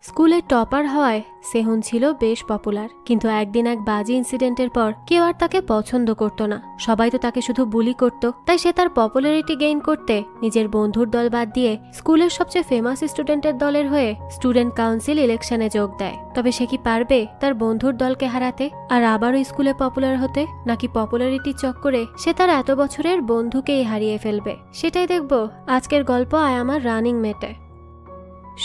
স্কুলে টপার হওয়ায় সেহুন ছিল বেশ পপুলার, কিন্তু একদিন এক বাজে ইনসিডেন্টের পর কেউ আর তাকে পছন্দ করত না। সবাই তো তাকে শুধু বুলি করত। তাই সে তার পপুলারিটি গেইন করতে নিজের বন্ধুর দল বাদ দিয়ে স্কুলের সবচেয়ে ফেমাস স্টুডেন্টের দলের হয়ে স্টুডেন্ট কাউন্সিল ইলেকশনে যোগ দেয়। তবে সে কি পারবে তার বন্ধুর দলকে হারাতে আর আবারও স্কুলে পপুলার হতে, নাকি পপুলারিটির চক্করে সে তার এত বছরের বন্ধুকেই হারিয়ে ফেলবে? সেটাই দেখব আজকের গল্প আয় আমার রানিং মেটে।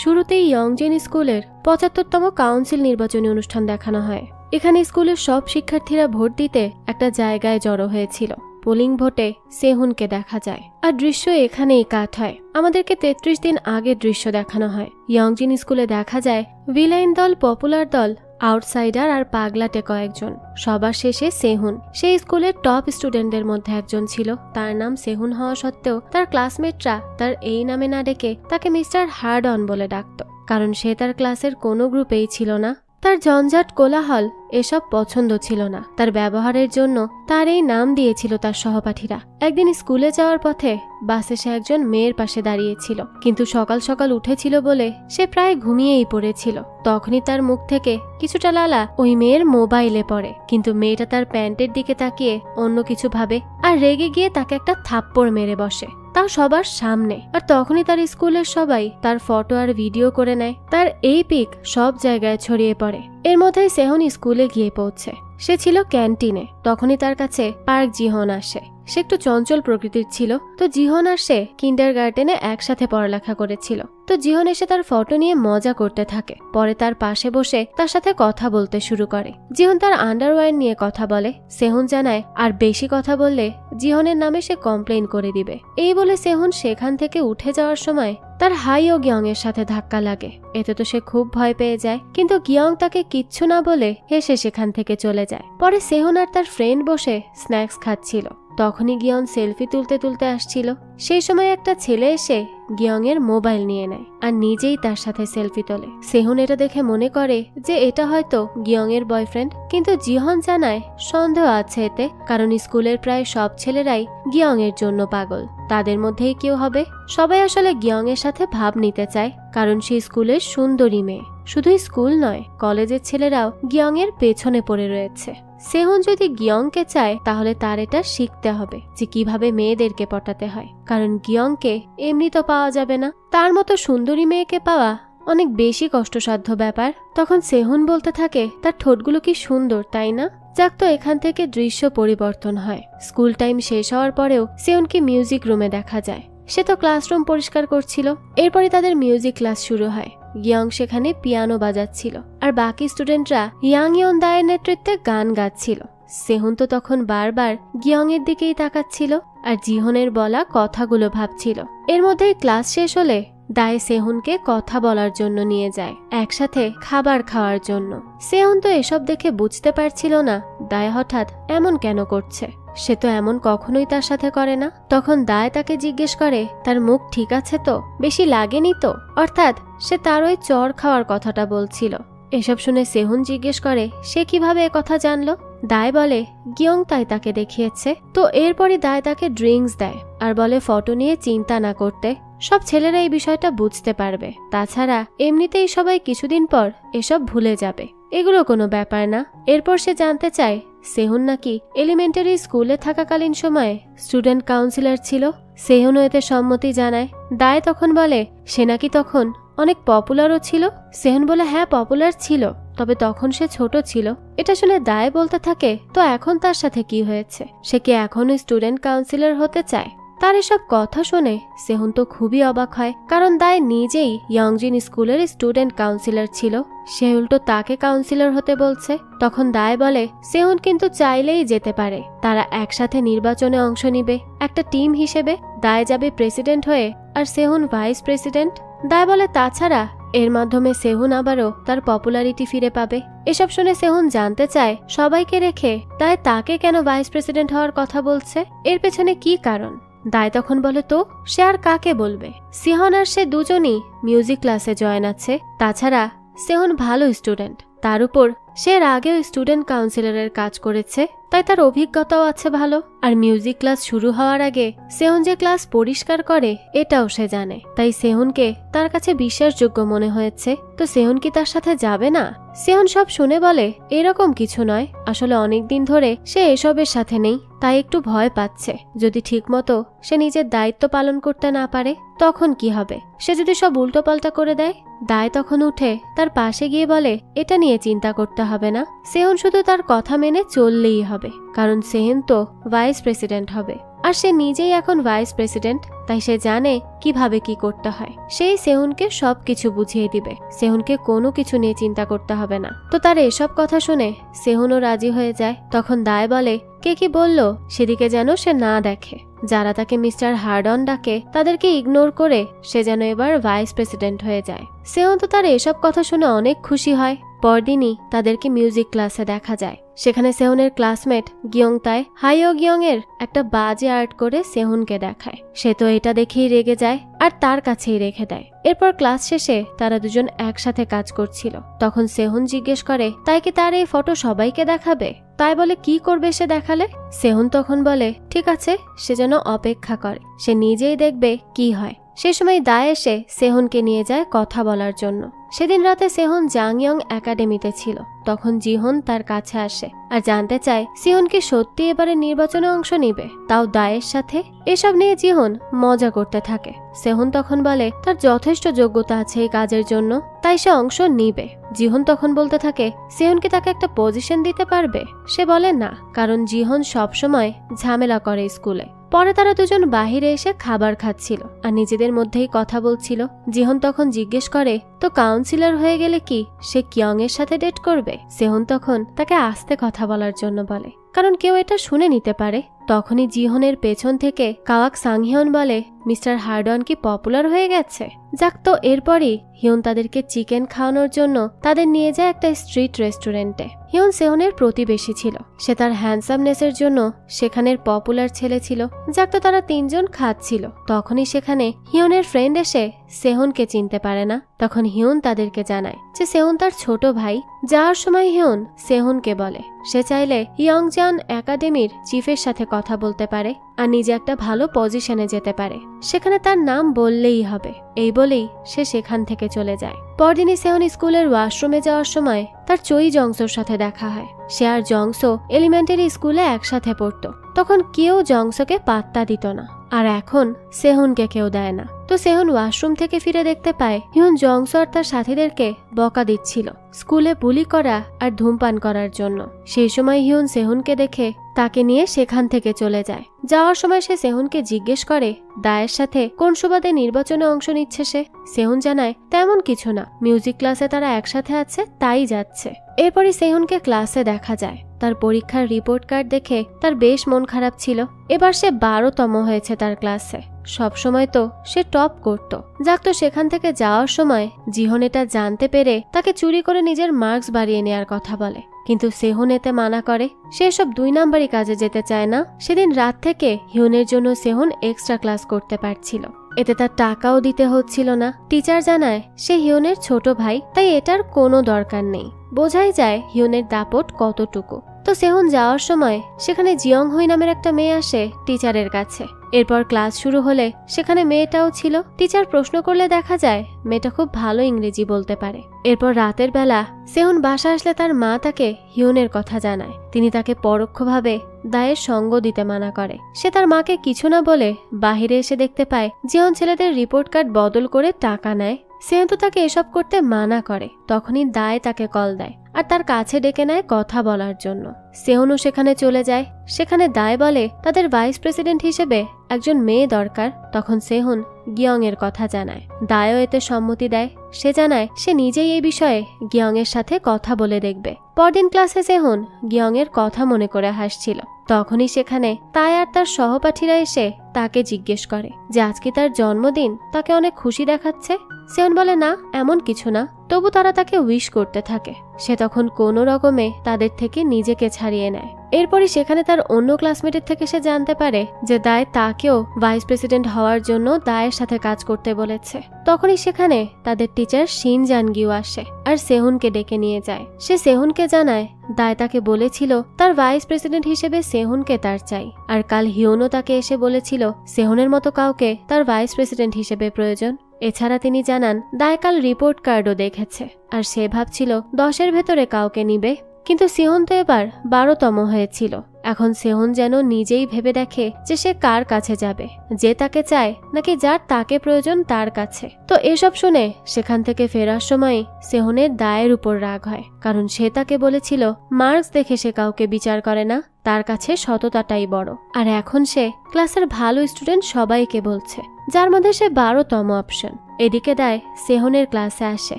শুরুতেই ইয়ংজিন স্কুলের ৭৫তম কাউন্সিল নির্বাচনী অনুষ্ঠান দেখানো হয়। এখানে স্কুলের সব শিক্ষার্থীরা ভোট দিতে একটা জায়গায় জড়ো হয়েছিল। পোলিং ভোটে সেহুনকে দেখা যায়, আর দৃশ্য এখানেই কাট হয়। আমাদেরকে ৩৩ দিন আগে দৃশ্য দেখানো হয়। ইয়ংজিন স্কুলে দেখা যায় ভিলেন দল, পপুলার দল, আউটসাইডার আর পাগলাটে কয়েকজন। সবার শেষে সেহুন, সেই স্কুলের টপ স্টুডেন্টদের মধ্যে একজন ছিল। তার নাম সেহুন হওয়া সত্ত্বেও তার ক্লাসমেটরা তার এই নামে না ডেকে তাকে মিস্টার হার্ড অন বলে ডাকত, কারণ সে তার ক্লাসের কোনো গ্রুপেই ছিল না। তার জঞ্জাট, কোলাহল এসব পছন্দ ছিল না। তার ব্যবহারের জন্য তার এই নাম দিয়েছিল তার সহপাঠীরা। একদিন স্কুলে যাওয়ার পথে বাসে সে একজন মেয়ের পাশে দাঁড়িয়েছিল, কিন্তু সকাল সকাল উঠেছিল বলে সে প্রায় ঘুমিয়েই পড়েছিল। তখনই তার মুখ থেকে কিছুটা লালা ওই মেয়ের মোবাইলে পড়ে, কিন্তু মেয়েটা তার প্যান্টের দিকে তাকিয়ে অন্য কিছু ভাবে আর রেগে গিয়ে তাকে একটা থাপ্পড় মেরে বসে, তাও সবার সামনে। আর তখনই তার স্কুলের সবাই তার ফটো আর ভিডিও করে নেয়। তার এই পিক সব জায়গায় ছড়িয়ে পড়ে। এর মধ্যেই সেহুন স্কুলে গিয়ে পৌঁছে। সে ছিল ক্যান্টিনে। তখনই তার কাছে পার্ক জিহন আসে। সে একটু চঞ্চল প্রকৃতির ছিল, তো জিহন আর সে কিন্ডারগার্টেনে একসাথে পড়ালেখা করেছিল। তো জিহন এসে তার ফটো নিয়ে মজা করতে থাকে। পরে তার পাশে বসে তার সাথে কথা বলতে শুরু করে। জিহন তার আন্ডারওয়্যার নিয়ে কথা বলে। সেহুন জানায় আর বেশি কথা বললে জিহনের নামে সে কমপ্লেইন করে দিবে। এই বলে সেহুন সেখান থেকে উঠে যাওয়ার সময় তার হাই ও গিয়ং এর সাথে ধাক্কা লাগে। এতে তো সে খুব ভয় পেয়ে যায়, কিন্তু গিয়ং তাকে কিচ্ছু না বলে হেসে সেখান থেকে চলে যায়। পরে সেহুন আর তার ফ্রেন্ড বসে স্ন্যাক্স খাচ্ছিল। তখনই গিয়ং সেলফি তুলতে তুলতে আসছিল। সেই সময় একটা ছেলে এসে গিয়ং এর মোবাইল নিয়ে নেয় আর নিজেই তার সাথে সেলফি তোলে। সেহুন এটা দেখে মনে করে যে এটা হয়তো গিয়ং এর বয়ফ্রেন্ড, কিন্তু জিহন জানায় সন্দেহ আছে এতে, কারণ স্কুলের প্রায় সব ছেলেরাই গিয়ং এর জন্য পাগল। তাদের মধ্যেই কেউ হবে। সবাই আসলে গিয়ং এর সাথে ভাব নিতে চায়, কারণ সে স্কুলের সুন্দরী মেয়ে। শুধু স্কুল নয়, কলেজের ছেলেরাও গিয়ং এর পেছনে পড়ে রয়েছে। সেহুন যদি গিয়ংকে চায় তাহলে তার এটা শিখতে হবে যে কিভাবে মেয়েদেরকে পটাতে হয়, কারণ গিয়ংকে এমনি তো পাওয়া যাবে না। তার মতো সুন্দরী মেয়েকে পাওয়া অনেক বেশি কষ্টসাধ্য ব্যাপার। তখন সেহুন বলতে থাকে তার ঠোঁটগুলো কি সুন্দর, তাই না? যাক, তো এখান থেকে দৃশ্য পরিবর্তন হয়। স্কুল টাইম শেষ হওয়ার পরেও সেহুনকে মিউজিক রুমে দেখা যায়। সে তো ক্লাসরুম পরিষ্কার করছিল। এরপরে তাদের মিউজিক ক্লাস শুরু হয়। গিয়ং সেখানে পিয়ানো বাজাচ্ছিল আর বাকি স্টুডেন্টরা ইয়াং ইয়ন দায়ের নেতৃত্বে গান গাচ্ছিল। সেহুন তো তখন বারবার গিয়ং এর দিকেই তাকাচ্ছিল আর জিহনের বলা কথাগুলো ভাবছিল। এর মধ্যেই ক্লাস শেষ হলে দায় সেহুনকে কথা বলার জন্য নিয়ে যায়, একসাথে খাবার খাওয়ার জন্য। সেহুন তো এসব দেখে বুঝতে পারছিল না দায় হঠাৎ এমন কেন করছে। সে তো এমন কখনোই তার সাথে করে না। তখন দায় তাকে জিজ্ঞেস করে তার মুখ ঠিক আছে তো, বেশি লাগেনি তো? অর্থাৎ সে তার ওই চর খাওয়ার কথাটা বলছিল। এসব শুনে সেহুন জিজ্ঞেস করে সে কিভাবে কথা জানলো। দায় বলে গিয়ং তাই তাকে দেখিয়েছে। তো এরপরই দায় তাকে ড্রিঙ্কস দেয় আর বলে ফটো নিয়ে চিন্তা না করতে, সব ছেলেরা এই বিষয়টা বুঝতে পারবে। তাছাড়া এমনিতেই সবাই কিছুদিন পর এসব ভুলে যাবে, এগুলো কোনো ব্যাপার না। এরপর সে জানতে চায় সেহুন নাকি এলিমেন্টারি স্কুলে থাকাকালীন সময়ে স্টুডেন্ট কাউন্সিলর ছিল। সেহুনও এতে সম্মতি জানায়। দায় তখন বলে সে নাকি তখন অনেক পপুলারও ছিল। সেহুন বলে হ্যাঁ, পপুলার ছিল, তবে তখন সে ছোট ছিল। এটা শুনে দায় বলতে থাকে তো এখন তার সাথে কি হয়েছে? সে কি এখনো স্টুডেন্ট কাউন্সিলর হতে চায়? তার এসব কথা শুনে সেহুন তো খুবই অবাক হয়, কারণ দায় নিজেই ইয়ংজিন স্কুলের স্টুডেন্ট কাউন্সিলর ছিল। সে উল্টো তাকে কাউন্সিলর হতে বলছে। তখন দায় বলে সেহুন কিন্তু চাইলেই যেতে পারে, তারা একসাথে নির্বাচনে অংশ নিবে একটা টিম হিসেবে। দায় যাবে প্রেসিডেন্ট হয়ে আর সেহুন ভাইস প্রেসিডেন্ট। দায় বলে তাছাড়া এর মাধ্যমে সেহুন আবারও তার পপুলারিটি ফিরে পাবে। এসব শুনে সেহুন জানতে চায় সবাইকে রেখে দায় তাকে কেন ভাইস প্রেসিডেন্ট হওয়ার কথা বলছে, এর পেছনে কি কারণ। দায় তখন বলে তো সে আর কাকে বলবে। সিহন আর সে দুজনই মিউজিক ক্লাসে জয়েন আছে। তাছাড়া সেহুন ভালো স্টুডেন্ট, তার উপর সে এর আগেও স্টুডেন্ট কাউন্সিলরের কাজ করেছে, তাই তার অভিজ্ঞতাও আছে ভালো। আর মিউজিক ক্লাস শুরু হওয়ার আগে সেহুন যে ক্লাস পরিষ্কার করে এটাও সে জানে। তাই সেহুনকে তার কাছে বিশ্বাসযোগ্য মনে হয়েছে, তো সেহুন কি তার সাথে যাবে না? সেহুন সব শুনে বলে এরকম কিছু নয়, আসলে অনেকদিন ধরে সে এসবের সাথে নেই, তাই একটু ভয় পাচ্ছে। যদি ঠিকমতো সে নিজের দায়িত্ব পালন করতে না পারে তখন কি হবে? সে যদি সব উল্টোপাল্টা করে দেয়? দায় তখন উঠে তার পাশে গিয়ে বলে এটা নিয়ে চিন্তা করতে হবে না, সেহুন শুধু তার কথা মেনে চললেই হবে, কারণ সেহুন তো ভাইস প্রেসিডেন্ট হবে, আর সে নিজেই এখন ভাইস প্রেসিডেন্ট, তাই সে জানে কিভাবে কি করতে হয়। সেই সেহুনকে সবকিছু বুঝিয়ে দিবে, সেহুনকে কোনো কিছু নিয়ে চিন্তা করতে হবে না। তো তার এসব কথা শুনে সেহুনও রাজি হয়ে যায়। তখন দায় বলে কে কি বলল সেদিকে যেন সে না দেখে, যারা তাকে মিস্টার হার্ডন ডাকে তাদেরকে ইগনোর করে সে যেন এবার ভাইস প্রেসিডেন্ট হয়ে যায়। সেহুন তো তার এসব কথা শুনে অনেক খুশি হয়। পরদিনই তাদেরকে মিউজিক ক্লাসে দেখা যায়। সেখানে সেহুনের ক্লাসমেট গিয়ংতায় হাইও গিয়ং এর একটা বাজে আর্ট করে সেহুনকে দেখায়। সে তো এটা দেখেই রেগে যায় আর তার কাছেই রেখে দেয়। এরপর ক্লাস শেষে তারা দুজন একসাথে কাজ করছিল। তখন সেহুন জিজ্ঞেস করে তাই কি তার এই ফটো সবাইকে দেখাবে? তাই বলে কি করবে সে দেখালে? সেহুন তখন বলে ঠিক আছে, সে যেন অপেক্ষা করে, সে নিজেই দেখবে কি হয়। সে সময় দায় এসে সেহুনকে নিয়ে যায় কথা বলার জন্য। সেদিন রাতে সেহুন জাংইয়ং একাডেমিতে ছিল। তখন জিহন তার কাছে আসে আর জানতে চায় সিহন কি সত্যি এবারে নির্বাচনে অংশ নিবে, তাও দায়ের সাথে। এসব নিয়ে জিহন মজা করতে থাকে। সেহুন তখন বলে তার যথেষ্ট যোগ্যতা আছে এই কাজের জন্য, তাই সে অংশ নিবে। জিহন তখন বলতে থাকে সিহন কি তাকে একটা পজিশন দিতে পারবে? সে বলে না, কারণ জিহন সবসময় ঝামেলা করে স্কুলে। পরে তারা দুজন বাহিরে এসে খাবার খাচ্ছিল আর নিজেদের মধ্যেই কথা বলছিল। জিহন তখন জিজ্ঞেস করে তো কাউন্সিলর হয়ে গেলে কি সে কিয়ং এর সাথে ডেট করবে? সেহুন তখন তাকে আস্তে কথা বলার জন্য বলে, কারণ কেউ এটা শুনে নিতে পারে। তখনই জিহনের পেছন থেকে কাওয়াক সাংহিয়ন বলে মিস্টার হার্ডন কি পপুলার হয়ে গেছে? যাক, তো এরপরই হিয়ন তাদেরকে চিকেন খাওয়ানোর জন্য তাদের নিয়ে যায় একটা স্ট্রিট রেস্টুরেন্টে। হিয়ন সেহনের প্রতিবেশী ছিল। সে তার হ্যান্ডসামনেসের জন্য সেখানের পপুলার ছেলে ছিল। যাক, তো তারা তিনজন খাচ্ছিল। তখনই সেখানে হিয়নের ফ্রেন্ড এসে সেহনকে চিনতে পারে না। তখন হিয়ন তাদেরকে জানায় যে সেহন তার ছোট ভাই। যাওয়ার সময় হিয়ন সেহনকে বলে সে চাইলে ইয়ংজান একাডেমির চিফের সাথে কথা বলতে পারে আর নিজে একটা ভালো পজিশনে যেতে পারে, সেখানে তার নাম বললেই হবে। এই বলেই সে সেখান থেকে চলে যায়। পরদিনই সেহন স্কুলের ওয়াশরুমে যাওয়ার সময় তার চই জংসোর সাথে দেখা হয়। সে আর জংসো এলিমেন্টারি স্কুলে একসাথে পড়তো। তখন কেউ জংসোকে পাত্তা দিত না, আর এখন সেহুনকে কেউ দেয় না। তো সেহুন ওয়াশরুম থেকে ফিরে দেখতে পায় হিয়ন জংসো আর তার সাথীদেরকে বকা দিচ্ছিল স্কুলে বুলি করা আর ধূমপান করার জন্য। সেই সময় হিয়ন সেহুনকে দেখে তাকে নিয়ে সেখান থেকে চলে যায়। যাওয়ার সময় সে সেহুনকে জিজ্ঞেস করে দায়ের সাথে কোন সুবাদে নির্বাচনে অংশ নিচ্ছে সে। সেহুন জানায় তেমন কিছু না, মিউজিক ক্লাসে তারা একসাথে আছে তাই যাচ্ছে। এরপরই সেহুনকে ক্লাসে দেখা যায়। তার পরীক্ষার রিপোর্ট কার্ড দেখে তার বেশ মন খারাপ ছিল। এবার সে 12তম হয়েছে তার ক্লাসে। সবসময় তো সে টপ করত। যাক, তো সেখান থেকে যাওয়ার সময় জিহন এটা জানতে পেরে তাকে চুরি করে নিজের মার্কস বাড়িয়ে নেওয়ার কথা বলে, কিন্তু সেহুন এতে মানা করে। সে সব 2 নাম্বারই কাজে যেতে চায় না। সেদিন রাত থেকে হিয়নের জন্য সেহুন এক্সট্রা ক্লাস করতে পারছিল। এতে তার টাকাও দিতে হচ্ছিল না। টিচার জানায় সে হিয়নের ছোট ভাই, তাই এটার কোনো দরকার নেই। বোঝাই যায় হিয়নের দাপট কতটুকু। তো সেহুন যাওয়ার সময় সেখানে জিয়ং হুই নামের একটা মেয়ে আসে টিচারের কাছে। এরপর ক্লাস শুরু হলে সেখানে মেয়েটাও ছিল। টিচার প্রশ্ন করলে দেখা যায় মেয়েটা খুব ভালো ইংরেজি বলতে পারে। এরপর রাতের বেলা সেহুন বাসা আসলে তার মা তাকে হিয়নের কথা জানায়। তিনি তাকে পরোক্ষভাবে দায়ের সঙ্গ দিতে মানা করে। সে তার মাকে কিছু না বলে বাহিরে এসে দেখতে পায় জিয়ন ছেলেদের রিপোর্ট কার্ড বদল করে টাকা নেয়। সেহুন তো তাকে এসব করতে মানা করে। তখনই দায় তাকে কল দেয় আর তার কাছে ডেকে নেয় কথা বলার জন্য। সেহুনও সেখানে চলে যায়। সেখানে দায় বলে তাদের ভাইস প্রেসিডেন্ট হিসেবে একজন মেয়ে দরকার। তখন সেহুন গিয়ং এর কথা জানায়। দায়ও এতে সম্মতি দেয়। সে জানায় সে নিজেই এই বিষয়ে গিয়ং এর সাথে কথা বলে দেখবে। পরদিন ক্লাসে সেহুন গিয়ং এর কথা মনে করে হাসছিল। তখনই সেখানে তাই আর তার সহপাঠীরা এসে তাকে জিজ্ঞেস করে যে আজকে তার জন্মদিন, তাকে অনেক খুশি দেখাচ্ছে। সেহুন বলে না, এমন কিছু না। তবু তারা তাকে উইশ করতে থাকে। সে তখন কোনো রকমে তাদের থেকে নিজেকে ছাড়িয়ে নেয়। এরপরই সেখানে তার অন্য ক্লাসমেটের থেকে সে জানতে পারে যে দায় তাকেও ভাইস প্রেসিডেন্ট হওয়ার জন্য দায়ের সাথে কাজ করতে বলেছে। তখনই সেখানে তাদের টিচার শিন জানগিও আসে আর সেহুনকে ডেকে নিয়ে যায়। সে সেহুনকে জানায় দায় তাকে বলেছিল তার ভাইস প্রেসিডেন্ট হিসেবে সেহুনকে তার চাই, আর কাল হিয়নও তাকে এসে বলেছিল সেহুনের মতো কাউকে তার ভাইস প্রেসিডেন্ট হিসেবে প্রয়োজন। এছাড়া তিনি জানান দায় কাল রিপোর্ট কার্ডও দেখেছে, আর সে ভাবছিল 10-এর ভেতরে কাউকে নিবে, কিন্তু সেহন তো এবার 12তম হয়েছিল। এখন সেহন যেন নিজেই ভেবে দেখে যে সে কার কাছে যাবে, যে তাকে চায় নাকি যার তাকে প্রয়োজন তার কাছে। তো এসব শুনে সেখান থেকে ফেরার সময় সেহনের দায়ের উপর রাগ হয়, কারণ সে তাকে বলেছিল মার্কস দেখে সে কাউকে বিচার করে না, তার কাছে সততাটাই বড়। আর এখন সে ক্লাসের ভালো স্টুডেন্ট সবাইকে বলছে, যার মধ্যে সে 12তম অপশন। এদিকে দায় সেহনের ক্লাসে আসে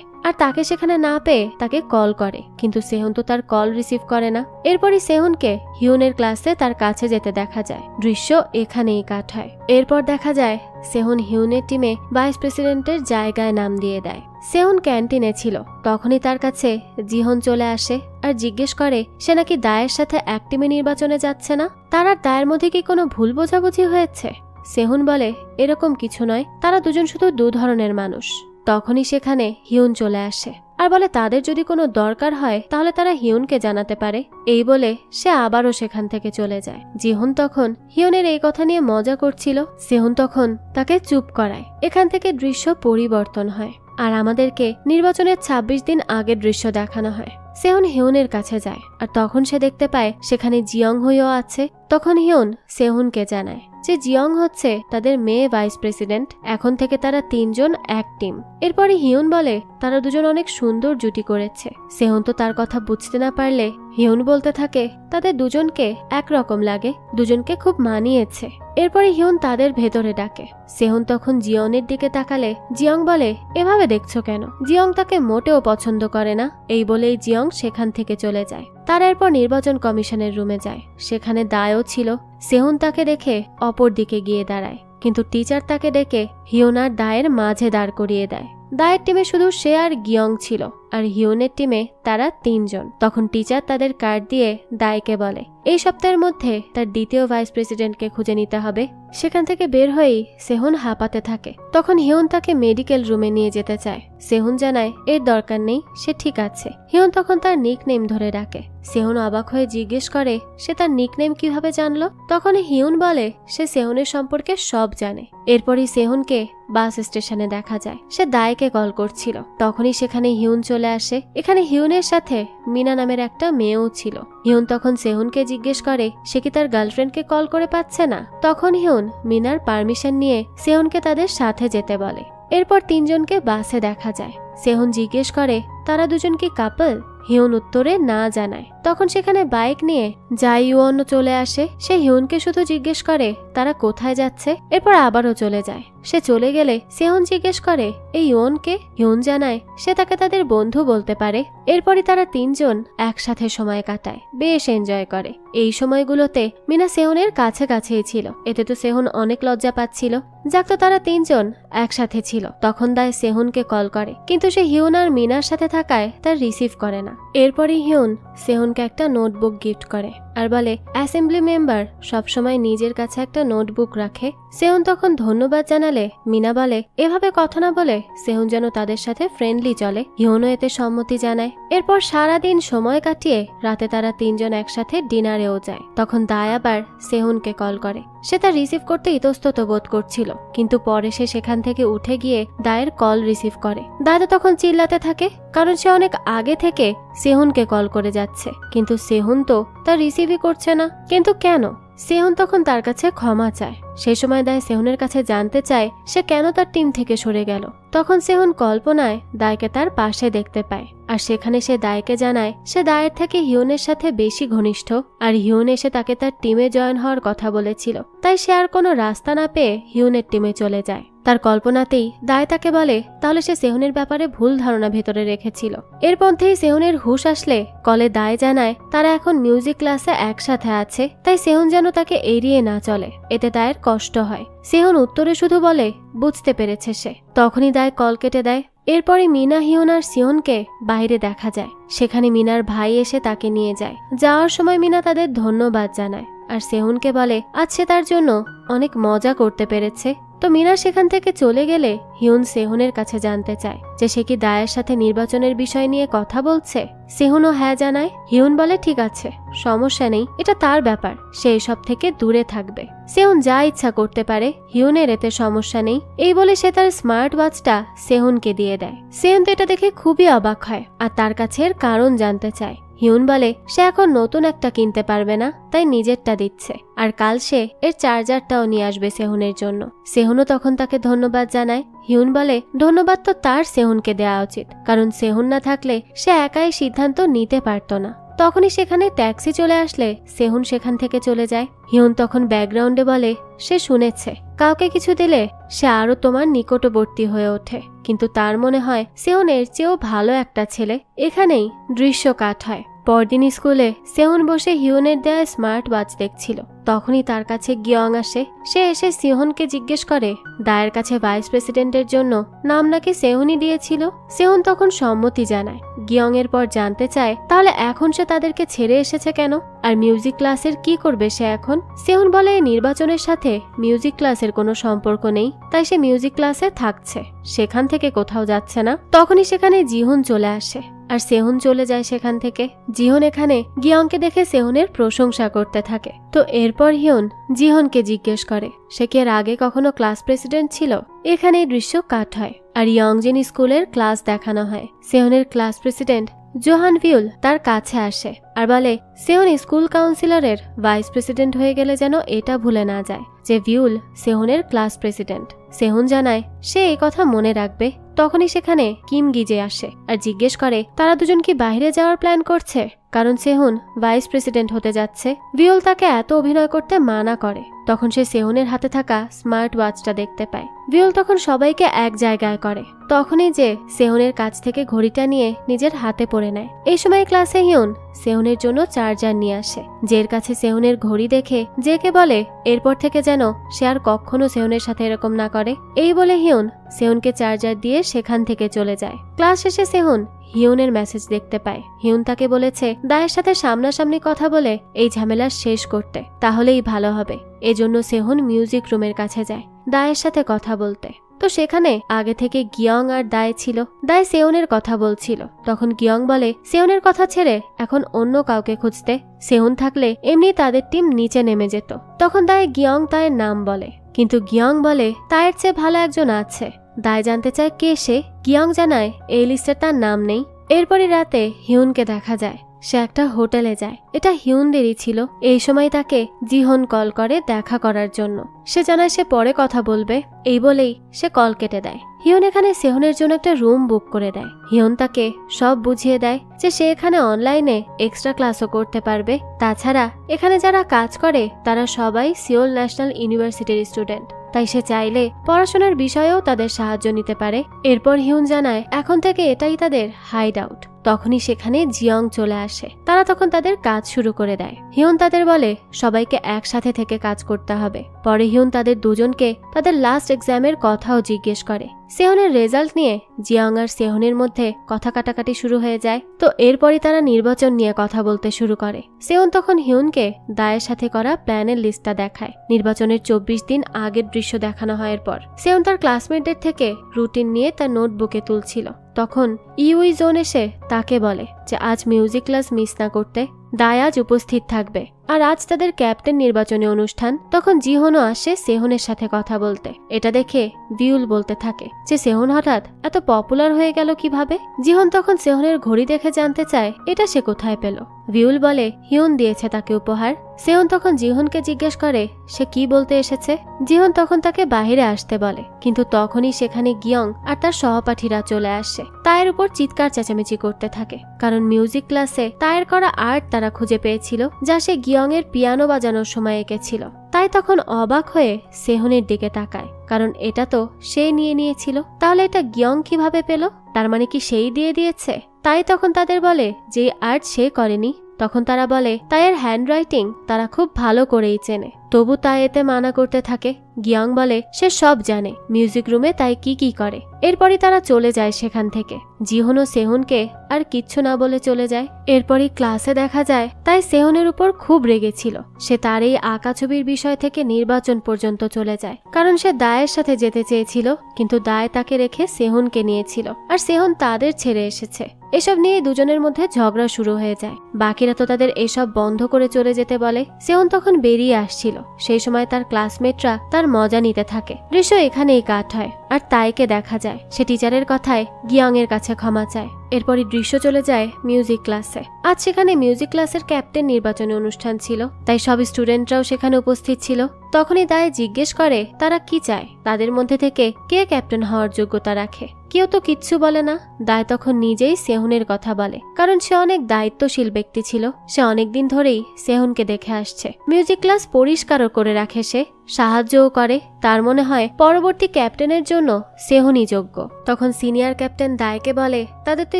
আর তাকে সেখানে না পেয়ে তাকে কল করে, কিন্তু সেহন তো তার কল রিসিভ করে না। এরপরই সেহনকে হিউনের ক্লাসে তার কাছে যেতে দেখা যায়। দৃশ্য এখানেই কাট হয়। এরপর দেখা যায় সেহন হিউনের টিমে ভাইস প্রেসিডেন্টের জায়গায় নাম দিয়ে দেয়। সেহন ক্যান্টিনে ছিল, তখনই তার কাছে জিহন চলে আসে আর জিজ্ঞেস করে সে নাকি দায়ের সাথে এক টিমে নির্বাচনে যাচ্ছে না, তার আর দায়ের মধ্যে কি কোনো ভুল বোঝাবুঝি হয়েছে। সেহন বলে এরকম কিছু নয়, তারা দুজন শুধু 2 ধরনের মানুষ। তখনই সেখানে হিউন চলে আসে আর বলে তাদের যদি কোনো দরকার হয় তাহলে তারা হিউনকে জানাতে পারে। এই বলে সে আবারও সেখান থেকে চলে যায়। জিহন তখন হিউনের এই কথা নিয়ে মজা করছিল, সেহন তখন তাকে চুপ করায়। এখান থেকে দৃশ্য পরিবর্তন হয় আর আমাদেরকে নির্বাচনের 26 দিন আগের দৃশ্য দেখানো হয়। সেহন হিউনের কাছে যায় আর তখন সে দেখতে পায় সেখানে জিয়ং হুইও আছে। তখন হিউন সেহুনকে জানায় যে জিয়ং হচ্ছে তাদের মেয়ে ভাইস প্রেসিডেন্ট, এখন থেকে তারা 3 জন এক টিম। এরপরে হিউন বলে তারা দুজন অনেক সুন্দর জুটি করেছে। সেহুন তো তার কথা বুঝতে না পারলে হিউন বলতে থাকে তাদের দুজনকে একরকম লাগে, দুজনকে খুব মানিয়েছে। এরপরে হিউন তাদের ভেতরে ডাকে। সেহুন তখন জিয়নের দিকে তাকালে জিয়ং বলে এভাবে দেখছো কেন, জিয়ং তাকে মোটেও পছন্দ করে না। এই বলেই জিয়ং সেখান থেকে চলে যায়। তার এরপর নির্বাচন কমিশনের রুমে যায়, সেখানে দায়ও ছিল। সেহুন তাকে দেখে অপর দিকে গিয়ে দাঁড়ায়, কিন্তু টিচার তাকে ডেকে হিউন আর দায়ের মাঝে দাঁড় করিয়ে দেয়। দায়ের টিমে শুধু সে আর গিয়ং ছিল, আর হিউনের টিমে তারা 3 জন। তখন টিচার তাদের কার্ড দিয়ে দায়কে বলে এই সপ্তাহের মধ্যে তার দ্বিতীয় ভাইস প্রেসিডেন্টকে খুঁজে নিতে হবে। সেখান থেকে বের হয়েই সেহুন হাঁপাতে থাকে। তখন হিউন তাকে মেডিকেল রুমে নিয়ে যেতে চায়। সেহুন জানায় এর দরকার নেই, সে ঠিক আছে। হিউন তখন তার নিকনেম ধরে ডাকে। সেহুন অবাক হয়ে জিজ্ঞেস করে সে তার নিকনেম কিভাবে জানলো। তখন হিউন বলে সে সেহুনের সম্পর্কে সব জানে। এরপরই সেহুনকে বাস স্টেশনে দেখা যায়, সে দায়কে কল করছিল। তখনই সেখানে হিউন চলে আসে। এখানে হিউনের সাথে মিনা নামের একটা মেয়েও ছিল। হিউন তখন সেহুনকে জিজ্ঞেস করে সে কি তার গার্লফ্রেন্ডকে কল করে পাচ্ছে না। তখন হিউন মিনার পারমিশন নিয়ে সেহুনকে তাদের সাথে যেতে বলে। এরপর 3 জনকে বাসে দেখা যায়। সেহুন জিজ্ঞেস করে তারা দুজন কি কাপল। হিউন উত্তরে না জানায়। তখন সেখানে বাইক নিয়ে জাইওয়ানও চলে আসে। সে হিউনকে শুধু জিজ্ঞেস করে তারা কোথায় যাচ্ছে, এরপর আবারও চলে যায়। সে চলে গেলে সেহুন জিজ্ঞেস করে এই ইওনকে। হিউন জানায় সে তাকে তাদের বন্ধু বলতে পারে। এরপরই তারা 3 জন একসাথে সময় কাটায়, বেশ এনজয় করে। এই সময়গুলোতে মিনা সেহুনের কাছে কাছেই ছিল, এতে তো সেহুন অনেক লজ্জা পাচ্ছিল। যাক, তো তারা 3 জন একসাথে ছিল। তখন দায় সেহুনকে কল করে, কিন্তু সে হিউন আর মিনার সাথে থাকায় তার রিসিভ করে না। এরপরই হিউন সেহুনকে একটা নোটবুক গিফট করে আর বলে অ্যাসেম্বলি মেম্বার সবসময় নিজের কাছে একটা নোটবুক রাখে। সেহুন তখন ধন্যবাদ জানালে মিনা বলে এভাবে কথা না বলে সেহুন যেন তাদের সাথে ফ্রেন্ডলি চলে। হিউনও এতে সম্মতি জানায়। এরপর সারাদিন সময় কাটিয়ে রাতে তারা 3 জন একসাথে ডিনারেও যায়। তখন দায় আবার সেহুনকে কল করে। সে তা রিসিভ করতে ইতস্তত বোধ করছিল, কিন্তু পরে সে সেখান থেকে উঠে গিয়ে দায়ের কল রিসিভ করে। দাদা তখন চিল্লাতে থাকে, কারণ সে অনেক আগে থেকে সেহুনকে কল করে যাচ্ছে, কিন্তু সেহুন তো তা রিসিভই করছে না। কিন্তু কেন? সেহুন তখন তার কাছে ক্ষমা চায়। সেই সময় দায় সেহুনের কাছে জানতে চায় সে কেন তার টিম থেকে সরে গেল। তখন সেহুন কল্পনায় দায়কে তার পাশে দেখতে পায়, আর সেখানে সে দায়কে জানায় সে দায়ের থেকে হিউনের সাথে বেশি ঘনিষ্ঠ, আর হিউন এসে তাকে তার টিমে জয়েন হওয়ার কথা বলেছিল। তাই সে আর কোনো রাস্তা না পেয়ে হিউনের টিমে চলে যায়। তার কল্পনাতেই দায় তাকে বলে তাহলে সে সেহুনের ব্যাপারে ভুল ধারণা ভেতরে রেখেছিল। এর মধ্যেই সেহুনের হুঁশ আসলে কলে দায় জানায় তারা এখন মিউজিক ক্লাসে একসাথে আছে, তাই সেহুন যেন তাকে এড়িয়ে না চলে, এতে দায়ের কষ্ট হয়। সেহুন উত্তরে শুধু বলে বুঝতে পেরেছে সে। তখনই দায় কল কেটে দেয়। এরপরে মিনা, হিউন আর সিওনকে বাইরে দেখা যায়। সেখানে মিনার ভাই এসে তাকে নিয়ে যায়। যাওয়ার সময় মিনা তাদের ধন্যবাদ জানায় আর সেহুনকে বলে আজ সে তার জন্য অনেক মজা করতে পেরেছে। তো মিনা সেখান থেকে চলে গেলে হিউন সেহুনের কাছে জানতে চায় যে সে কি দায়ের সাথে নির্বাচনের বিষয় নিয়ে কথা বলছে। সেহুনও হ্যাঁ জানায়। হিউন বলে ঠিক আছে, সমস্যা নেই, এটা তার ব্যাপার, সে এসব থেকে দূরে থাকবে। সেহুন যা ইচ্ছা করতে পারে, হিউনের এতে সমস্যা নেই। এই বলে সে তার স্মার্ট ওয়াচটা সেহুনকে দিয়ে দেয়। সেহুন তো এটা দেখে খুবই অবাক হয় আর তার কাছে এর কারণ জানতে চায়। হিউন বলে সে এখন নতুন একটা কিনতে পারবে না, তাই নিজেরটা দিচ্ছে, আর কাল সে এর চার্জারটাও নিয়ে আসবে সেহুনের জন্য। সেহুনও তখন তাকে ধন্যবাদ জানায়। হিউন বলে ধন্যবাদ তো তার সেহুনকে দেওয়া উচিত, কারণ সেহুন না থাকলে সে একাই সিদ্ধান্ত নিতে পারত না। তখনই সেখানে ট্যাক্সি চলে আসলে সেহুন সেখান থেকে চলে যায়। হিউন তখন ব্যাকগ্রাউন্ডে বলে সে শুনেছে কাউকে কিছু দিলে সে আরো তোমার নিকটবর্তী হয়ে ওঠে, কিন্তু তার মনে হয় সেহুন এর চেয়েও ভালো একটা ছেলে। এখানেই দৃশ্য কাট হয়। পরদিন স্কুলে সেহুন বসে হিউনের দেয়া স্মার্ট ওয়াচ দেখছিল। তখনই তার কাছে গিয়ং আসে। সে এসে সেহুনকে জিজ্ঞেস করে দায়ের কাছে ভাইস প্রেসিডেন্টের জন্য নাম নাকি সেহুনই দিয়েছিল। সেহুন তখন সম্মতি জানায়। গিয়ং এর পর জানতে চায় তাহলে এখন সে তাদেরকে ছেড়ে এসেছে কেন, আর মিউজিক ক্লাসের কি করবে সে এখন। সেহুন বলে এই নির্বাচনের সাথে মিউজিক ক্লাসের কোনো সম্পর্ক নেই, তাই সে মিউজিক ক্লাসে থাকছে, সেখান থেকে কোথাও যাচ্ছে না। তখনই সেখানে জিহুন চলে আসে আর সেহুন চলে যায় সেখান থেকে। জিহন এখানে গিয়ংকে দেখে সেহুনের প্রশংসা করতে থাকে। তো এরপর হিউন জিহনকে জিজ্ঞেস করে সে কি এর আগে কখনো ক্লাস প্রেসিডেন্ট ছিল। এখানে এই দৃশ্য কাট হয় আর ইয়ংজিন স্কুলের ক্লাস দেখানো হয়। সেহুনের ক্লাস প্রেসিডেন্ট জোহান ভিউল তার কাছে আসে আর বলে সেহুন স্কুল কাউন্সিলরের ভাইস প্রেসিডেন্ট হয়ে গেলে যেন এটা ভুলে না যায় যে ভিউল সেহুনের ক্লাস প্রেসিডেন্ট। সেহুন জানায় সে এই কথা মনে রাখবে। তখনই সেখানে কিম গিজে আসে আর জিজ্ঞেস করে তারা দুজন কি বাইরে যাওয়ার প্ল্যান করছে, কারণ সেহুন ভাইস প্রেসিডেন্ট হতে যাচ্ছে। ভিউল তাকে এত অভিনয় করতে মানা করে। তখন সে সেহুনের হাতে থাকা স্মার্ট ওয়াচটা দেখতে পায়। ভিউল তখন সবাইকে এক জায়গায় করে। তখনই যে সেহুনের কাছ থেকে ঘড়িটা নিয়ে নিজের হাতে পরে নেয়। এই সময় ক্লাসে হিউন সেহুনের জন্য চার্জার নিয়ে আসে। জের কাছে সেহুনের ঘড়ি দেখে জেকে বলে এরপর থেকে যেন সে আর কখনো সেহুনের সাথে এরকম না করে। এই বলে হিউন সেহুনকে চার্জার দিয়ে সেখান থেকে চলে যায়। ক্লাস শেষে সেহুন হিউনের মেসেজ দেখতে পায়। হিউন তাকে বলেছে দায়ের সাথে সামনাসামনি কথা বলে এই ঝামেলা শেষ করতে, তাহলেই ভালো হবে। এজন্য সেহুন মিউজিক রুমের কাছে যায় দায়ের সাথে কথা বলতে। তো সেখানে আগে থেকে গিয়ং আর দায় ছিল। দায় সেহুনের কথা বলছিল। তখন গিয়ং বলে সেহুনের কথা ছেড়ে এখন অন্য কাউকে খুঁজতে, সেহুন থাকলে এমনি তাদের টিম নিচে নেমে যেত। তখন দায় গিয়ং তায়ের নাম বলে, কিন্তু গিয়ং বলে তায়ের চেয়ে ভালো একজন আছে। দায় জানতে চায় কে সে। গিয়ং জানায় এই লিস্টে তার নাম নেই। এরপরই রাতে হিউনকে দেখা যায়। সে একটা হোটেলে যায়। এটা হিউনদেরই ছিল। এই সময় তাকে জিহন কল করে দেখা করার জন্য। সে জানায় সে পরে কথা বলবে। এই বলেই সে কল কেটে দেয়। হিউন এখানে সেহুনের জন্য একটা রুম বুক করে দেয়। হিউন তাকে সব বুঝিয়ে দেয় যে সে এখানে অনলাইনে এক্সট্রা ক্লাসও করতে পারবে। তাছাড়া এখানে যারা কাজ করে তারা সবাই সিওল ন্যাশনাল ইউনিভার্সিটির স্টুডেন্ট, তাই সে চাইলে পড়াশোনার বিষয়েও তাদের সাহায্য নিতে পারে। এরপর হিউন জানায় এখন থেকে এটাই তাদের হাইড আউট। তখনই সেখানে জিয়ং চলে আসে। তারা তখন তাদের কাজ শুরু করে দেয়। হিউন তাদের বলে সবাইকে একসাথে থেকে কাজ করতে হবে। পরে হিউন তাদের দুজনকে তাদের লাস্ট এক্সামের কথাও জিজ্ঞেস করে। সেহুনের রেজাল্ট নিয়ে জিয়ং আর সেহুনের মধ্যে কথা কাটাকাটি শুরু হয়ে যায়। তো এরপরই তারা নির্বাচন নিয়ে কথা বলতে শুরু করে। সেহুন তখন হিউনকে দায়ের সাথে করা প্ল্যানের লিস্টটা দেখায়। নির্বাচনের 24 দিন আগের দৃশ্য দেখানো হয়। এরপর সেহুন তার ক্লাসমেটদের থেকে রুটিন নিয়ে তার নোটবুকে তুলছিল। তখন ইউই জোন এসে তাকে বলে যে আজ মিউজিক ক্লাস মিস না করতে, দায় আজ উপস্থিত থাকবে আর আজ তাদের ক্যাপ্টেন নির্বাচনী অনুষ্ঠান। তখন জিহনও আসে সেহুনের সাথে কথা বলতে। এটা দেখে ভিউল বলতে থাকে যে সেহুন হঠাৎ এত পপুলার হয়ে গেল কিভাবে। জিহন তখন সেহুনের ঘড়ি দেখে জানতে চায় এটা সে কোথায় পেল। ভিউল বলে হিউন দিয়েছে তাকে উপহার। সেহুন তখন জিহনকে জিজ্ঞেস করে সে কি বলতে এসেছে। জিহন তখন তাকে বাহিরে আসতে বলে, কিন্তু তখনই সেখানে গিয়ং আর তার সহপাঠীরা চলে আসে। তায়ের উপর চিৎকার চেঁচামেচি করতে থাকে, কারণ মিউজিক ক্লাসে তায়ের করা আর্ট তারা খুঁজে পেয়েছিল যা সে গিয়ং এর পিয়ানো বাজানোর সময় এঁকেছিল। তাই তখন অবাক হয়ে সেহুনের দিকে তাকায়, কারণ এটা তো সে নিয়ে নিয়েছিল। তাহলে এটা গিয়ং কিভাবে পেল? তার মানে কি সেই দিয়ে দিয়েছে? তাই তখন তাদের বলে যে আর্ট সে করেনি। তখন তারা বলে তাইয়ের হ্যান্ডরাইটিং তারা খুব ভালো করেই চেনে। তবু তাই এতে মানা করতে থাকে। গিয়ং বলে সে সব জানে, মিউজিক রুমে তাই কি করে। এরপরই তারা চলে যায় সেখান থেকে। জিহন ও সেহুনকে আর কিচ্ছু না বলে চলে যায়। এরপরই ক্লাসে দেখা যায় তাই সেহুনের উপর খুব রেগেছিল। সে তার এই আঁকা ছবির বিষয় থেকে নির্বাচন পর্যন্ত চলে যায়, কারণ সে দায়ের সাথে যেতে চেয়েছিল, কিন্তু দায় তাকে রেখে সেহুনকে নিয়েছিল, আর সেহুন তাদের ছেড়ে এসেছে। এসব নিয়ে দুজনের মধ্যে ঝগড়া শুরু হয়ে যায়। বাকিরা তো তাদের এসব বন্ধ করে চলে যেতে বলে। সেহুন তখন বেরিয়ে আসছিল, সেই সময় তার ক্লাসমেটরা তার মজা নিতে থাকে। দৃশ্য এখানেই কাট হয়, আর তাইকে দেখা যায় সে টিচারের কথায় গিয়ং এর কাছে ক্ষমা চায়। এরপরই দৃশ্য চলে যায় মিউজিক ক্লাসে। আজ সেখানে মিউজিক ক্লাসের ক্যাপ্টেন নির্বাচনী অনুষ্ঠান ছিল, তাই সব স্টুডেন্টরাও সেখানে উপস্থিত ছিল। তখনই দায় জিজ্ঞেস করে তারা কি চায়, তাদের মধ্যে থেকে কে ক্যাপ্টেন হওয়ার যোগ্যতা রাখে। কেউ তো কিচ্ছু বলে না। দায় তখন নিজেই সেহুনের কথা বলে, কারণ সে অনেক দায়িত্বশীল ব্যক্তি ছিল। সে অনেকদিন ধরেই সেহুনকে দেখে আসছে। মিউজিক ক্লাস পরিষ্কারও করে রাখে, সে সাহায্যও করে। তার মনে হয় পরবর্তী ক্যাপ্টেনের জন্য সেহুনই যোগ্য। তখন সিনিয়র ক্যাপ্টেন দায়কে বলে তাদের তো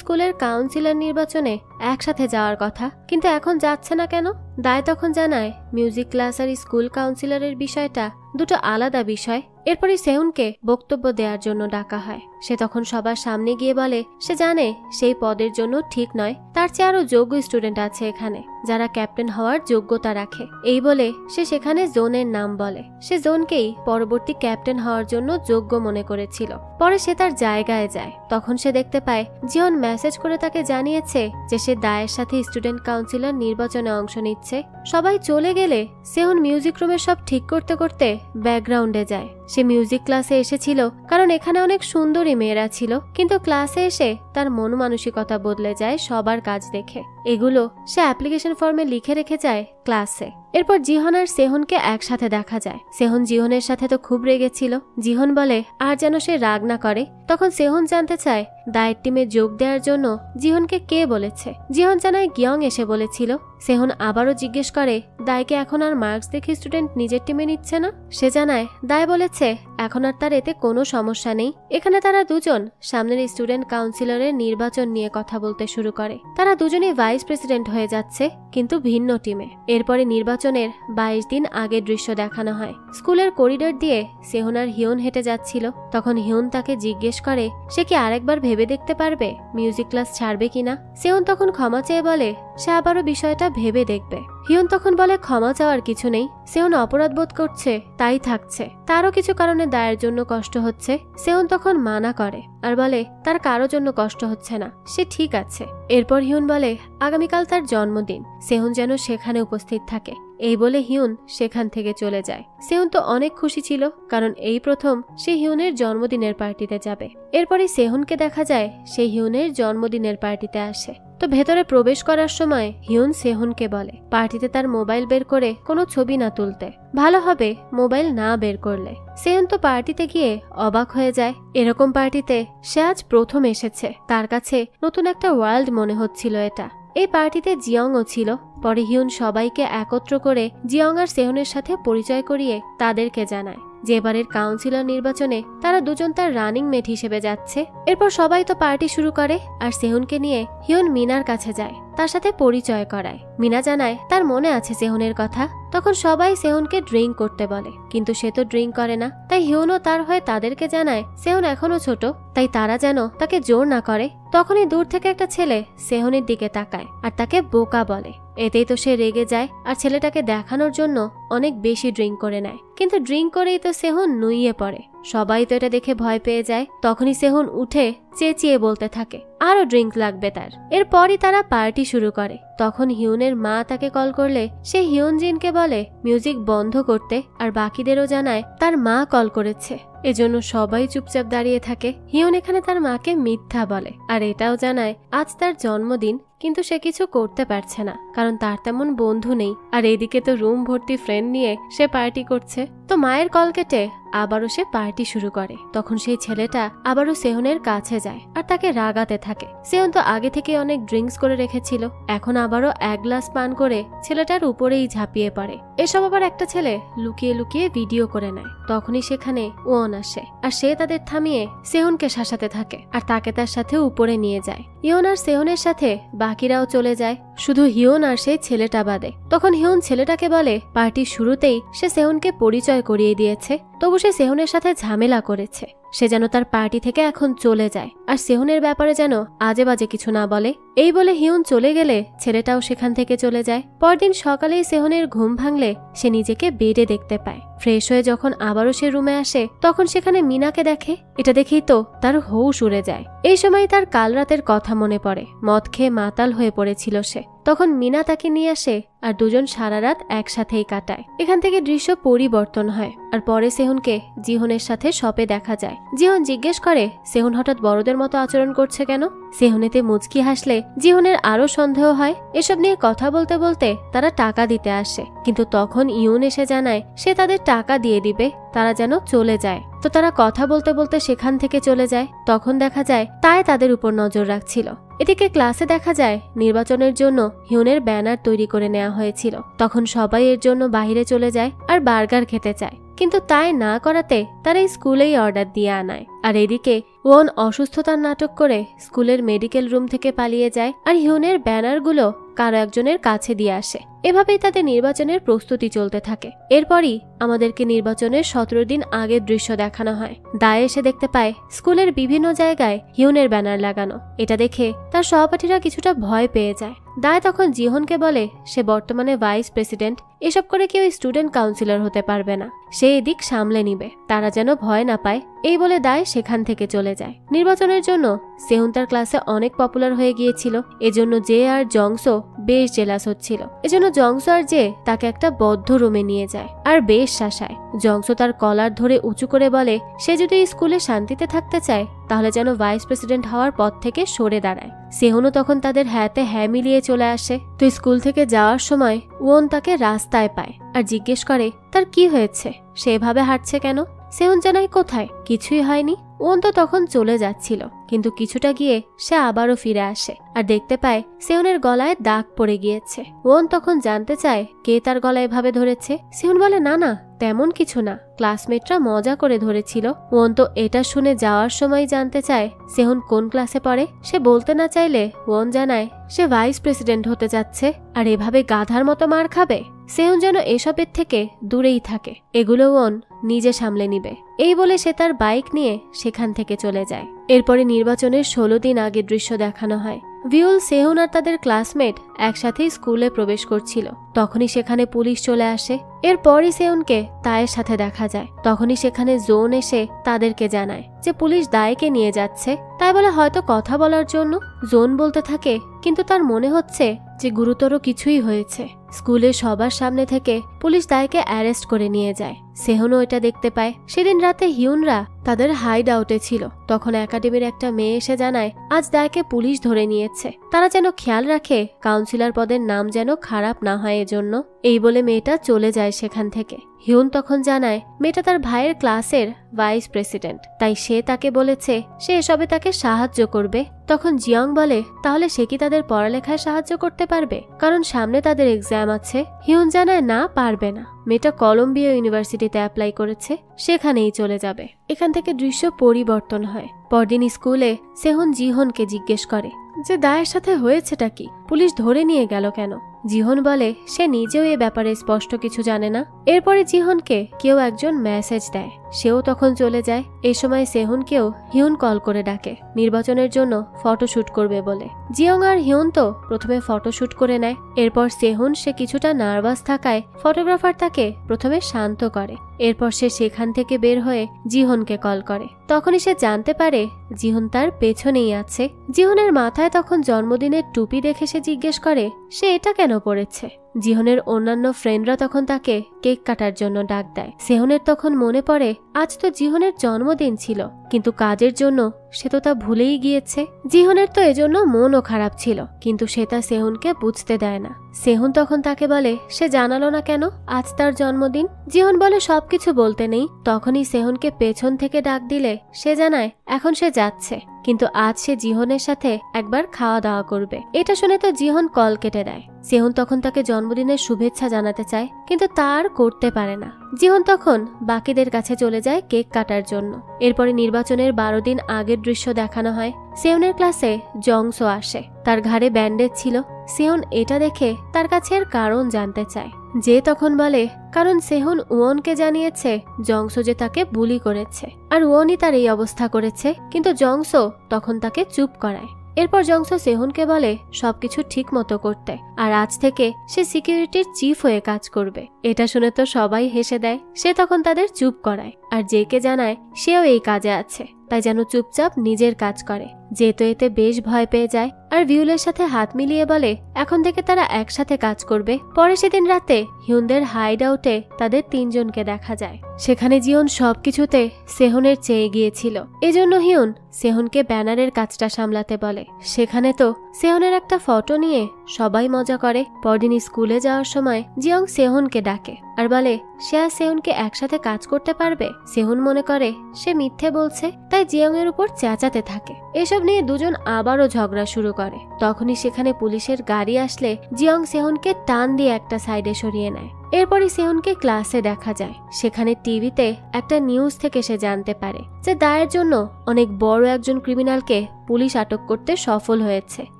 স্কুলের কাউন্সিলর নির্বাচনে একসাথে যাওয়ার কথা, কিন্তু এখন যাচ্ছে না কেন। দায় তখন জানায় মিউজিক ক্লাস আর স্কুল কাউন্সিলরের বিষয়টা দুটো আলাদা বিষয়। এরপরই সেহুনকে বক্তব্য দেওয়ার জন্য ডাকা হয়। সে তখন সবার সামনে গিয়ে বলে সে জানে সেই পদের জন্য ঠিক নয়, তার চেয়ে আরো যোগ্য স্টুডেন্ট আছে এখানে যারা ক্যাপ্টেন হওয়ার যোগ্যতা রাখে। এই বলে সে সেখানে জোনের নাম বলে। সে জোনকেই পরবর্তী ক্যাপ্টেন হওয়ার জন্য যোগ্য মনে করেছিল। পরে সে তার জায়গায় যায়। তখন সে দেখতে পায় জিয়ন মেসেজ করে তাকে জানিয়েছে যে সে দায়ের সাথে স্টুডেন্ট কাউন্সিলর নির্বাচনে অংশ নিচ্ছে। সবাই চলে গেলে সেহুন মিউজিক রুমে সব ঠিক করতে করতে ব্যাকগ্রাউন্ডে যায়। সে মিউজিক ক্লাসে এসেছিল কারণ এখানে অনেক সুন্দরী মেয়েরা ছিল, কিন্তু ক্লাসে এসে তার মন মানসিকতা বদলে যায় সবার কাজ দেখে। এগুলো সে অ্যাপ্লিকেশন ফর্মে লিখে রেখে যায় ক্লাসে। এরপর জিহন আর সেহুনকে একসাথে দেখা যায়। সেহুন জিহনের সাথে তো খুব রেগেছিল। জিহন বলে আর যেন সে রাগ না করে। তখন সেহুন জানতে চায় দায়ের টিমে যোগ দেওয়ার জন্য জিহনকে কে বলেছে। জিহন জানায় গিয়ং এসে বলেছিল। সেহুন আবারও জিজ্ঞেস করে দায়কে এখন আর মার্কস দেখে স্টুডেন্ট নিজের টিমে নিচ্ছে না। সে জানায় দায় বলেছে এখন আর তার এতে কোনো সমস্যা নেই। এখানে তারা দুজন সামনের স্টুডেন্ট কাউন্সিলরের নির্বাচন নিয়ে কথা বলতে শুরু করে। তারা দুজনেই ভাইস প্রেসিডেন্ট হয়ে যাচ্ছে, কিন্তু ভিন্ন টিমে। এরপরে নির্বাচনের 22 দিন আগের দৃশ্য দেখানো হয়। স্কুলের করিডোর দিয়ে সেহুন আর হিউন হেঁটে যাচ্ছিল। তখন হিউন তাকে জিজ্ঞেস করে সে কি আরেকবার ভেবে দেখতে পারবে মিউজিক ক্লাস ছাড়বে কিনা। সেহুন তখন ক্ষমা চেয়ে বলে সে আবারও বিষয়টা ভেবে দেখবে। হিউন তখন বলে ক্ষমা চাওয়ার কিছু নেই, সেহুন অপরাধ বোধ করছে তাই থাকছে, তারও কিছু কারণে দায়ের জন্য কষ্ট হচ্ছে। সেহুন তখন মানা করে আর বলে তার কারো জন্য কষ্ট হচ্ছে না, সে ঠিক আছে। এরপর হিউন বলে আগামীকাল তার জন্মদিন, সেহুন যেন সেখানে উপস্থিত থাকে। এই বলে হিউন সেখান থেকে চলে যায়। সেহুন তো অনেক খুশি ছিল, কারণ এই প্রথম সে হিউনের জন্মদিনের পার্টিতে যাবে। এরপরে সেহুনকে দেখা যায় সে হিউনের জন্মদিনের পার্টিতে আসে। তো ভেতরে প্রবেশ করার সময় হিউন সেহুনকে বলে পার্টিতে তার মোবাইল বের করে কোনো ছবি না তুলতে, ভালো হবে মোবাইল না বের করলে। সেহুন তো পার্টিতে গিয়ে অবাক হয়ে যায়। এরকম পার্টিতে সে আজ প্রথম এসেছে। তার কাছে নতুন একটা ওয়ার্ল্ড মনে হচ্ছিল এটা। এই পার্টিতে জিয়ংও ছিল। পরে হিউন সবাইকে একত্র করে জিয়ং আর সেহুনের সাথে পরিচয় করিয়ে তাদেরকে জানায় যে এবারের কাউন্সিলর নির্বাচনে তারা দুজন তার রানিং মেট হিসেবে যাচ্ছে। এরপর সবাই তো পার্টি শুরু করে, আর সেহুনকে নিয়ে হিউন মিনার কাছে যায়, তার সাথে পরিচয় করায়। মিনা জানায় তার মনে আছে সেহুনের কথা। তখন সবাই সেহুনকে ড্রিঙ্ক করতে বলে, কিন্তু সে তো ড্রিঙ্ক করে না। তাই হিউনও তার হয়ে তাদেরকে জানায় সেহুন এখনো ছোট, তাই তারা যেন তাকে জোর না করে। তখনই দূর থেকে একটা ছেলে সেহুনের দিকে তাকায় আর তাকে বোকা বলে। এতেই তো সে রেগে যায় আর ছেলেটাকে দেখানোর জন্য অনেক বেশি ড্রিঙ্ক করে নেয়। কিন্তু ড্রিঙ্ক করেই তো সেহুন নুইয়ে পড়ে। সবাই তো এটা দেখে ভয় পেয়ে যায়। তখনই সেহুন উঠে চেঁচিয়ে বলতে থাকে আরো ড্রিঙ্ক লাগবে তার। এরপরই তারা পার্টি শুরু করে। তখন হিউনের মা তাকে কল করলে সে হিউন জিনকে বলে মিউজিক বন্ধ করতে, আর বাকিদেরও জানায় তার মা কল করেছে। এজন্য সবাই চুপচাপ দাঁড়িয়ে থাকে। হিউন এখানে তার মাকে মিথ্যা বলে, আর এটাও জানায় আজ তার জন্মদিন, কিন্তু সে কিছু করতে পারছে না কারণ তার তেমন বন্ধু নেই। আর এদিকে তো রুম ভর্তি ফ্রেন্ড নিয়ে সে পার্টি করছে। তো মায়ের কল কেটে আবারও সে পার্টি শুরু করে। তখন সেই ছেলেটা আবারও সেহুনের কাছে যায় আর তাকে রাগাতে থাকে। সেহন তো আগে থেকে অনেক ড্রিঙ্কস করে রেখেছিল, এখন আবারও 1 গ্লাস পান করে ছেলেটার উপরেই ঝাঁপিয়ে পড়ে। এসব আবার একটা ছেলে লুকিয়ে লুকিয়ে ভিডিও করে নেয়। তখনই সেখানে ওয়ন আসে আর সে তাদের থামিয়ে সেহনকে শাসাতে থাকে আর তাকে তার সাথে উপরে নিয়ে যায়। ইয়ন আর সেহনের সাথে বাকিরাও চলে যায়, শুধু হিয়ন আর সেই ছেলেটা বাদে। তখন হিয়ন ছেলেটাকে বলে পার্টির শুরুতেই সে সেহনকে পরিচয় করিয়ে দিয়েছে, তবু সে সেহনের সাথে ঝামেলা করেছে। সে যেন তার পার্টি থেকে এখন চলে যায় আর সেহনের ব্যাপারে যেন আজে বাজে কিছু না বলে। এই বলে হিয়ন চলে গেলে ছেলেটাও সেখান থেকে চলে যায়। পরদিন সকালেই সেহনের ঘুম ভাঙলে সে নিজেকে বেডে দেখতে পায়। ফ্রেশ হয়ে যখন আবারও সে রুমে আসে তখন সেখানে মিনাকে দেখে। এটা দেখেই তো তার হুঁশ উড়ে যায়। এই সময় তার কাল রাতের কথা মনে পড়ে। মদ খেয়ে মাতাল হয়ে পড়েছিল সে। তখন মিনা তাকে নিয়ে আসে আর দুজন সারা রাত একসাথেই কাটায়। এখান থেকে দৃশ্য পরিবর্তন হয় আর পরে সেহনকে জিহনের সাথে শপে দেখা যায়। জিহন জিজ্ঞেস করে সেহন হঠাৎ বড়দের মতো আচরণ করছে কেন। সেহনেতে মুচকি হাসলে জিহনের আরো সন্দেহ হয়। এসব নিয়ে কথা বলতে বলতে তারা টাকা দিতে আসে, কিন্তু তখন ইউন এসে জানায় সে তাদের টাকা দিয়ে দিবে, তারা যেন চলে যায়। তো তারা কথা বলতে বলতে সেখান থেকে চলে যায়। তখন দেখা যায় তাই তাদের উপর নজর রাখছিল। এদিকে ক্লাসে দেখা যায় নির্বাচনের জন্য হিউনের ব্যানার তৈরি করে নেওয়া হয়েছিল। তখন সবাই এর জন্য বাইরে চলে যায় আর বার্গার খেতে চায়, কিন্তু তাই না করাতে তারা স্কুলেই অর্ডার দিয়ে আনায়। আর এদিকে ওয়ন অসুস্থতার নাটক করে স্কুলের মেডিকেল রুম থেকে পালিয়ে যায় আর হিউনের ব্যানারগুলো কারো একজনের কাছে দিয়ে আসে। এভাবেই তাদের নির্বাচনের প্রস্তুতি চলতে থাকে। এরপরই আমাদেরকে নির্বাচনের 17 দিন আগের দৃশ্য দেখানো হয়। দায়ে এসে দেখতে পায় স্কুলের বিভিন্ন জায়গায় হিউনের ব্যানার লাগানো। এটা দেখে তার সহপাঠীরা কিছুটা ভয় পেয়ে যায়। দায় তখন জিহনকে বলে সে বর্তমানে ভাইস প্রেসিডেন্ট, এসব করে কেউ স্টুডেন্ট কাউন্সিলর হতে পারবে না, সে এদিক সামলে নিবে, তারা যেন ভয় না পায়। এই বলে দায় সেখান থেকে চলে যায়। নির্বাচনের জন্য সেহুন তার ক্লাসে অনেক পপুলার হয়ে গিয়েছিল, এজন্য জে আর জংসো বেশ জেলাস হচ্ছিল। এজন্য জংসো আর জে তাকে একটা বদ্ধ রুমে নিয়ে যায় আর বেশ শাসায়। জংসো তার কলার ধরে উঁচু করে বলে সে যদি স্কুলে শান্তিতে থাকতে চায় তাহলে যেন ভাইস প্রেসিডেন্ট হওয়ার পথ থেকে সরে দাঁড়ায়। সেহুনও তখন তাদের হ্যাঁতে হ্যাঁ মিলিয়ে চলে আসে। তো স্কুল থেকে যাওয়ার সময় ওয়ন তাকে রাস্তায় পায় আর জিজ্ঞেস করে তার কি হয়েছে, সে এভাবে হাঁটছে কেন। সেহুন জানায় কোথায়, কিছুই হয়নি। ওয়ন তো তখন চলে যাচ্ছিল, কিন্তু কিছুটা গিয়ে সে আবারও ফিরে আসে আর দেখতে পায় সেহুনের গলায় দাগ পড়ে গিয়েছে। ওয়ন তখন জানতে চায় কে তার গলায় এভাবে ধরেছে। সেহুন বলে না না, তেমন কিছু না, ক্লাসমেটরা মজা করে ধরেছিল। ওয়ন তো এটা শুনে যাওয়ার সময় জানতে চায় সেহুন কোন ক্লাসে পড়ে। সে বলতে না চাইলে ওয়ন জানায় সে ভাইস প্রেসিডেন্ট হতে যাচ্ছে আর এভাবে গাধার মতো মার খাবে। সেহুন যেন এসবের থেকে দূরেই থাকে, এগুলো ওয়ন নিজে সামলে নিবে। এই বলে সে তার বাইক নিয়ে সেখান থেকে চলে যায়। এরপরে নির্বাচনের 16 দিন আগের দৃশ্য দেখানো হয়। ভিউল, সেহুন আর তাদের ক্লাসমেট একসাথেই স্কুলে প্রবেশ করছিল। তখনই সেখানে পুলিশ চলে আসে। এরপরই সেহুনকে তায়ের সাথে দেখা যায়। তখনই সেখানে জোন এসে তাদেরকে জানায় যে পুলিশ দায়কে নিয়ে যাচ্ছে, তাই বলে হয়তো কথা বলার জন্য। জোন বলতে থাকে কিন্তু তার মনে হচ্ছে যে গুরুতর কিছুই হয়েছে। স্কুলে সবার সামনে থেকে পুলিশ দায়কে অ্যারেস্ট করে নিয়ে যায়। সেহুনও এটা দেখতে পায়। সেদিন রাতে হিউনরা তাদের হাইড আউটে ছিল। তখন একাডেমির একটা মেয়ে এসে জানায় আজ দায়কে পুলিশ ধরে নিয়েছে, তারা যেন খেয়াল রাখে কাউন্সিলর পদের নাম যেন খারাপ না হয় এজন্য। এই বলে মেয়েটা চলে যায় সেখান থেকে। হিউন তখন জানায় মেয়েটা তার ভাইয়ের ক্লাসের ভাইস প্রেসিডেন্ট, তাই সে তাকে বলেছে সে এসবে তাকে সাহায্য করবে। তখন জিয়ং বলে তাহলে সে কি তাদের পড়ালেখায় সাহায্য করতে পারবে, কারণ সামনে তাদের এক্সাম আছে। হিউন জানায় না, পারবে না, মেয়েটা কলম্বিয়া ইউনিভার্সিটিতে অ্যাপ্লাই করেছে, সেখানেই চলে যাবে। এখান থেকে দৃশ্য পরিবর্তন হয়। পরদিন স্কুলে সেহুন জিহনকে জিজ্ঞেস করে যে দায়ের সাথে হয়েছেটা কি, পুলিশ ধরে নিয়ে গেল কেন। জিহন বলে সে নিজেও এ ব্যাপারে স্পষ্ট কিছু জানে না। এরপরে জিহনকে কেউ একজন মেসেজ দেয়, সেও তখন চলে যায়। এই সময় সেহুনকেও হিউন কল করে ডাকে নির্বাচনের জন্য ফটোশুট করবে বলে। জিয়ং আর হিউন তো প্রথমে ফটোশুট করে নেয়। এরপর সেহুন সে কিছুটা নার্ভাস থাকায় ফটোগ্রাফার তাকে প্রথমে শান্ত করে। এরপর সে সেখান থেকে বের হয়ে জিহনকে কল করে। তখনই সে জানতে পারে জিহন তার পেছনেই আছে। জিহনের মাথায় তখন জন্মদিনের টুপি দেখে সে জিজ্ঞেস করে সে এটা কেন পড়েছে। জিহনের অন্যান্য ফ্রেন্ডরা তখন তাকে কেক কাটার জন্য ডাক দেয়। সেহুনের তখন মনে পড়ে আজ তো জিহনের জন্মদিন ছিল, কিন্তু কাজের জন্য সে তো তা ভুলেই গিয়েছে। জিহনের তো এজন্য মনও খারাপ ছিল, কিন্তু সে তা সেহুনকে বুঝতে দেয় না। সেহুন তখন তাকে বলে সে জানালো না কেন আজ তার জন্মদিন। জিহন বলে সবকিছু বলতে নেই। তখনই সেহুনকে পেছন থেকে ডাক দিলে সে জানায় এখন সে যাচ্ছে, কিন্তু আজ সে জিহনের সাথে একবার খাওয়া দাওয়া করবে। এটা শুনে তো জিহন কল কেটে দেয়। সেহুন তখন তাকে জন্মদিনের শুভেচ্ছা জানাতে চায়, কিন্তু তার করতে পারে না। জিহন তখন বাকিদের কাছে চলে যায় কেক কাটার জন্য। এরপরে নির্বাচনের 12 দিন আগের দৃশ্য দেখানো হয়। সেহুনের ক্লাসে জংসো আসে, তার ঘাড়ে ব্যান্ডেজ ছিল। সেহুন এটা দেখে তার কাছে এর কারণ জানতে চায়। যে তখন বলে কারণ সেহুন উওনকে জানিয়েছে জংসো যে তাকে বুলি করেছে, আর উওনই তার এই অবস্থা করেছে, কিন্তু জংসো তখন তাকে চুপ করায়। এরপর জংসো সেহুনকে বলে সবকিছু ঠিক মতো করতে, আর আজ থেকে সে সিকিউরিটির চিফ হয়ে কাজ করবে। এটা শুনে তো সবাই হেসে দেয়। সে তখন তাদের চুপ করায়, আর জেকে জানায় সেও এই কাজে আছে, তাই যেন চুপচাপ নিজের কাজ করে। যে তো এতে বেশ ভয় পেয়ে যায়, আর ভিউলের সাথে হাত মিলিয়ে বলে এখন থেকে তারা একসাথে কাজ করবে। পরে সেদিন রাতে হিউনদের হাইড আউটে তাদের 3 জনকে দেখা যায়। সেখানে জিওন সবকিছুতে সেহুনের চেয়ে গিয়েছিল, এজন্য হিউন সেহুনকে ব্যানারের কাজটা সামলাতে বলে। সেখানে তো সেহুনের একটা ফটো নিয়ে সবাই মজা করে। পরদিন স্কুলে যাওয়ার সময় জিয়ং সেহুনকে ডাকে আর বলে সে আর সেহুনকে একসাথে কাজ করতে পারবে। সেহুন মনে করে সে মিথ্যে বলছে, তাই জিয়ং এর উপর চেঁচাতে থাকে। এসব নিয়ে দুজন আবারও ঝগড়া শুরু করে। তখনই সেখানে পুলিশের গাড়ি আসলে জিয়ং সেহুনকে টান দিয়ে একটা সাইডে সরিয়ে নেয়। এরপরই সেহুনকে ক্লাসে দেখা যায়। সেখানে টিভিতে একটা নিউজ থেকে সে জানতে পারে যে দায়ের জন্য অনেক বড় একজন ক্রিমিনালকে পুলিশ আটক করতে সফল হয়েছে।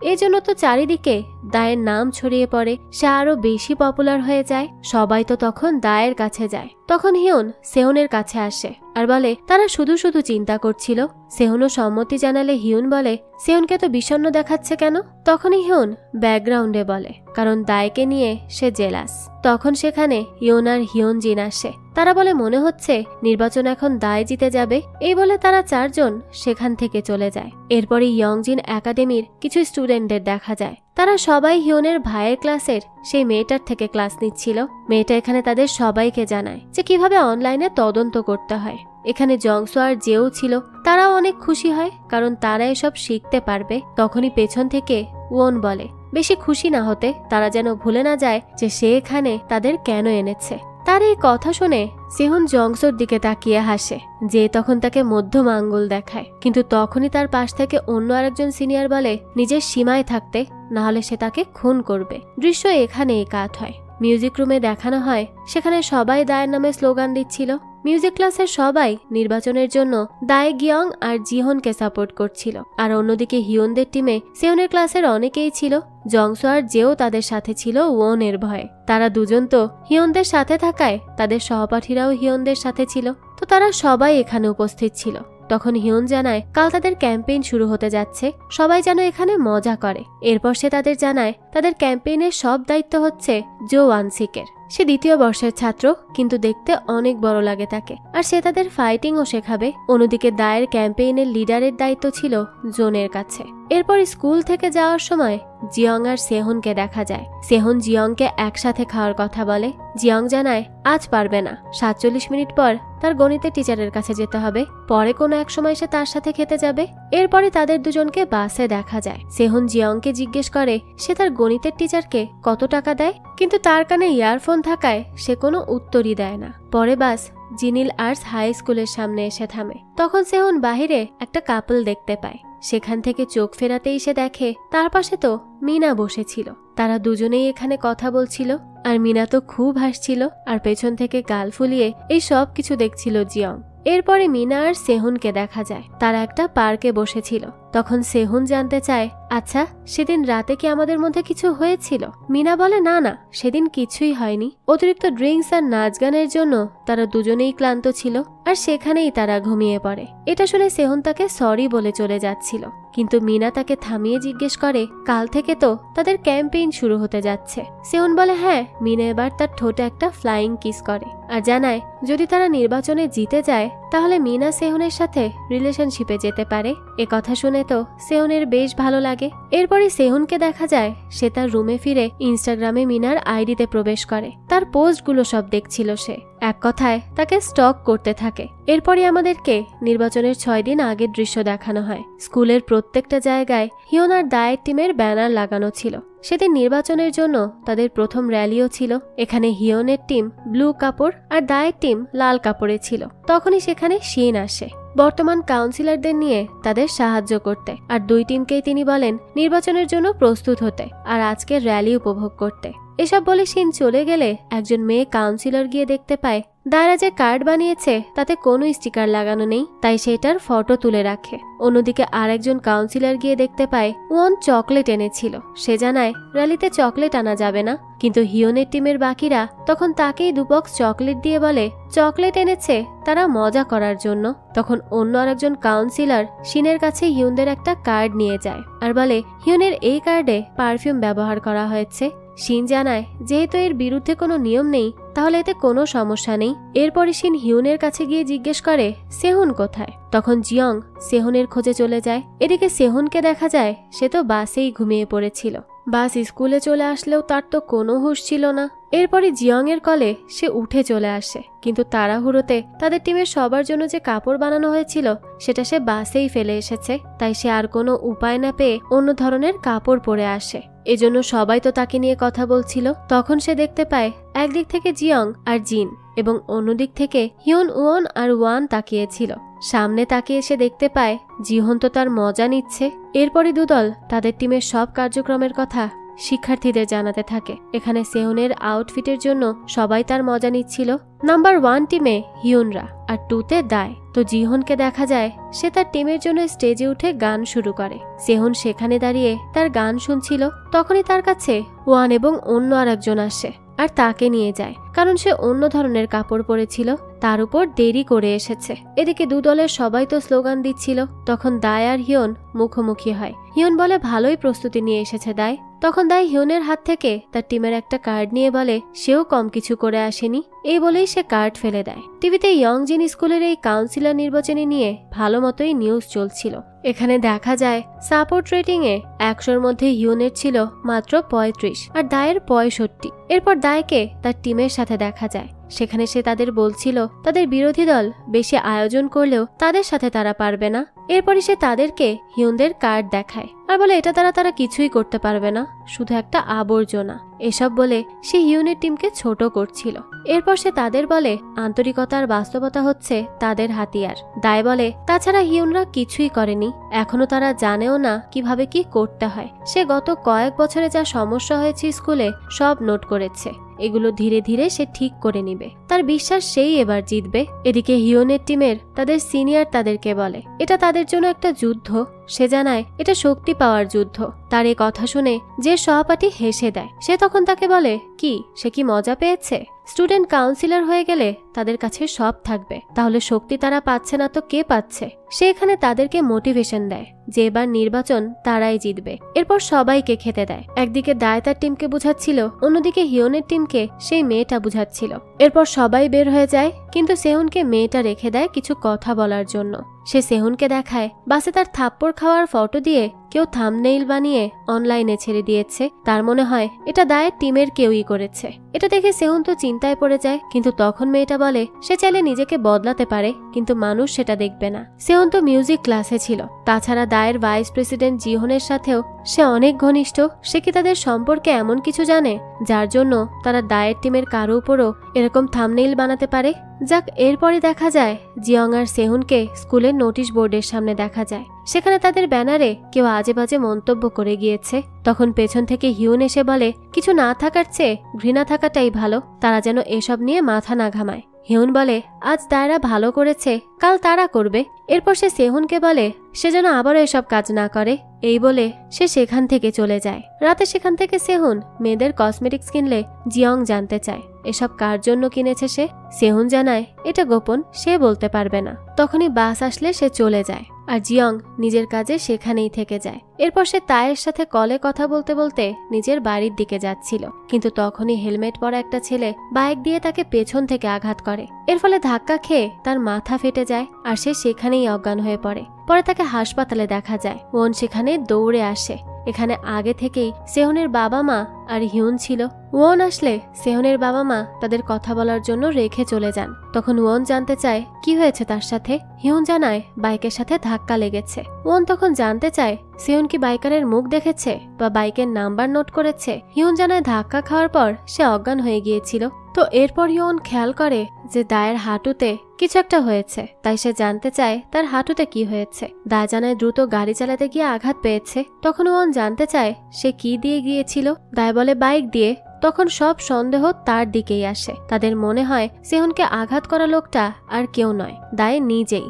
এই জন্য তো চারিদিকে দায়ের নাম ছড়িয়ে পড়ে, সে আরো বেশি পপুলার হয়ে যায়। সবাই তো তখন দায়ের কাছে যায়। তখন হিউন সেহুনের কাছে আসে আর বলে তারা শুধু শুধু চিন্তা করছিল। সেহুনও সম্মতি জানালে হিউন বলে সেহুনকে তো বিষণ্ণ দেখাচ্ছে কেন। তখনই হিউন ব্যাকগ্রাউন্ডে বলে কারণ দায়কে নিয়ে সে জেলাস। তখন সেখানে ইয়ন আর হিউন জিন আসে। তারা বলে মনে হচ্ছে নির্বাচন এখন দায় জিতে যাবে। এই বলে তারা 4 জন সেখান থেকে চলে যায়। এরপরে ইয়ংজিন একাডেমির কিছু স্টুডেন্টদের দেখা যায়। তারা সবাই হিউনের ভাইয়ের ক্লাসের সেই মেয়েটার থেকে ক্লাস নিচ্ছিল। মেয়েটা এখানে তাদের সবাইকে জানায় যে কিভাবে অনলাইনে তদন্ত করতে হয়। এখানে জংসো আর জেও ছিল। তারাও অনেক খুশি হয় কারণ তারা এসব শিখতে পারবে। তখনই পেছন থেকে উওন বলে বেশি খুশি না হতে, তারা যেন ভুলে না যায় যে সে এখানে তাদের কেন এনেছে। তার এই কথা শুনে সেহুন জংসোর দিকে তাকিয়ে হাসে, যে তখন তাকে মধ্যম আঙ্গুল দেখায়। কিন্তু তখনই তার পাশ থেকে অন্য আরেকজন সিনিয়র বলে নিজের সীমায় থাকতে, না হলে সে তাকে খুন করবে। দৃশ্য এখানেই কাট হয়। মিউজিক রুমে দেখানো হয় সেখানে সবাই দায়ের নামে স্লোগান দিচ্ছিল। মিউজিক ক্লাসের সবাই নির্বাচনের জন্য দায় গিয়ং আর জিহনকে সাপোর্ট করছিল। আর অন্যদিকে হিউনদের টিমে সেহুনের ক্লাসের অনেকেই ছিল। জংসো আর জেও তাদের সাথে ছিল ওনের ভয়ে। তারা দুজন তো হিউনদের সাথে থাকায় তাদের সহপাঠীরাও হিউনদের সাথে ছিল, তো তারা সবাই এখানে উপস্থিত ছিল। তখন হিউন জানায় কাল তাদের ক্যাম্পেইন শুরু হতে যাচ্ছে, সবাই যেন এখানে মজা করে। এরপর সে তাদের জানায় তাদের ক্যাম্পেইনের সব দায়িত্ব হচ্ছে জো ওয়ানসিকের। সে 2য় বর্ষের ছাত্র, কিন্তু দেখতে অনেক বড় লাগে তাকে, আর সে তাদের ফাইটিংও শেখাবে। অন্যদিকে দায়ের ক্যাম্পেইনের লিডারের দায়িত্ব ছিল জোনের কাছে। এরপর স্কুল থেকে যাওয়ার সময় জিয়ং আর সেহুনকে দেখা যায়। সেহুন জিয়ংকে একসাথে খাওয়ার কথা বলে। জিয়ং জানায় আজ পারবে না, 47 মিনিট পর তার গণিতের টিচারের কাছে যেতে হবে, পরে কোনো এক সময় সে তার সাথে খেতে যাবে। এরপরে তাদের দুজনকে বাসে দেখা যায়। সেহুন জিয়ংকে জিজ্ঞেস করে সে তার গণিতের টিচারকে কত টাকা দেয়, কিন্তু তার কানে ইয়ারফোন থাকায় সে কোনো উত্তরই দেয় না। পরে বাস জিনিল আর্টস হাই স্কুলের সামনে এসে থামে। তখন সেহুন বাহিরে একটা কাপল দেখতে পায়। সেখান থেকে চোখ ফেরাতেই সে দেখে তার পাশে তো মিনা বসেছিল। তারা দুজনেই এখানে কথা বলছিল, আর মিনা তো খুব হাসছিল আর পেছন থেকে গাল ফুলিয়ে এই সব কিছু দেখছিল জিয়ং। এরপরে মিনা আর সেহুনকে দেখা যায়, তারা একটা পার্কে বসেছিল। তখন সেহুন জানতে চায় আচ্ছা সেদিন রাতে কি আমাদের মধ্যে কিছু হয়েছিল। মিনা বলে না না, সেদিন কিছুই হয়নি। অতিরিক্ত ড্রিঙ্কস আর নাচ গানের জন্য তারা দুজনেই ক্লান্ত ছিল, আর সেখানেই তারা ঘুমিয়ে পড়ে। এটা শুনে সেহুন তাকে সরি বলে চলে যাচ্ছিল, কিন্তু মিনা তাকে থামিয়ে জিজ্ঞেস করে কাল থেকে তো তাদের ক্যাম্পেইন শুরু হতে যাচ্ছে। সেহুন বলে হ্যাঁ। মিনা এবার তার ঠোঁটে একটা ফ্লাইং কিস করে আর জানায় যদি তারা নির্বাচনে জিতে যায় তাহলে মিনা সেহুনের সাথে রিলেশনশিপে যেতে পারে। এ কথা শুনে তো সেহুনের বেশ ভালো লাগে। এরপরে সেহুনকে দেখা যায় সে তার রুমে ফিরে ইনস্টাগ্রামে মিনার আইডিতে প্রবেশ করে। তার পোস্টগুলো সব দেখছিল সে, এক কথায় তাকে স্টক করতে থাকে। এরপরে আমাদেরকে নির্বাচনের 6 দিন আগের দৃশ্য দেখানো হয়। স্কুলের প্রত্যেকটা জায়গায় হিয়ন আর দায়ের টিমের ব্যানার লাগানো ছিল। সেদিন নির্বাচনের জন্য তাদের প্রথম র্যালিও ছিল। এখানে হিয়নের টিম ব্লু কাপড় আর দায়ের টিম লাল কাপড়ে ছিল। তখনই সেখানে শিন আসে বর্তমান কাউন্সিলরদের নিয়ে তাদের সাহায্য করতে, আর 2 টিমকেই তিনি বলেন নির্বাচনের জন্য প্রস্তুত হতে আর আজকের র্যালি উপভোগ করতে। এসব বলে শিন চলে গেলে একজন মেয়ে কাউন্সিলর গিয়ে দেখতে পায় দায়রা যে কার্ড বানিয়েছে তাতে কোনো স্টিকার লাগানো নেই, তাই সেটার ফটো তুলে রাখে। অন্যদিকে আরেকজন কাউন্সিলর গিয়ে দেখতে পায় ওয়ান চকলেট এনেছিল। সে জানায় র্যালিতে চকলেট আনা যাবে না, কিন্তু হিয়নের টিমের বাকিরা তখন তাকেই 2 বক্স চকলেট দিয়ে বলে চকলেট এনেছে তারা মজা করার জন্য। তখন অন্য আরেকজন কাউন্সিলর শিনের কাছে হিয়নদের একটা কার্ড নিয়ে যায় আর বলে হিয়নের এই কার্ডে পারফিউম ব্যবহার করা হয়েছে। শিন জানায় যেহেতু এর বিরুদ্ধে কোনো নিয়ম নেই তাহলে এতে কোনো সমস্যা নেই। এরপরে শিন হিয়নের কাছে গিয়ে জিজ্ঞেস করে সেহুন কোথায়। তখন জিয়ং সেহুনের খোঁজে চলে যায়। এদিকে সেহুনকে দেখা যায় সে তো বাসেই ঘুমিয়ে পড়েছিল। বাস স্কুলে চলে আসলেও তার তো কোনো হুঁশ ছিল না। এরপরে জিয়ং এর কলে সে উঠে চলে আসে, কিন্তু তাড়াহুড়োতে তাদের টিমের সবার জন্য যে কাপড় বানানো হয়েছিল সেটা সে বাসেই ফেলে এসেছে। তাই সে আর কোনো উপায় না পেয়ে অন্য ধরনের কাপড় পরে আসে। এজন্য সবাই তো তাকে নিয়ে কথা বলছিল। তখন সে দেখতে পায় একদিক থেকে জিয়ং আর জিন এবং অন্যদিক থেকে হিয়ন উয়ন আর ওয়ান তাকিয়েছিল। সামনে তাকিয়ে সে দেখতে পায় জিহন তো তার মজা নিচ্ছে। এরপরই দুদল তাদের টিমের সব কার্যক্রমের কথা শিক্ষার্থীদের জানাতে থাকে। এখানে সেহুনের আউটফিটের জন্য সবাই তার মজা নিচ্ছিল। নাম্বার 1 টিমে হিয়নরা আর 2তে দায়। তো জিহনকে দেখা যায় সে তার টিমের জন্য স্টেজে উঠে গান শুরু করে। সেহুন সেখানে দাঁড়িয়ে তার গান শুনছিল। তখনই তার কাছে ওয়ান এবং অন্য আরেকজন আসে আর তাকে নিয়ে যায়, কারণ সে অন্য ধরনের কাপড় পরেছিল, তার উপর দেরি করে এসেছে। এদিকে 2 দলের সবাই তো স্লোগান দিচ্ছিল। তখন দায় আর হিয়ন মুখোমুখি হয়। হিয়ন বলে ভালোই প্রস্তুতি নিয়ে এসেছে দায়। তখন দায় হিয়নের হাত থেকে তার টিমের একটা কার্ড নিয়ে বলে সেও কম কিছু করে আসেনি। এই বলেই সে কার্ড ফেলে দেয়। টিভিতে ইয়ংজিন স্কুলের এই কাউন্সিলর নির্বাচনী নিয়ে ভালো মতোই নিউজ চলছিল। এখানে দেখা যায় সাপোর্ট রেটিং এ 100-র মধ্যে হিয়নের ছিল মাত্র 35 আর দায়ের 65। এরপর দায়কে তার টিমের সাথে দেখা যায়। সেখানে সে তাদের বলছিল তাদের বিরোধী দল বেশি আয়োজন করলেও তাদের সাথে তারা পারবে না। এরপরে সে তাদেরকে হিয়নদের কার্ড দেখায় আর বলে এটা দ্বারা তারা কিছুই করতে পারবে না, শুধু একটা আবর্জনা। এসব বলে সে হিয়নের টিমকে ছোট করছিল। এরপর সে তাদের বলে আন্তরিকতার বাস্তবতা হচ্ছে তাদের হাতিয়ার। দায় বলে তাছাড়া হিয়নরা কিছুই করেনি, এখনো তারা জানেও না কিভাবে কি করতে হয়। সে গত কয়েক বছরে যা সমস্যা হয়েছে স্কুলে সব নোট করেছে, এগুলো ধীরে ধীরে সে ঠিক করে নিবে। তার বিশ্বাস সেই এবার জিতবে। এদিকে হিয়নের টিমের তাদের সিনিয়র তাদেরকে বলে এটা তাদের জন্য একটা যুদ্ধ। সে জানায় এটা শক্তি পাওয়ার যুদ্ধ। তার এই কথা শুনে যে সহপাঠী হেসে দেয়। সে তখন তাকে বলে কি সে কি মজা পেয়েছে? স্টুডেন্ট কাউন্সিলর হয়ে গেলে তাদের কাছে সব থাকবে, তাহলে শক্তি তারা পাচ্ছে না তো কে পাচ্ছে? সে এখানে তাদেরকে মোটিভেশন দেয় যে এবার নির্বাচন তারাই জিতবে। এরপর সবাইকে খেতে দেয়। একদিকে দায় তার টিমকে বুঝাচ্ছিল, অন্যদিকে হিয়নের টিমকে সেই মেয়েটা বুঝাচ্ছিল। এরপর সবাই বের হয়ে যায়, কিন্তু সেহুনকে মেয়েটা রেখে দেয় কিছু কথা বলার জন্য। সে সেহুনকে দেখায় বাসে তার থাপ্পড় খাওয়ার ফটো দিয়ে কেউ থাম্বনেইল বানিয়ে অনলাইনে ছেড়ে দিয়েছে। তার মনে হয় এটা দায়ের টিমের কেউই করেছে। এটা দেখে সেহুন তো চিন্তায় পড়ে যায়, কিন্তু তখন মেয়েটা বলে সে চাইলে নিজেকে বদলাতে পারে, কিন্তু মানুষ সেটা দেখবে না। সেহুন তো মিউজিক ক্লাসে ছিল। তাছাড়া দায়ের ভাইস প্রেসিডেন্ট জিহনের সাথেও সে অনেক ঘনিষ্ঠ। সে কি তাদের সম্পর্কে এমন কিছু জানে যার জন্য তারা দায়ের টিমের কারো উপরও এরকম থাম্বনেইল বানাতে পারে? যাক, এরপরে দেখা যায় জিয়ং আর সেহুনকে স্কুলের নোটিশ বোর্ডের সামনে দেখা যায়। সেখানে তাদের ব্যানারে কেউ আজে বাজে মন্তব্য করে গিয়েছে। তখন পেছন থেকে হিয়ন এসে বলে কিছু না থাকার চেয়ে ঘৃণা থাকাটাই ভালো, তারা যেন এসব নিয়ে মাথা না ঘামায়। হিয়ন বলে আজ দায়রা ভালো করেছে, কাল তারা করবে। এরপর সে সেহুনকে বলে সে যেন আবারও এসব কাজ না করে। এই বলে সে সেখান থেকে চলে যায়। রাতে সেখান থেকে সেহুন মেয়েদের কসমেটিক্স কিনলে জিয়ং জানতে চায় এসব কার জন্য কিনেছে সে। সেহুন জানায় এটা গোপন, সে বলতে পারবে না। তখনই বাস আসলে সে চলে যায়। আর জিয়ং নিজের কাজে সেখানেই থেকে যায়। এরপর সে তায়ের সাথে কলে কথা বলতে বলতে নিজের বাড়ির দিকে যাচ্ছিল, কিন্তু তখনই হেলমেট পরা একটা ছেলে বাইক দিয়ে তাকে পেছন থেকে আঘাত করে। এর ফলে ধাক্কা খেয়ে তার মাথা ফেটে যায় আর সে সেখানেই অজ্ঞান হয়ে পড়ে। পরে তাকে হাসপাতালে দেখা যায়। ওন সেখানে দৌড়ে আসে। এখানে আগে থেকেই সেহনের বাবা মা আর হিউন ছিল। ওন আসলে সেহনের বাবা মা তাদের কথা বলার জন্য রেখে চলে যান। তখন ওন জানতে চায় কি হয়েছে তার সাথে। হিউন জানায় বাইকের সাথে ধাক্কা লেগেছে। ওন তখন জানতে চায় সেহন কি বাইকারের মুখ দেখেছে বা বাইকের নাম্বার নোট করেছে। হিউন জানায় ধাক্কা খাওয়ার পর সে অজ্ঞান হয়ে গিয়েছিল। তো এরপর হিউন খেয়াল করে যে দায়ের হাঁটুতে কিছু একটা হয়েছে, তাই সে জানতে চায় তার হাঁটুতে কি হয়েছে। দায় জানায় দ্রুত গাড়ি চালাতে গিয়ে আঘাত পেয়েছে। তখন ওন জানতে চায় সে কি দিয়ে গিয়েছিল। দায় বলে বাইক দিয়ে। তখন সব সন্দেহ তার দিকেই আসে। তাদের মনে হয় সেহনকে আঘাত করা লোকটা আর কেউ নয়, দায় নিজেই।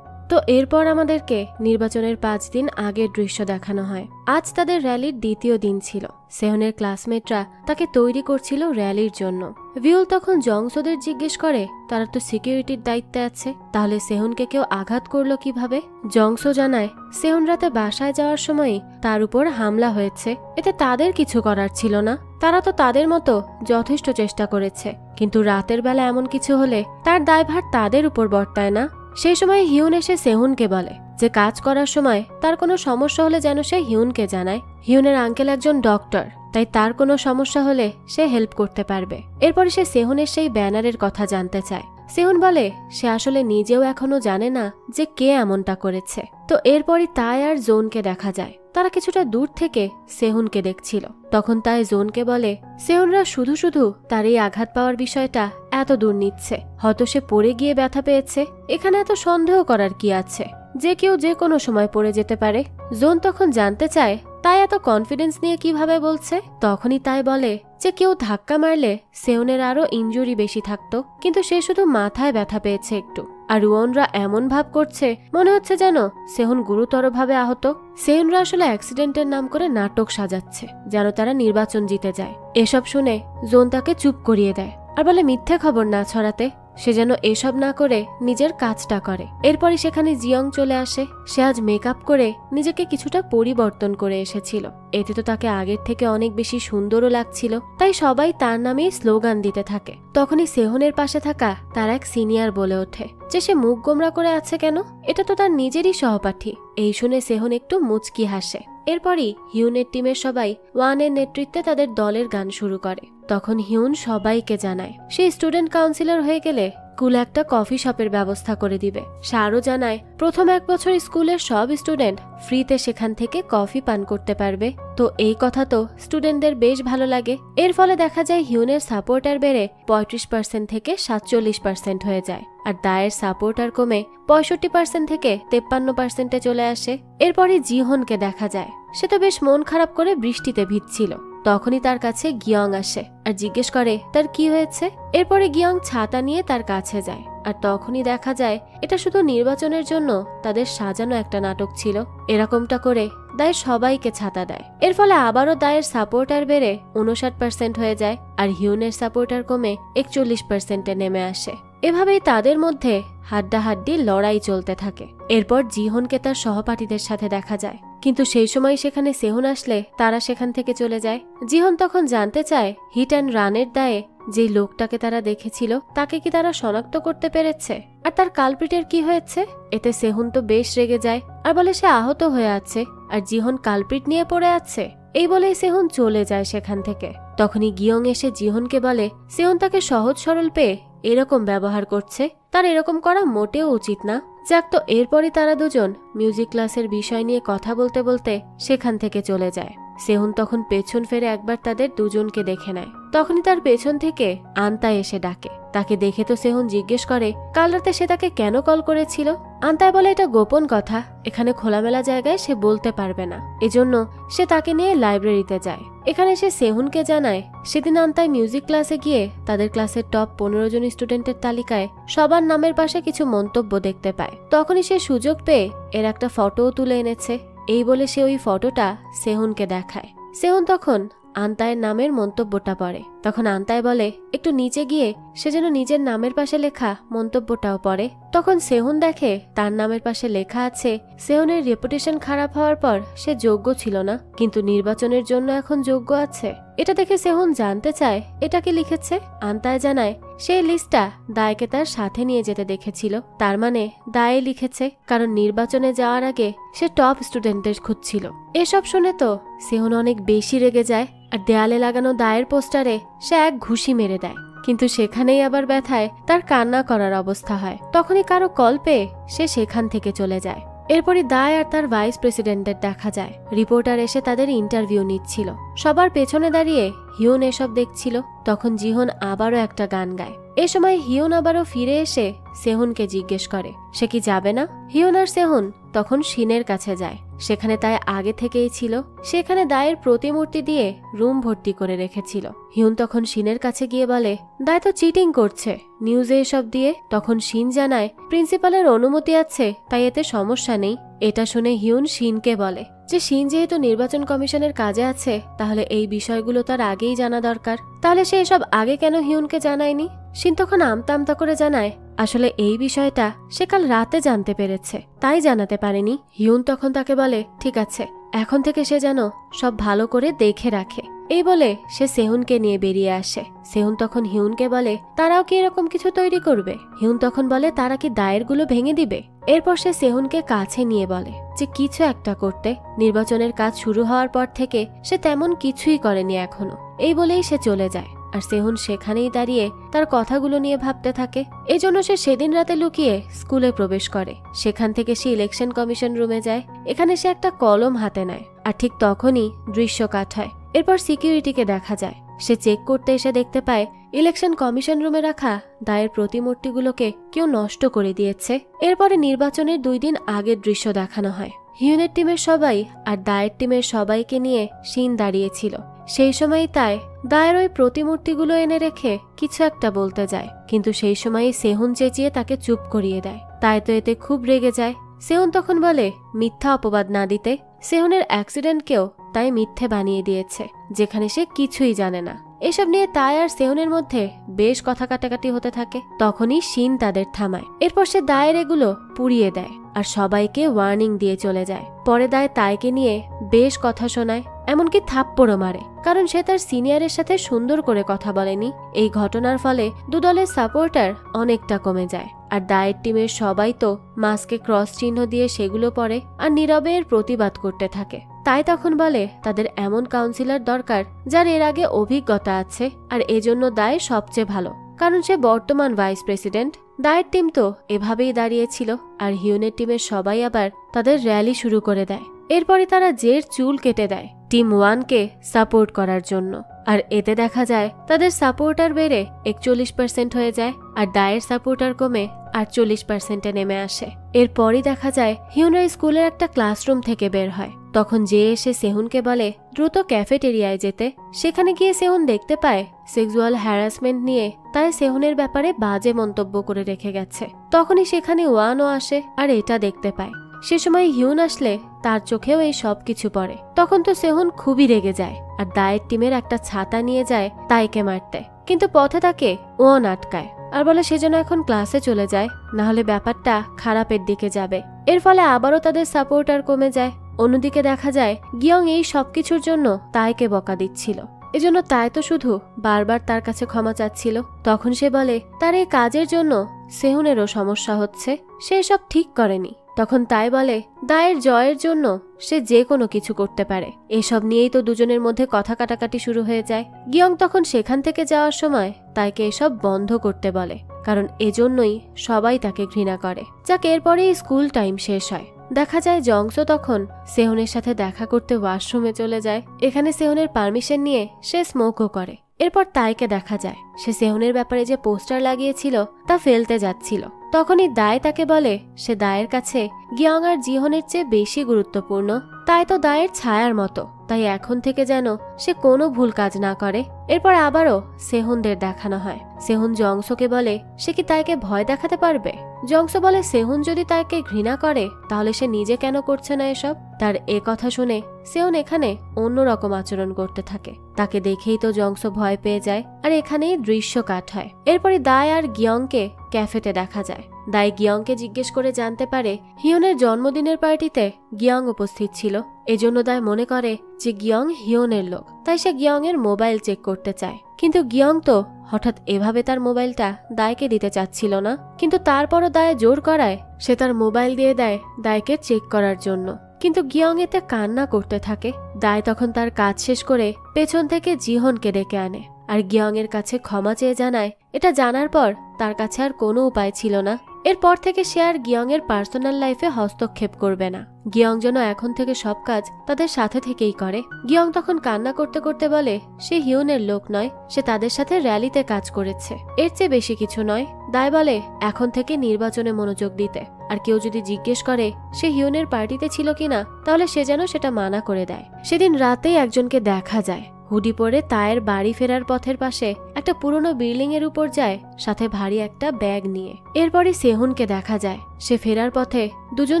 তো এরপর আমাদেরকে নির্বাচনের 5 দিন আগের দৃশ্য দেখানো হয়। আজ তাদের র্যালির দ্বিতীয় দিন ছিল। সেহনের ক্লাসমেটরা তাকে তৈরি করছিল র্যালির জন্য। ভিউল তখন জংসোদের জিজ্ঞেস করে তারা তো সিকিউরিটির দায়িত্বে আছে, তাহলে সেহনকে কেউ আঘাত করলো কিভাবে। জংসো জানায় সেহন রাতে বাসায় যাওয়ার সময় তার উপর হামলা হয়েছে, এতে তাদের কিছু করার ছিল না। তারা তো তাদের মতো যথেষ্ট চেষ্টা করেছে, কিন্তু রাতের বেলা এমন কিছু হলে তার দায়ভার তাদের উপর বর্তায় না। সেই সময় হিউন এসে সেহুনকে বলে যে কাজ করার সময় তার কোনো সমস্যা হলে যেন সে হিউনকে জানায়। হিউনের আঙ্কেল একজন ডক্টর, তাই তার কোনো সমস্যা হলে সে হেল্প করতে পারবে। এরপরে সে সেহুনের সেই ব্যানারের কথা জানতে চায়। সেহুন বলে সে আসলে নিজেও এখনো জানে না যে কে এমনটা করেছে। তো এরপরই তাই আর জোনকে দেখা যায়। তারা কিছুটা দূর থেকে সেহুনকে দেখছিল। তখন তাই জোনকে বলে সেহুনরা শুধু শুধু তার এই আঘাত পাওয়ার বিষয়টা এত দূর নিচ্ছে, হয়তো সে পড়ে গিয়ে ব্যথা পেয়েছে। এখানে এত সন্দেহ করার কি আছে, যে কেউ যে কোনো সময় পড়ে যেতে পারে। জোন তখন জানতে চায় তাই এত কনফিডেন্স নিয়ে কিভাবে বলছে। তখনই তাই বলে যে কেউ ধাক্কা মারলে সেহুনের আরো ইনজুরি বেশি থাকতো, কিন্তু সে শুধু মাথায় ব্যথা পেয়েছে একটু। আর ওনরা এমন ভাব করছে মনে হচ্ছে যেন সেহুন গুরুতরভাবে আহত। সেহুনরা আসলে অ্যাক্সিডেন্টের নাম করে নাটক সাজাচ্ছে যেন তারা নির্বাচন জিতে যায়। এসব শুনে জোন তাকে চুপ করিয়ে দেয় আর বলে মিথ্যে খবর না ছড়াতে, সে যেন এসব না করে নিজের কাজটা করে। এরপরই সেখানে জিয়ং চলে আসে। সে আজ মেকআপ করে নিজেকে কিছুটা পরিবর্তন করে এসেছিল। এতে তো তাকে আগের থেকে অনেক বেশি সুন্দরও লাগছিল, তাই সবাই তার নামেই স্লোগান দিতে থাকে। তখনই সেহনের পাশে থাকা তার এক সিনিয়র বলে ওঠে যে সে মুখ গোমরা করে আছে কেন, এটা তো তার নিজেরই সহপাঠী। এই শুনে সেহন একটু মুচকি হাসে। এরপরই হিউনের টিমের সবাই ওয়ানের নেতৃত্বে তাদের দলের গান শুরু করে। তখন হিউন সবাইকে জানায় সে স্টুডেন্ট কাউন্সিলর হয়ে গেলে স্কুলে একটা কফি শপের ব্যবস্থা করে দিবে। সে আরও জানায় প্রথম 1 বছর স্কুলের সব স্টুডেন্ট ফ্রিতে সেখান থেকে কফি পান করতে পারবে। তো এই কথা তো স্টুডেন্টদের বেশ ভালো লাগে। এর ফলে দেখা যায় হিউনের সাপোর্টার বেড়ে 35% থেকে 47% হয়ে যায়, আর দায়ের সাপোর্টার কমে 65% থেকে 53%-এ চলে আসে। এরপরই জিহনকে দেখা যায়। সে তো বেশ মন খারাপ করে বৃষ্টিতে ভিজছিল। তখনই তার কাছে গিয়ং আসে আর জিজ্ঞেস করে তার কি হয়েছে। এরপরে গিয়ং ছাতা নিয়ে তার কাছে যায়, আর তখনই দেখা যায় এটা শুধু নির্বাচনের জন্য তাদের সাজানো একটা নাটক ছিল। এরকমটা করে দায়ের সবাইকে ছাতা দেয়। এর ফলে আবারও দায়ের সাপোর্টার বেড়ে 59% হয়ে যায়, আর হিউনের সাপোর্টার কমে 41%-এ নেমে আসে। এভাবেই তাদের মধ্যে হাড্ডাহাড্ডি লড়াই চলতে থাকে। এরপর জিহনকে তার সহপাঠীদের সাথে দেখা যায়, কিন্তু সেই সময় সেখানে সেহুন আসলে তারা সেখান থেকে চলে যায়। জিহন তখন জানতে চায় হিট অ্যান্ড রানের দায়ে যে লোকটাকে তারা দেখেছিল তাকে কি তারা শনাক্ত করতে পেরেছে, আর তার কালপ্রিটের কি হয়েছে। এতে সেহুন তো বেশ রেগে যায় আর বলে সে আহত হয়ে আছে আর জিহন কালপ্রিট নিয়ে পড়ে আছে। এই বলেই সেহুন চলে যায় সেখান থেকে। তখনই গিয়ং এসে জিহনকে বলে সেহুন তাকে সহজ সরল পেয়ে এরকম ব্যবহার করছে, তার এরকম করা মোটেও উচিত না। যাক, তো এরপরই তারা দুজন মিউজিক ক্লাসের বিষয় নিয়ে কথা বলতে বলতে সেখান থেকে চলে যায়। সেহুন তখন পেছন ফেরে একবার তাদের দুজনকে দেখে নেয়। তখনই তার পেছন থেকে আন্তায় এসে ডাকে। তাকে দেখে তো সেহুন জিজ্ঞেস করে কাল রাতে সে তাকে কেন কল করেছিল। আন্তায় বলে এটা গোপন কথা, এখানে খোলামেলা জায়গায় সে বলতে পারবে না, এজন্য সে তাকে নিয়ে লাইব্রেরিতে যায়। এখানে সে সেহুনকে জানায় সেদিন আন্তায় মিউজিক ক্লাসে গিয়ে তাদের ক্লাসের টপ 15 জন স্টুডেন্টের তালিকায় সবার নামের পাশে কিছু মন্তব্য দেখতে পায়। তখনই সে সুযোগ পেয়ে এর একটা ফটোও তুলে এনেছে। এই বলে সে ওই ফটোটা সেহুনকে দেখায়। সেহুন তখন আন্তায়ের নামের মন্তব্যটা পড়ে। তখন আন্তায় বলে একটু নিচে গিয়ে সে যেন নিজের নামের পাশে লেখা মন্তব্যটাও পড়ে, তখন সেহুন দেখে তার নামের পাশে লেখা আছে সেহুনের রেপুটেশন খারাপ হওয়ার পর সে যোগ্য ছিল না, কিন্তু নির্বাচনের জন্য এখন যোগ্য আছে। এটা দেখে সেহুন জানতে চায় এটা কে লিখেছে। আন্তায় জানায় সেই লিস্টটা দায়কে তার সাথে নিয়ে যেতে দেখেছিল, তার মানে দায়ে লিখেছে, কারণ নির্বাচনে যাওয়ার আগে সে টপ স্টুডেন্টদের খুঁজছিল। এসব শুনে তো সেহুন অনেক বেশি রেগে যায়, আর দেয়ালে লাগানো দায়ের পোস্টারে সে এক ঘুষি মেরে দেয়, কিন্তু সেখানেই আবার ব্যথায় তার কান্না করার অবস্থা হয়। তখনই কারো কল পেয়ে সে সেখান থেকে চলে যায়। এরপরই দায় আর তার ভাইস প্রেসিডেন্টের দেখা যায়। রিপোর্টার এসে তাদের ইন্টারভিউ নিচ্ছিল। সবার পেছনে দাঁড়িয়ে হিউন এসব দেখছিল। তখন জিহন আবারও একটা গান গায়। এ সময় হিউন আবারও ফিরে এসে সেহুনকে জিজ্ঞেস করে সে কি যাবে না। হিউন আর সেহুন তখন শিনের কাছে যায়। সেখানে তাই আগে থেকেই ছিল। সেখানে দায়ের প্রতিমূর্তি দিয়ে রুম ভর্তি করে রেখেছিল। হিউন তখন শিনের কাছে গিয়ে বলে দায় তো চিটিং করছে নিউজে এসব দিয়ে। তখন শিন জানায় প্রিন্সিপালের অনুমতি আছে, তাই এতে সমস্যা নেই। এটা শুনে হিউন শিনকে বলে যে শিন যেহেতু নির্বাচন কমিশনের কাজে আছে, তাহলে এই বিষয়গুলো তার আগেই জানা দরকার। তাহলে সে এসব আগে কেন হিউনকে জানায়নি? শিন তখন আমতা আমতা করে জানায় আসলে এই বিষয়টা সে কাল রাতে জানতে পেরেছে, তাই জানাতে পারেনি। হিউন তখন তাকে বলে ঠিক আছে, এখন থেকে সে যেন সব ভালো করে দেখে রাখে। এই বলে সে সেহুনকে নিয়ে বেরিয়ে আসে। সেহুন তখন হিউনকে বলে তারাও কি এরকম কিছু তৈরি করবে? হিউন তখন বলে তারা কি দায়েরগুলো ভেঙে দিবে? এরপর সে সেহুনকে কাছে নিয়ে বলে যে কিছু একটা করতে। নির্বাচনের কাজ শুরু হওয়ার পর থেকে সে তেমন কিছুই করেনি এখনো। এই বলেই সে চলে যায়। আর সেহুন সেখানেই দাঁড়িয়ে তার কথাগুলো নিয়ে ভাবতে থাকে। এজন্য সে সেদিন রাতে লুকিয়ে স্কুলে প্রবেশ করে। সেখান থেকে সে ইলেকশন কমিশন রুমে যায়। এখানে সে একটা কলম হাতে নেয়, আর ঠিক তখনই দৃশ্য কাট হয়। এরপর সিকিউরিটিকে দেখা যায়। সে চেক করতে এসে দেখতে পায় ইলেকশন কমিশন রুমে রাখা দায়ের প্রতিমূর্তিগুলোকে কেউ নষ্ট করে দিয়েছে। এরপরে নির্বাচনের 2 দিন আগের দৃশ্য দেখানো হয়। হিউনের টিমের সবাই আর দায়ের টিমের সবাইকে নিয়ে শিন দাঁড়িয়েছিল। সেই সময়ই তাই দায়ের ওই প্রতিমূর্তিগুলো এনে রেখে কিছু একটা বলতে যায়, কিন্তু সেই সময়ই সেহুন চেঁচিয়ে তাকে চুপ করিয়ে দেয়। তাই তো এতে খুব রেগে যায়। সেহুন তখন বলে মিথ্যা অপবাদ না দিতে। সেহুনের অ্যাক্সিডেন্টকেও তাই মিথ্যে বানিয়ে দিয়েছে, যেখানে সে কিছুই জানে না। এসব নিয়ে তাই আর সেহুনের মধ্যে বেশ কথা কাটাকাটি হতে থাকে। তখনই শিন তাদের থামায়। এরপর সে দায়ের এগুলো পুড়িয়ে দেয় আর সবাইকে ওয়ার্নিং দিয়ে চলে যায়। পরে দায় তাইকে নিয়ে বেশ কথা শোনায়, এমনকি থাপ্পড়ও মারে, কারণ সে তার সিনিয়রের সাথে সুন্দর করে কথা বলেনি। এই ঘটনার ফলে দুদলের সাপোর্টার অনেকটা কমে যায়। আর দায়ের টিমের সবাই তো মাস্কে ক্রস চিহ্ন দিয়ে সেগুলো পরে আর নীরবে এর প্রতিবাদ করতে থাকে। তাই তখন বলে তাদের এমন কাউন্সিলর দরকার যার এর আগে অভিজ্ঞতা আছে, আর এজন্য দায় সবচেয়ে ভালো, কারণ সে বর্তমান ভাইস প্রেসিডেন্ট। দায়ের টিম তো এভাবেই দাঁড়িয়েছিল, আর হিউনের টিমের সবাই আবার তাদের র্যালি শুরু করে দেয়। এরপরে তারা জের চুল কেটে দেয় টিম 1কে সাপোর্ট করার জন্য। আর এতে দেখা যায় তাদের সাপোর্টার বেড়ে 41% হয়ে যায়, আর দায়ের সাপোর্টার কমে 48%-এ নেমে আসে। এরপরই দেখা যায় হিউনা স্কুলের একটা ক্লাসরুম থেকে বের হয়। তখন যে এসে সেহুনকে বলে দ্রুত ক্যাফেটেরিয়ায় যেতে। সেখানে গিয়ে সেহুন দেখতে পায় সেক্সুয়াল হ্যারাসমেন্ট নিয়ে তাই সেহুনের ব্যাপারে বাজে মন্তব্য করে রেখে গেছে। তখনই সেখানে ওয়ানও আসে আর এটা দেখতে পায়। সে সময় হিউন আসলে তার চোখেও এই সব কিছু পড়ে। তখন তো সেহুন খুবই রেগে যায় আর দায়ের টিমের একটা ছাতা নিয়ে যায় তাইকে মারতে, কিন্তু পথে তাকে ওয়ান আটকায় আর বলে সে যেন এখন ক্লাসে চলে যায়, না হলে ব্যাপারটা খারাপের দিকে যাবে। এর ফলে আবারও তাদের সাপোর্টার কমে যায়। অন্যদিকে দেখা যায় গিয়ং এই সবকিছুর জন্য তাইকে বকা দিচ্ছিল। এজন্য তাই তো শুধু বারবার তার কাছে ক্ষমা চাচ্ছিল। তখন সে বলে তার এই কাজের জন্য সেহুনেরও সমস্যা হচ্ছে, সে সব ঠিক করেনি। তখন তাই বলে দায়ের জয়ের জন্য সে যে কোনো কিছু করতে পারে। এসব নিয়েই তো দুজনের মধ্যে কথা কাটাকাটি শুরু হয়ে যায়। গিয়ং তখন সেখান থেকে যাওয়ার সময় তাইকে এসব বন্ধ করতে বলে, কারণ এজন্যই সবাই তাকে ঘৃণা করে। যাক, এরপরেই স্কুল টাইম শেষ হয়। দেখা যায় জংসো তখন সেহুনের সাথে দেখা করতে ওয়াশরুমে চলে যায়। এখানে সেহুনের পারমিশন নিয়ে সে স্মোকও করে। এরপর তাইকে দেখা যায় সে সেহুনের ব্যাপারে যে পোস্টার লাগিয়েছিল তা ফেলতে যাচ্ছিল। তখনই দায় তাকে বলে সে দায়ের কাছে গিয়ং আর জিহনের চেয়ে বেশি গুরুত্বপূর্ণ। তাই তো দায়ের ছায়ার মতো, তাই এখন থেকে যেন সে কোনো ভুল কাজ না করে। এরপর আবারও সেহুনদের দেখানো হয়। সেহুন জংসোকে বলে সে কি তাইকে ভয় দেখাতে পারবে। জংসো বলে সেহুন যদি তাকে ঘৃণা করে তাহলে সে নিজে কেন করছে না এসব। তার এ কথা শুনে সেহুন এখানে অন্যরকম আচরণ করতে থাকে। তাকে দেখেই তো জংসো ভয় পেয়ে যায় আর এখানেই দৃশ্য কাট হয়। এরপরে দায় আর গিয়ংকে ক্যাফেতে দেখা যায়। দায় গিয়ংকে জিজ্ঞেস করে জানতে পারে হিয়নের জন্মদিনের পার্টিতে গিয়ং উপস্থিত ছিল। এজন্য দায় মনে করে যে গিয়ং হিয়নের লোক, তাই সে গিয়ং এর মোবাইল চেক করতে চায়। কিন্তু গিয়ং তো হঠাৎ এভাবে তার মোবাইলটা দায়কে দিতে চাচ্ছিল না, কিন্তু তারপরও দায় জোর করায় সে তার মোবাইল দিয়ে দেয় দায়কে চেক করার জন্য। কিন্তু গিয়ং এতে কান্না করতে থাকে। দায় তখন তার কাজ শেষ করে পেছন থেকে জিহনকে ডেকে আনে আর গিয়ং এর কাছে ক্ষমা চেয়ে জানায়। এটা জানার পর তার কাছে আর কোনো উপায় ছিল না। এরপর থেকে সে আর গিয়ং এর পার্সোনাল লাইফে হস্তক্ষেপ করবে না। গিয়ং যেন এখন থেকে সব কাজ তাদের সাথে থেকেই করে। গিয়ং তখন কান্না করতে করতে বলে সে হিউনের লোক নয়, সে তাদের সাথে র্যালিতে কাজ করেছে, এর চেয়ে বেশি কিছু নয়। দায় বলে এখন থেকে নির্বাচনে মনোযোগ দিতে, আর কেউ যদি জিজ্ঞেস করে সে হিউনের পার্টিতে ছিল কিনা তাহলে সে যেন সেটা মানা করে দেয়। সেদিন রাতেই একজনকে দেখা যায় হুডি পরে তায়ের বাড়ি ফেরার পথের পাশে একটা পুরনো বিল্ডিং এর উপর যায়, সাথে ভারী একটা ব্যাগ নিয়ে। এরপরই সেহুনকে দেখা যায়। সে ফেরার পথে দুজন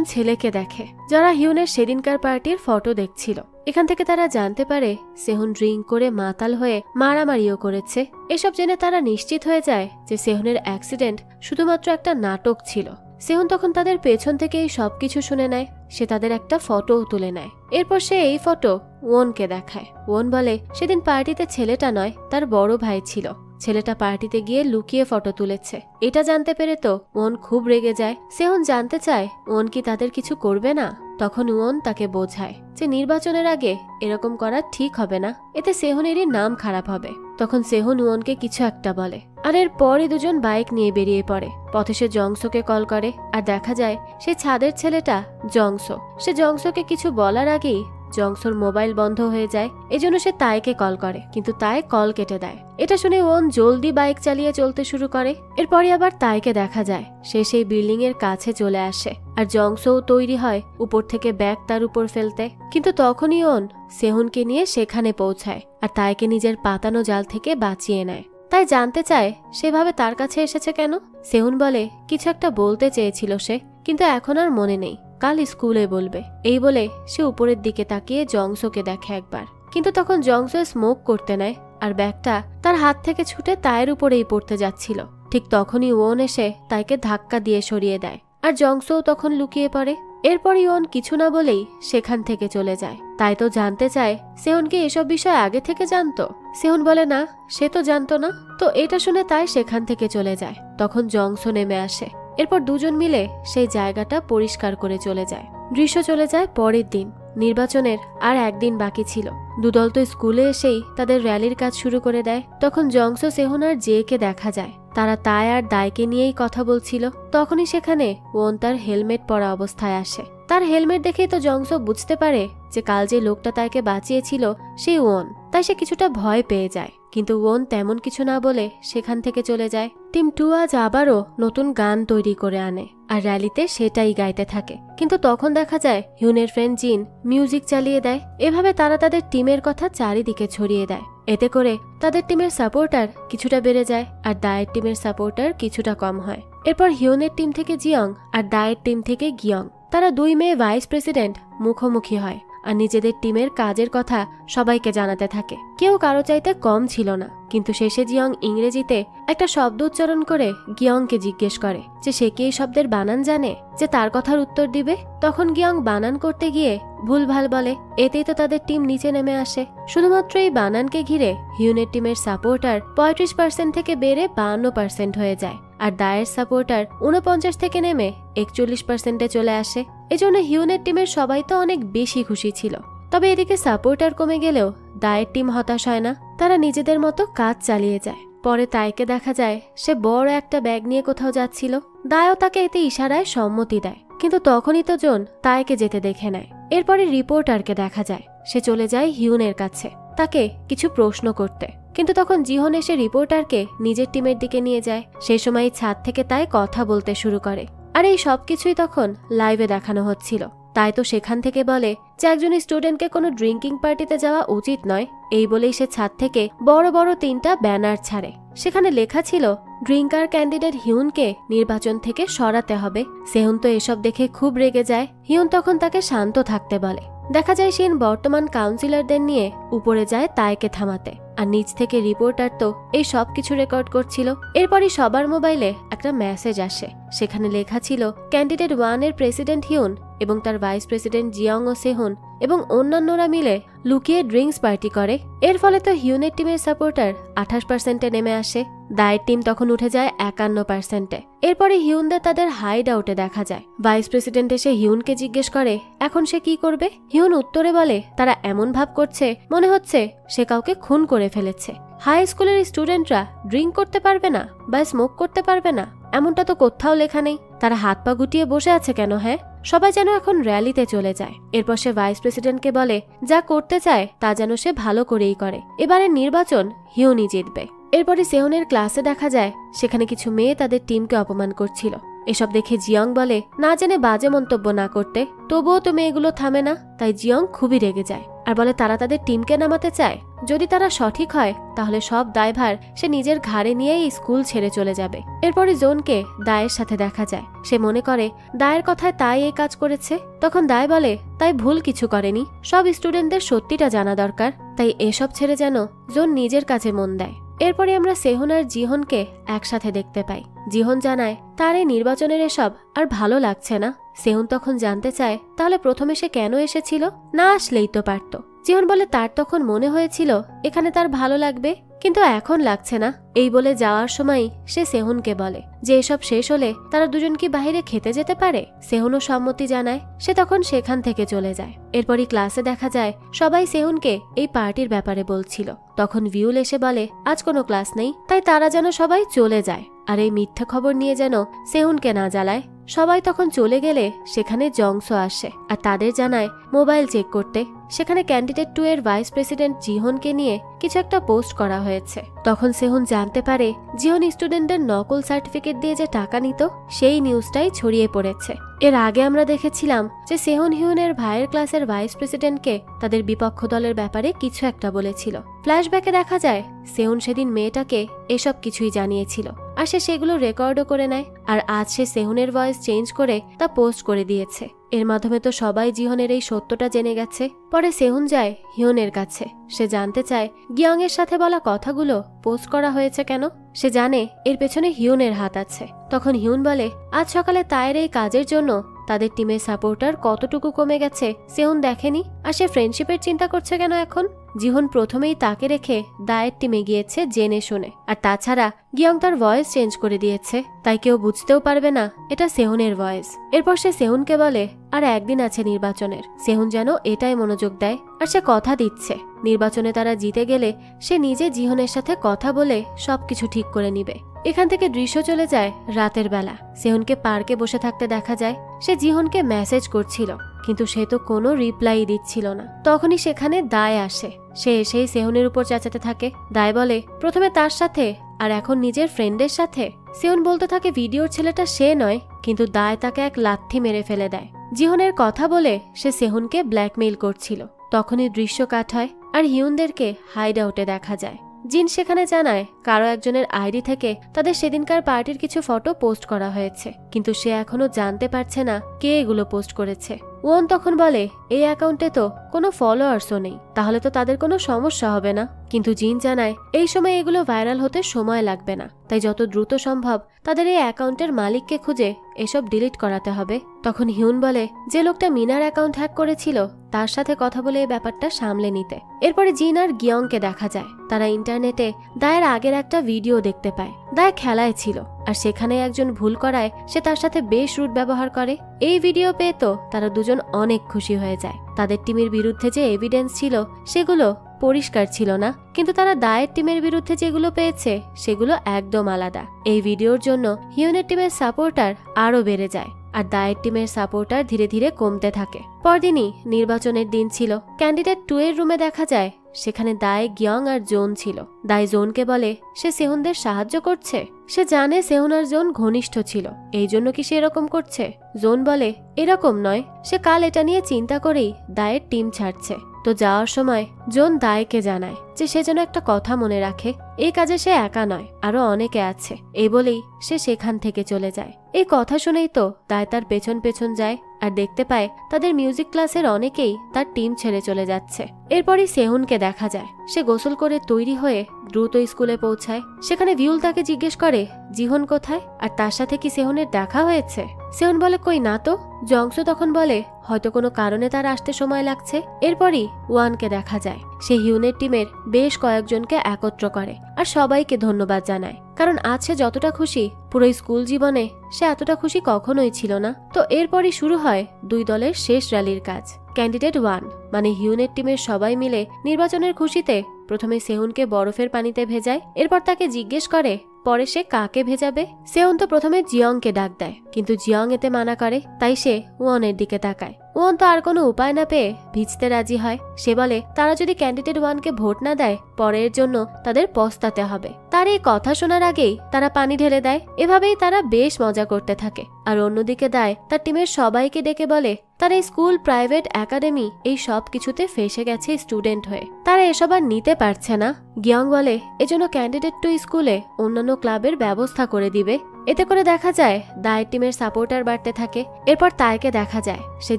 ছেলেকে দেখে যারা হিউনের সেদিনকার পার্টির ফটো দেখছিল। এখান থেকে তারা জানতে পারে সেহুন ড্রিঙ্ক করে মাতাল হয়ে মারামারিও করেছে। এসব জেনে তারা নিশ্চিত হয়ে যায় যে সেহুনের অ্যাক্সিডেন্ট শুধুমাত্র একটা নাটক ছিল। সেহুন তখন তাদের পেছন থেকে এই সবকিছু শুনে নেয়। সে তাদের একটা ফটোও তুলে নেয়। এরপর সে এই ফটো ওনকে দেখায়। ওন বলে সেদিন পার্টিতে ছেলেটা নয়, তার বড় ভাই ছিল। ছেলেটা পার্টিতে গিয়ে লুকিয়ে ফটো তুলেছে। এটা জানতে পেরে তো ওন খুব রেগে যায়। সেহুন জানতে চায় ওন কি তাদের কিছু করবে না। তখন ওন তাকে বোঝায় যে নির্বাচনের আগে এরকম করা ঠিক হবে না, এতে সেহুনেরই নাম খারাপ হবে। তখন সেহুন ওনকে কিছু একটা বলে আর এর পরে দুজন বাইক নিয়ে বেরিয়ে পড়ে। পথে সে জংসোকে কল করে আর দেখা যায় সে ছাদের ছেলেটা জংসো। সে জংসোকে কিছু বলার আগেই জংসোর মোবাইল বন্ধ হয়ে যায়। এজন্য সে তাইকে কল করে, কিন্তু তাই কল কেটে দেয়। এটা শুনে ওন জলদি বাইক চালিয়ে চলতে শুরু করে। এরপরে আবার তাইকে দেখা যায় সে সেই বিল্ডিং এর কাছে চলে আসে আর জংসোও তৈরি হয় উপর থেকে ব্যাগ তার উপর ফেলতে। কিন্তু তখনই ওন সেহুনকে নিয়ে সেখানে পৌঁছায় আর তাইকে নিজের পাতানো জাল থেকে বাঁচিয়ে নেয়। তাই জানতে চায় সেভাবে তার কাছে এসেছে কেন। সেহুন বলে কিছু একটা বলতে চেয়েছিল সে, কিন্তু এখন আর মনে নেই, কাল স্কুলে বলবে। এই বলে সে উপরের দিকে তাকিয়ে জংসোকে দেখে একবার, কিন্তু তখন জংসো স্মোক করতে নেয় আর ব্যাগটা তার হাত থেকে ছুটে তায়ের উপরেই পড়তে যাচ্ছিল। ঠিক তখনই ওন এসে তাইকে ধাক্কা দিয়ে সরিয়ে দেয় আর জংসোও তখন লুকিয়ে পড়ে। এরপরই ওন কিছু না বলেই সেখান থেকে চলে যায়। তাই তো জানতে চায় সেহুন কি এসব বিষয় আগে থেকে জানতো। সেহুন বলে না, সে তো জানতো না। তো এটা শুনে তাই সেখান থেকে চলে যায়। তখন জংসো নেমে আসে। এরপর দুজন মিলে সেই জায়গাটা পরিষ্কার করে চলে যায়। দৃশ্য চলে যায় পরের দিন। নির্বাচনের আর একদিন বাকি ছিল। দুদল তো স্কুলে এসেই তাদের র্যালির কাজ শুরু করে দেয়। তখন জংসো, সেহুন আর জেকে দেখা যায় তারা তাই আর দায়কে নিয়েই কথা বলছিল। তখনই সেখানে ওন তার হেলমেট পরা অবস্থায় আসে। তার হেলমেট দেখেই তো জংসো বুঝতে পারে যে কাল যে লোকটা তাকে বাঁচিয়েছিল সেই ওন। তাই সে কিছুটা ভয় পেয়ে যায়, কিন্তু ওন তেমন কিছু না বলে সেখান থেকে চলে যায়। টিম 2 আজ আবারও নতুন গান তৈরি করে আনে আর র্যালিতে সেটাই গাইতে থাকে। কিন্তু তখন দেখা যায় হিউনের ফ্রেন্ড জিন মিউজিক চালিয়ে দেয়। এভাবে তারা তাদের টিমের কথা চারিদিকে ছড়িয়ে দেয়। এতে করে তাদের টিমের সাপোর্টার কিছুটা বেড়ে যায় আর দায়ের টিমের সাপোর্টার কিছুটা কম হয়। এরপর হিউনের টিম থেকে জিয়ং আর দায়ের টিম থেকে গিয়ং, তারা দুই মেয়ে ভাইস প্রেসিডেন্ট মুখোমুখি হয় আর নিজেদের টিমের কাজের কথা সবাইকে জানাতে থাকে। কেউ কারো চাইতে কম ছিল না। কিন্তু শেষে জিয়ং ইংরেজিতে একটা শব্দ উচ্চারণ করে গিয়ংকে জিজ্ঞেস করে যে সে কি এই শব্দের বানান জানে, যে তার কথার উত্তর দিবে। তখন গিয়ং বানান করতে গিয়ে ভুলভাল বলে। এতেই তো তাদের টিম নিচে নেমে আসে। শুধুমাত্র এই বানানকে ঘিরে হিউনের টিমের সাপোর্টার 35% থেকে বেড়ে 52% হয়ে যায় আর দায়ের সাপোর্টার 49 থেকে নেমে 41%-এ চলে আসে। এজন্য হিউনের টিমের সবাই তো অনেক বেশি খুশি ছিল। তবে এদিকে সাপোর্টার কমে গেলেও দায়ের টিম হতাশ হয় না। তারা নিজেদের মতো কাজ চালিয়ে যায়। পরে তাইকে দেখা যায় সে বড় একটা ব্যাগ নিয়ে কোথাও যাচ্ছিল। দায়ও তাকে এতে ইশারায় সম্মতি দেয়, কিন্তু তখনই তো জন তাইকে যেতে দেখে নেয়। এরপরে রিপোর্টারকে দেখা যায় সে চলে যায় হিউনের কাছে তাকে কিছু প্রশ্ন করতে। কিন্তু তখন জিহন এসে রিপোর্টারকে নিজের টিমের দিকে নিয়ে যায়। সেই সময় ছাদ থেকে তাই কথা বলতে শুরু করে আর এই সবকিছুই তখন লাইভে দেখানো হচ্ছিল। তাই তো সেখান থেকে বলে যে একজন স্টুডেন্টকে কোনো ড্রিঙ্কিং পার্টিতে যাওয়া উচিত নয়। এই বলেই সে ছাদ থেকে বড় বড় 3টা ব্যানার ছাড়ে। সেখানে লেখা ছিল ড্রিঙ্কার ক্যান্ডিডেট হিউনকে নির্বাচন থেকে সরাতে হবে। সেহুন তো এসব দেখে খুব রেগে যায়। হিউন তখন তাকে শান্ত থাকতে বলে। দেখা যায় শিন বর্তমান কাউন্সিলরদের নিয়ে উপরে যায় তাইকে থামাতে, আর নিচ থেকে রিপোর্টার তো এই সব কিছু রেকর্ড করছিল। এরপরই সবার মোবাইলে একটা মেসেজ আসে। সেখানে লেখা ছিল ক্যান্ডিডেট 1 এর প্রেসিডেন্ট হিউন এবং তার ভাইস প্রেসিডেন্ট জিয়ং ও সেহুন এবং অন্যান্যরা মিলে লুকিয়ে ড্রিঙ্কস পার্টি করে। এর ফলে তো হিউনের টিমের সাপোর্টার 28%-এ নেমে আসে। দায়ের টিম তখন উঠে যায় 51%-এ। এরপরে হিউনদের তাদের হাইড আউটে দেখা যায়। ভাইস প্রেসিডেন্ট এসে হিউনকে জিজ্ঞেস করে এখন সে কি করবে। হিউন উত্তরে বলে তারা এমন ভাব করছে মনে হচ্ছে সে কাউকে খুন করে ফেলেছে। হাই স্কুলের স্টুডেন্টরা ড্রিঙ্ক করতে পারবে না বা স্মোক করতে পারবে না, এমনটা তো কোথাও লেখা নেই। তারা হাত পা গুটিয়ে বসে আছে কেন? হ্যাঁ, সবাই যেন এখন র্যালিতে চলে যায়। এরপর সে ভাইস প্রেসিডেন্টকে বলে যা করতে চায় তা যেন সে ভালো করেই করে। এবারের নির্বাচন হিউনই জিতবে। এরপরে সেহুনের ক্লাসে দেখা যায় সেখানে কিছু মেয়ে তাদের টিমকে অপমান করছিল। এসব দেখে জিয়ং বলে না জেনে বাজে মন্তব্য না করতে, তবুও তো মেয়েগুলো থামে না। তাই জিয়ং খুবই রেগে যায় আর বলে তারা তাদের টিমকে নামাতে চায়। যদি তারা সঠিক হয় তাহলে সব দায়ভার সে নিজের ঘাড়ে নিয়েই স্কুল ছেড়ে চলে যাবে। এরপরে জোনকে দায়ের সাথে দেখা যায়। সে মনে করে দায়ের কথায় তাই এই কাজ করেছে। তখন দায় বলে তাই ভুল কিছু করেনি, সব স্টুডেন্টদের সত্যিটা জানা দরকার। তাই এসব ছেড়ে যেন জোন নিজের কাছে মন দেয়। এরপরে আমরা সেহুন আর জিহনকে একসাথে দেখতে পাই। জিহন জানায় তার এই নির্বাচনের এসব আর ভালো লাগছে না। সেহুন তখন জানতে চায় তাহলে প্রথমে সে কেন এসেছিল, না আসলেই তো পারত। জিহন বলে তার তখন মনে হয়েছিল এখানে তার ভালো লাগবে, কিন্তু এখন লাগছে না। এই বলে যাওয়ার সময় সে সেহুনকে বলে যে এসব শেষ হলে তারা দুজন কি বাইরে খেতে যেতে পারে। সেহুনও সম্মতি জানায়। সে তখন সেখান থেকে চলে যায়। এরপরই ক্লাসে দেখা যায় সবাই সেহুনকে এই পার্টির ব্যাপারে বলছিল। তখন ভিউল এসে বলে আজ কোনো ক্লাস নেই, তাই তারা যেন সবাই চলে যায় আর এই মিথ্যা খবর নিয়ে যেন সেহুনকে না জ্বালায়। সবাই তখন চলে গেলে সেখানে জংসো আসে আর তাদের জানায় মোবাইল চেক করতে। সেখানে ক্যান্ডিডেট 2 এর ভাইস প্রেসিডেন্ট জিহনকে নিয়ে কিছু একটা পোস্ট করা হয়েছে। তখন সেহুন জানতে পারে জিহন স্টুডেন্টদের নকল সার্টিফিকেট দিয়ে যে টাকা নিত সেই নিউজটাই ছড়িয়ে পড়েছে। এর আগে আমরা দেখেছিলাম যে সেহুন হিউনের ভাইয়ের ক্লাসের ভাইস প্রেসিডেন্টকে তাদের বিপক্ষ দলের ব্যাপারে কিছু একটা বলেছিল। ফ্ল্যাশব্যাকে দেখা যায় সেহুন সেদিন মেয়েটাকে এসব কিছুই জানিয়েছিল আর সে সেগুলো রেকর্ডও করে নেয়। আর আজ সে সেহুনের ভয়েস চেঞ্জ করে তা পোস্ট করে দিয়েছে। এর মাধ্যমে তো সবাই জিহনের এই সত্যটা জেনে গেছে। পরে সেহুন যায় হিউনের কাছে। সে জানতে চায় গিয়ং এর সাথে বলা কথাগুলো পোস্ট করা হয়েছে কেন। সে জানে এর পেছনে হিউনের হাত আছে। তখন হিউন বলে আজ সকালে তায়ের এই কাজের জন্য তাদের টিমের সাপোর্টার কতটুকু কমে গেছে সেহুন দেখেনি, আর সে ফ্রেন্ডশিপের চিন্তা করছে কেন এখন। জিহন প্রথমেই তাকে রেখে দায়ের টিমে গিয়েছে জেনে শুনে। আর তাছাড়া গিয়ং তার ভয়েস চেঞ্জ করে দিয়েছে, তাই কেউ বুঝতেও পারবে না এটা সেহুনের ভয়েস। এরপর সে সেহুনকে বলে আর একদিন আছে নির্বাচনের। সেহুন যেন এটাই মনোযোগ দেয় আর সে কথা দিচ্ছে নির্বাচনে তারা জিতে গেলে সে নিজে জিহনের সাথে কথা বলে সবকিছু ঠিক করে নিবে। এখান থেকে দৃশ্য চলে যায় রাতের বেলা। সেহুনকে পার্কে বসে থাকতে দেখা যায়। সে জিহনকে মেসেজ করছিল কিন্তু সে তো কোনো রিপ্লাই দিচ্ছিল না। তখনই সেখানে দায় আসে। সে এসেই সেহুনের উপর চেঁচাতে থাকে। দায় বলে প্রথমে তার সাথে আর এখন নিজের ফ্রেন্ডের সাথে। সেহুন বলতে থাকে ভিডিওর ছেলেটা সে নয়, কিন্তু দায় তাকে এক লাথি মেরে ফেলে দেয়। জিহনের কথা বলে সে সেহুনকে ব্ল্যাকমেইল করছিল। তখনই দৃশ্য কাট হয় আর হিউনদেরকে হাইড আউটে দেখা যায়। জিন সেখানে জানায় কারো একজনের আইডি থেকে তাদের সেদিনকার পার্টির কিছু ফটো পোস্ট করা হয়েছে, কিন্তু সে এখনো জানতে পারছে না কে এগুলো পোস্ট করেছে। ওয়ন তখন বলে এই অ্যাকাউন্টে তো কোনো ফলোয়ার্সও নেই, তাহলে তো তাদের কোনো সমস্যা হবে না। কিন্তু জিন জানায় এই সময় এগুলো ভাইরাল হতে সময় লাগবে না, তাই যত দ্রুত সম্ভব তাদের এই অ্যাকাউন্টের মালিককে খুঁজে এসব ডিলিট করাতে হবে। তখন হিউন বলে যে লোকটা মিনার অ্যাকাউন্ট হ্যাক করেছিল তার সাথে কথা বলে এই ব্যাপারটা সামলে নিতে। এরপরে জিন আর গিয়ংকে দেখা যায় তারা ইন্টারনেটে দায়ের আগের একটা ভিডিও দেখতে পায়। দায় খেলায় ছিল আর সেখানে একজন ভুল করায় সে তার সাথে বেশ রুড ব্যবহার করে। এই ভিডিও পেয়ে তো তারা দুজন অনেক খুশি হয়ে যায়। তাদের টিমের বিরুদ্ধে যে এভিডেন্স ছিল সেগুলো পরিষ্কার ছিল না, কিন্তু তারা দায়ের টিমের বিরুদ্ধে যেগুলো পেয়েছে সেগুলো একদম আলাদা। এই ভিডিওর জন্য হিউনের টিমের সাপোর্টার আরো বেড়ে যায় আর দায়ের টিমের সাপোর্টার ধীরে ধীরে কমতে থাকে। পরদিনই নির্বাচনের দিন ছিল। ক্যান্ডিডেট 2 এর রুমে দেখা যায় সেখানে দায়, গিয়ং আর জোন ছিল। দায় জোনকে বলে সে সেহুনদের সাহায্য করছে। সে জানে সেহুন আর জোন ঘনিষ্ঠ ছিল, এই জন্য কি সে এরকম করছে। জোন বলে এরকম নয়, সে কাল এটা নিয়ে চিন্তা করেই দায়ের টিম ছাড়ছে। তো যাওয়ার সময় জোন দায়কে জানায় যে সে যেন একটা কথা মনে রাখে, এই কাজে সে একা নয়, আরো অনেকে আছে। এই বলেই সে সেখান থেকে চলে যায়। এই কথা শুনেই তো দায় তার পেছন পেছন যায় আর দেখতে পায় তাদের মিউজিক ক্লাসের অনেকেই তার টিম ছেড়ে চলে যাচ্ছে। এরপরই সেহুনকে দেখা যায়। সে গোসল করে তৈরি হয়ে দ্রুত স্কুলে পৌঁছায়। সেখানে ভিউল তাকে জিজ্ঞেস করে জিহন কোথায় আর তার সাথে কি সেহুনের দেখা হয়েছে। সেহুন বলে কই না তো। জংসু তখন বলে হয়তো কোনো কারণে তার আসতে সময় লাগছে। এরপরই ওয়ানকে দেখা যায়। সে হিউনের টিমের বেশ কয়েকজনকে একত্র করে আর সবাইকে ধন্যবাদ জানায়, কারণ আজ সে যতটা খুশি পুরো স্কুল জীবনে সে এতটা খুশি কখনোই ছিল না। তো এরপরই শুরু হয় দুই দলের শেষ র্যালির কাজ। ক্যান্ডিডেট 1 মানে হিউনের টিমের সবাই মিলে নির্বাচনের খুশিতে প্রথমে সেহুনকে বরফের পানিতে ভেজায়। এরপর তাকে জিজ্ঞেস করে পরে সে কাকে ভেজাবে। সেহুন তো প্রথমে জিয়ংকে ডাক দেয়, কিন্তু জিয়ং এতে মানা করে। তাই সে ওয়ানের দিকে তাকায়। ওয়ান তো আর কোনো উপায় না পেয়ে ভিজতে রাজি হয়। সে বলে তারা যদি ক্যান্ডিডেট 1কে ভোট না দেয় পরের জন্য তাদের পস্তাতে হবে। তার এই কথা শোনার আগেই তারা পানি ঢেলে দেয়। এভাবেই তারা বেশ মজা করতে থাকে। আর অন্যদিকে দায় তার টিমের সবাইকে ডেকে বলে তারা স্কুল, প্রাইভেট, একাডেমি এই সব কিছুতে ফেসে গেছে স্টুডেন্ট হয়ে, তারা এসব আর নিতে পারছে না। গিয়ং বলে এজন্য ক্যান্ডিডেট 2 স্কুলে অন্যান্য ক্লাবের ব্যবস্থা করে দিবে। এতে করে দেখা যায় দায়ের টিমের সাপোর্টার বাড়তে থাকে। এরপর তাইকে দেখা যায় সে